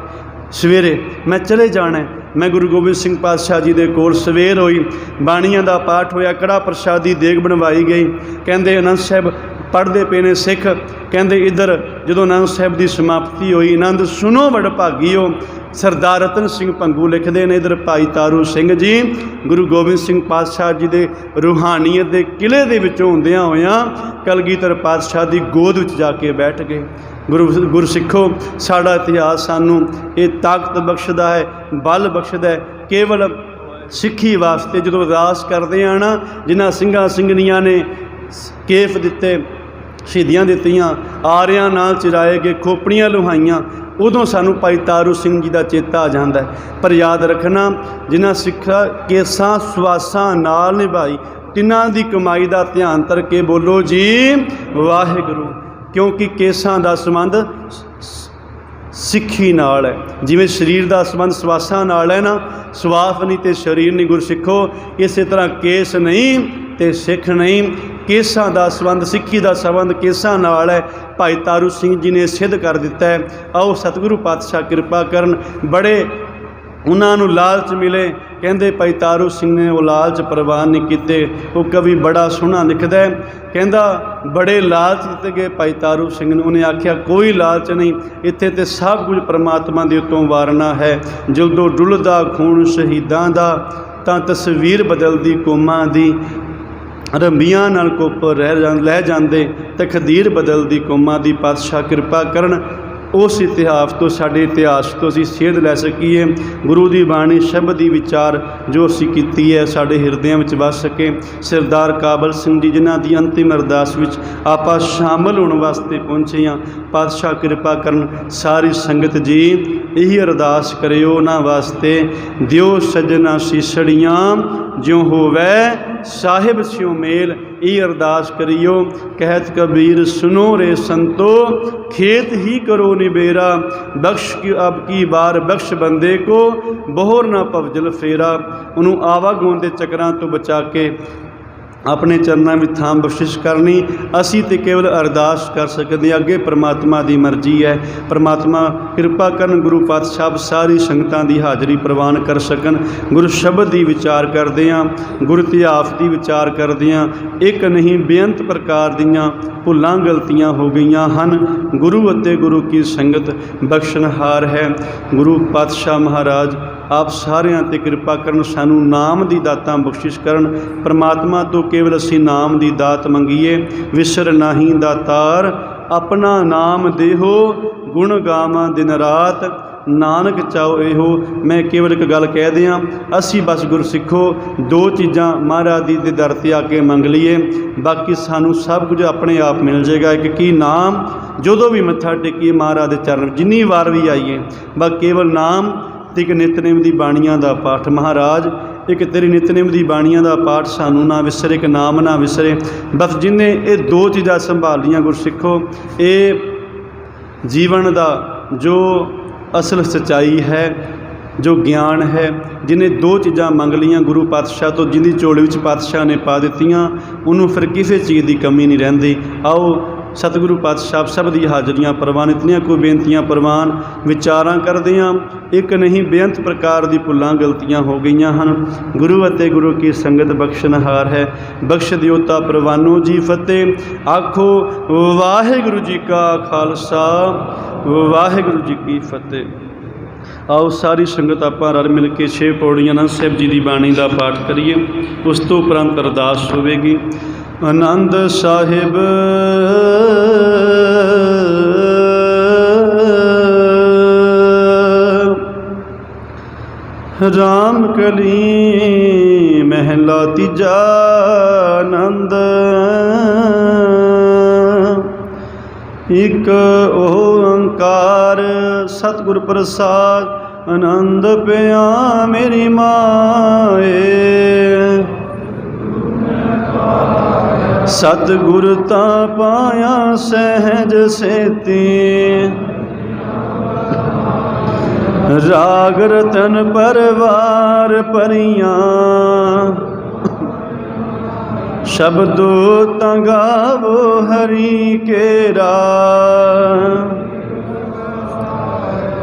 ਸਵੇਰੇ ਮੈਂ ਚਲੇ ਜਾਣਾ। ਮੈਂ ਗੁਰੂ ਗੋਬਿੰਦ ਸਿੰਘ ਪਾਤਸ਼ਾਹ ਜੀ ਦੇ ਕੋਲ ਸਵੇਰ ਹੋਈ, ਬਾਣੀਆਂ ਦਾ ਪਾਠ ਹੋਇਆ, ਕੜਾ ਪ੍ਰਸ਼ਾਦੀ ਦੇਗ ਬਣਵਾਈ ਗਈ। ਕਹਿੰਦੇ ਆਨੰਦ ਸਾਹਿਬ ਪੜ੍ਹਦੇ ਪਏ ਨੇ ਸਿੱਖ। ਕਹਿੰਦੇ ਇੱਧਰ ਜਦੋਂ ਆਨੰਦ ਸਾਹਿਬ ਦੀ ਸਮਾਪਤੀ ਹੋਈ, ਆਨੰਦ ਸੁਣੋ ਵਡਭਾਗੀਓ, ਸਰਦਾਰ ਰਤਨ ਸਿੰਘ ਭੰਗੂ ਲਿਖਦੇ ਨੇ, ਇੱਧਰ ਭਾਈ ਤਾਰੂ ਸਿੰਘ ਜੀ ਗੁਰੂ ਗੋਬਿੰਦ ਸਿੰਘ ਪਾਤਸ਼ਾਹ ਜੀ ਦੇ ਰੂਹਾਨੀਅਤ ਦੇ ਕਿਲ੍ਹੇ ਦੇ ਵਿੱਚੋਂ ਹੁੰਦਿਆਂ ਹੋਇਆਂ ਕਲਗੀਧਰ ਪਾਤਸ਼ਾਹ ਦੀ ਗੋਦ ਵਿੱਚ ਜਾ ਕੇ ਬੈਠ ਗਏ। ਗੁਰਸਿੱਖੋ, ਸਾਡਾ ਇਤਿਹਾਸ ਸਾਨੂੰ ਇਹ ਤਾਕਤ ਬਖਸ਼ਦਾ ਹੈ, ਬਲ ਬਖਸ਼ਦਾ ਹੈ। ਕੇਵਲ ਸਿੱਖੀ ਵਾਸਤੇ ਜਦੋਂ ਅਰਦਾਸ ਕਰਦੇ ਆ ਨਾ, ਜਿਨ੍ਹਾਂ ਸਿੰਘਾਂ ਸਿੰਘਣੀਆਂ ਨੇ ਕੇਫ ਦਿੱਤੇ, ਸ਼ਹੀਦੀਆਂ ਦਿੱਤੀਆਂ, ਆਰਿਆਂ ਨਾਲ ਚਿਰਾਏ ਗਏ, ਖੋਪੜੀਆਂ ਲੁਹਾਈਆਂ, ਉਦੋਂ ਸਾਨੂੰ ਭਾਈ ਤਾਰੂ ਸਿੰਘ ਜੀ ਦਾ ਚੇਤਾ ਆ ਜਾਂਦਾ ਹੈ। ਪਰ ਯਾਦ ਰੱਖਣਾ, ਜਿਨ੍ਹਾਂ ਸਿੱਖਾਂ ਕੇਸਾਂ ਸੁਆਸਾਂ ਨਾਲ ਨਿਭਾਈ, ਤਿੰਨਾਂ ਦੀ ਕਮਾਈ ਦਾ ਧਿਆਨ ਧਰ ਕੇ ਬੋਲੋ ਜੀ ਵਾਹਿਗੁਰੂ। ਕਿਉਂਕਿ ਕੇਸਾਂ ਦਾ ਸੰਬੰਧ ਸਿੱਖੀ ਨਾਲ ਹੈ, ਜਿਵੇਂ ਸਰੀਰ ਦਾ ਸੰਬੰਧ ਸਵਾਸਾਂ ਨਾਲ ਹੈ ਨਾ, ਸਵਾਸ ਨਹੀਂ ਤੇ ਸਰੀਰ ਨਹੀਂ। ਗੁਰਸਿੱਖੋ, ਇਸੇ ਤਰ੍ਹਾਂ ਕੇਸ ਨਹੀਂ ਤੇ ਸਿੱਖ ਨਹੀਂ, ਕੇਸਾਂ ਦਾ ਸੰਬੰਧ, ਸਿੱਖੀ ਦਾ ਸੰਬੰਧ ਕੇਸਾਂ ਨਾਲ ਹੈ। ਭਾਈ ਤਾਰੂ ਸਿੰਘ ਜੀ ਨੇ ਸਿੱਧ ਕਰ ਦਿੱਤਾ ਹੈ। ਆਓ ਸਤਿਗੁਰੂ ਪਾਤਸ਼ਾਹ ਕਿਰਪਾ ਕਰਨ। ਬੜੇ ਉਹਨਾਂ ਨੂੰ ਲਾਲਚ ਮਿਲੇ, ਕਹਿੰਦੇ ਭਾਈ ਤਾਰੂ ਸਿੰਘ ਨੇ ਉਹ ਲਾਲਚ ਪ੍ਰਵਾਨ ਨਹੀਂ ਕੀਤੇ। ਉਹ ਕਵੀ ਬੜਾ ਸੋਹਣਾ ਲਿਖਦਾ ਹੈ, ਕਹਿੰਦਾ ਬੜੇ ਲਾਲਚ ਦਿੱਤੇ ਗਏ ਭਾਈ ਤਾਰੂ ਸਿੰਘ ਨੂੰ। ਉਹਨੇ ਆਖਿਆ ਕੋਈ ਲਾਲਚ ਨਹੀਂ, ਇੱਥੇ ਤੇ ਸਭ ਕੁਝ ਪਰਮਾਤਮਾ ਦੇ ਉੱਤੋਂ ਵਾਰਨਾ ਹੈ। ਜਦੋਂ ਡੁੱਲਦਾ ਖੂਨ ਸ਼ਹੀਦਾਂ ਦਾ, ਤਾਂ ਤਸਵੀਰ ਬਦਲਦੀ ਕੌਮਾਂ ਦੀ। ਰੰਬੀਆਂ ਨਾਲ ਕੋਪਰ ਲੈ ਜਾਂਦੇ, ਤਕਦੀਰ ਬਦਲਦੀ ਕੌਮਾਂ ਦੀ। ਪਾਤਸ਼ਾਹ ਕਿਰਪਾ ਕਰਨ, ਉਸ ਇਤਿਹਾਸ ਤੋਂ, ਸਾਡੇ ਇਤਿਹਾਸ ਤੋਂ ਅਸੀਂ ਸੇਧ ਲੈ ਸਕੀਏ। ਗੁਰੂ ਦੀ ਬਾਣੀ ਸ਼ਬਦ ਦੀ ਵਿਚਾਰ ਜੋ ਅਸੀਂ ਕੀਤੀ ਹੈ ਸਾਡੇ ਹਿਰਦਿਆਂ ਵਿੱਚ ਵਸ ਸਕੇ। ਸਰਦਾਰ ਕਾਬਲ ਸਿੰਘ ਜੀ ਜਿਨ੍ਹਾਂ ਦੀ ਅੰਤਿਮ ਅਰਦਾਸ ਵਿੱਚ ਆਪਾਂ ਸ਼ਾਮਲ ਹੋਣ ਵਾਸਤੇ ਪਹੁੰਚੇ ਹਾਂ, ਪਾਤਸ਼ਾਹ ਕਿਰਪਾ ਕਰਨ। ਸਾਰੀ ਸੰਗਤ ਜੀ ਇਹੀ ਅਰਦਾਸ ਕਰਿਓ ਉਹਨਾਂ ਵਾਸਤੇ, ਦਿਓ ਸੱਜਣਾ ਸੀਸੜੀਆਂ ਜਿਉਂ ਹੋਵੈ ਸਾਹਿਬ ਸਿਉ ਮੇਲ। ਇਹ ਅਰਦਾਸ ਕਰਿਓ। ਕਹਿਤ ਕਬੀਰ ਸੁਨੋ ਰੇ ਸੰਤੋ, ਖੇਤ ਹੀ ਕਰੋ ਨਿਬੇਰਾ। ਬਖਸ਼ ਕੀ ਅਬ ਕੀ ਬਾਰ ਬਖਸ਼ ਬੰਦੇ ਕੋ, ਬੋਹਰ ਨਾ ਭਵਜਲ ਫੇਰਾ। ਉਹਨੂੰ ਆਵਾਗੋਂ ਦੇ ਚੱਕਰਾਂ ਤੋਂ ਬਚਾ ਕੇ ਆਪਣੇ ਚਰਨਾਂ ਵਿੱਚ ਥਾਂ ਬਖਸ਼ਿਸ਼ ਕਰਨੀ। ਅਸੀਂ ਤੇ ਕੇਵਲ ਅਰਦਾਸ ਕਰ ਸਕਦੇ, ਅੱਗੇ ਪ੍ਰਮਾਤਮਾ ਦੀ ਮਰਜ਼ੀ ਹੈ। ਪ੍ਰਮਾਤਮਾ ਕਿਰਪਾ ਕਰਨ, ਗੁਰੂ ਪਾਤਸ਼ਾਹ ਸਾਰੀ ਸੰਗਤਾਂ ਦੀ ਹਾਜ਼ਰੀ ਪ੍ਰਵਾਨ ਕਰ ਸਕਣ। ਗੁਰੂ ਸ਼ਬਦ ਦੀ ਵਿਚਾਰ ਕਰਦੇ ਹਾਂ, ਗੁਰੂ ਇਤਿਹਾਸ ਦੀ ਵਿਚਾਰ ਕਰਦੇ ਹਾਂ। ਇੱਕ ਨਹੀਂ ਬੇਅੰਤ ਪ੍ਰਕਾਰ ਦੀਆਂ ਭੁੱਲਾਂ ਗਲਤੀਆਂ ਹੋ ਗਈਆਂ ਹਨ। ਗੁਰੂ ਅਤੇ ਗੁਰੂ ਕੀ ਸੰਗਤ ਬਖਸ਼ਣਹਾਰ ਹੈ। ਗੁਰੂ ਪਾਤਸ਼ਾਹ ਮਹਾਰਾਜ ਆਪ ਸਾਰਿਆਂ 'ਤੇ ਕਿਰਪਾ ਕਰਨ, ਸਾਨੂੰ ਨਾਮ ਦੀ ਦਾਤਾਂ ਬਖਸ਼ਿਸ਼ ਕਰਨ। ਪਰਮਾਤਮਾ ਤੋਂ ਕੇਵਲ ਅਸੀਂ ਨਾਮ ਦੀ ਦਾਤ ਮੰਗੀਏ। ਵਿਸਰ ਨਾਹੀਂ ਦਾਤਾਰ, ਆਪਣਾ ਨਾਮ ਦੇਹੋ, ਗੁਣ ਗਾਵਾਂ ਦਿਨ ਰਾਤ। नानक चाओ एहो। मैं केवल एक गल कह दियाँ, असी बस गुरसिखो दो चीज़ां महाराज जी दे दर ते आके मंग लीए, बाकी सानू सब कुछ अपने आप मिल जाएगा। एक की नाम जदों भी मत्था टेकीए महाराज दे चरण जिन्नी वार भी आईए, बस केवल नाम ते एक नितनेम दी बाणियां दा पाठ। महाराज एक तेरी नितनेम दी बाणियां दा पाठ सानू ना विसरे, एक नाम ना विसरे। बस जिन्हें ये दो चीज़ां संभाल लियां गुरसिखो, ये जीवन दा जो असल सच्चाई है, जो ज्ञान है, जिन्हें दो चीज़ां मंग लियां गुरु पातशाह तो, जिंदी झोली विच पातशाह ने पा दित्तियां, उन्होंने फिर किसी चीज़ की कमी नहीं रहिंदी। आओ सतगुरु पातशाह सब दी हाज़रियां प्रवान, इतनियां कोई बेनतियां प्रवान, विचारां करदे हां, एक नहीं बेअंत प्रकार दी भुल्लां गलतियां हो गईयां हन। गुरु अते गुरु की संगत बख्शनहार है, बख्श दियोता प्रवानो जी फतेह। आखो वाहिगुरु जी का खालसा, वाहिगुरु जी की फतेह। आओ सारी संगत आपां रल मिल के 6 पौड़ियां आनंद साहिब जी की बाणी का पाठ करिए, उस तो उपरंत अरदास होवेगी। आनंद साहिब राम कली महला तीजा आनंद, एक ओंकार सतगुर प्रसाद आनंद पिया मेरी माए। सतगुर ता पाया सहज सेती, राग रतन परवार परियां, शब्दो तंगावो हरि केरा।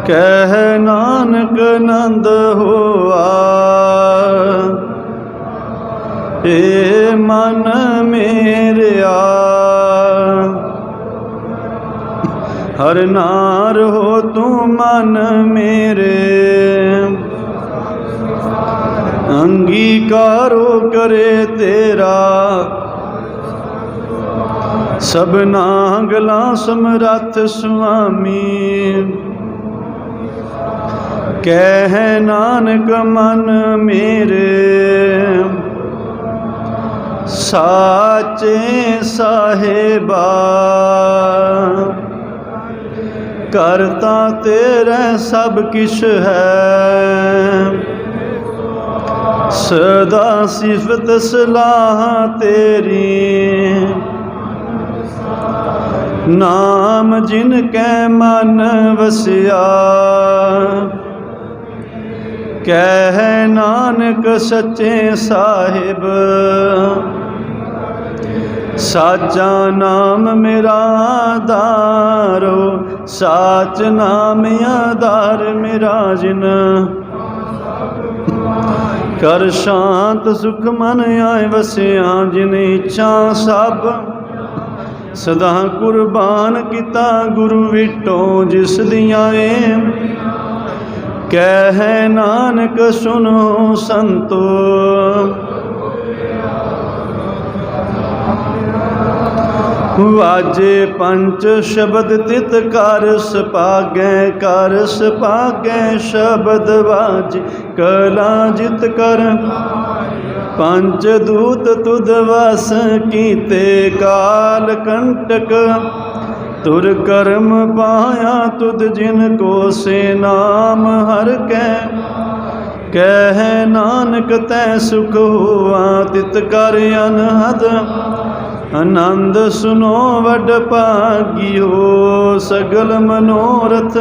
कह नानक नंद होआ, ए मन मेरिया। हर नार हो तू मन मेरे, अंगीकारो करे तेरा। सबना गला समरथ स्वामी, कह नानक मन मेरे। साचे साहिबा करता तेरे सब किश है, सदा सिफत सलाह तेरी। नाम जिनके मन वसिया, कह नानक सच्चे साहिब। साचा नाम मेरा आधारो, साच नाम आधार मेरा जिन। कर शांत सुख मन आए वसिया, जिन इच्छा सब सदा कुर्बान किता गुरु विटो जिस दिया। कह नानक सुनो संतो, वाजे पंच शब्द तित कर सपागै, कर सपागै शब्द वाज कला जित कर। पंच दूत तुद वस कीते काल कंटक, तुर कर्म पाया तुद जिनको से नाम हर कै। कह नानक तै सुख हुआ तित कर अनहद, आनंद सुनो वड भागियो सगल मनोरथ।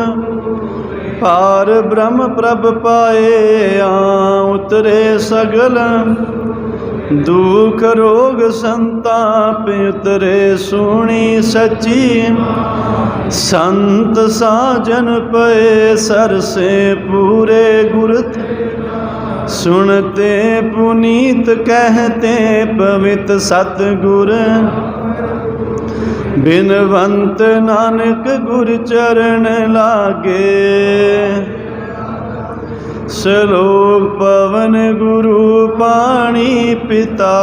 पार ब्रह्म प्रभ पाए उतरे सगल, दुख रोग संताप उतरे सुनी सची। संत साजन पए सर से पूरे गुरत, सुनते पुनीत कहते पवित सतगुर। बिनवंत नानक गुर चरण लागे, सलोक पवन गुरु पाणी पिता।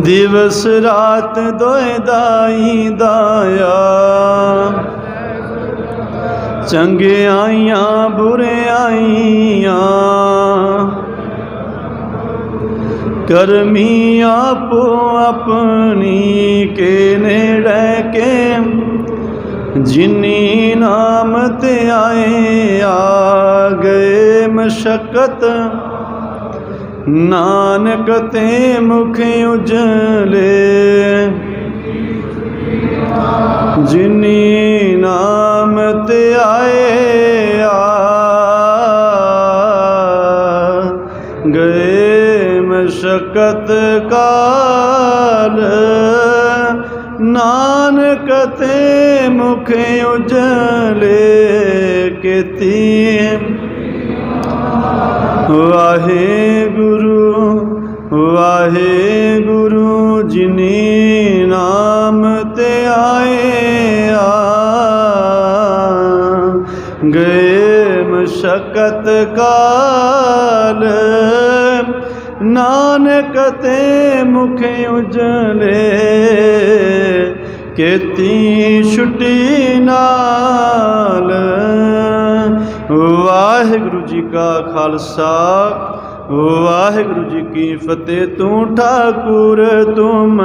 दिवस रात दोए दाई दाया, ਚੰਗਿਆਈਆਂ ਬੁਰਿਆਈਆਂ ਕਰਮੀ ਆਪੋ ਆਪਣੀ ਕੇ ਨੇੜੇ ਕੇ ਜਿਨੀ ਨਾਮ ਤੇ ਆਏ ਆ ਗਏ ਮਸ਼ਕਤ ਨਾਨਕ ਤੇ ਮੁਖ ਉਜਲੇ ਜਿਨੀ ਨਾਮ ਤੇ ਆਏ ਆ ਗਏ ਮਸ਼ਕਤ ਕਾਲ ਨਾਨਕ ਤੇ ਮੁਖ ਉਜਲੇ ਕੀਤੀ ਵਾਹਿਗੁਰੂ ਵਾਹਿਗੁਰੂ ਜਿਨੀ ਨਾਮ ਤੇ ਆਏ ਆ ਗਏ ਮਸ਼ਕਤ ਕਾਲ ਨਾਨਕ ਤੇ ਮੁਖ ਉਜਲੇ ਕੀਤੀ ਛੁੱਟੀ ਨਾਲ। ਵਾਹਿਗੁਰੂ ਜੀ ਕਾ ਖਾਲਸਾ ਵਾਹਿਗੁਰੂ ਜੀ ਕੀ ਫਤਿਹ। ਤੂੰ ਠਾਕੁਰ ਤੁਮ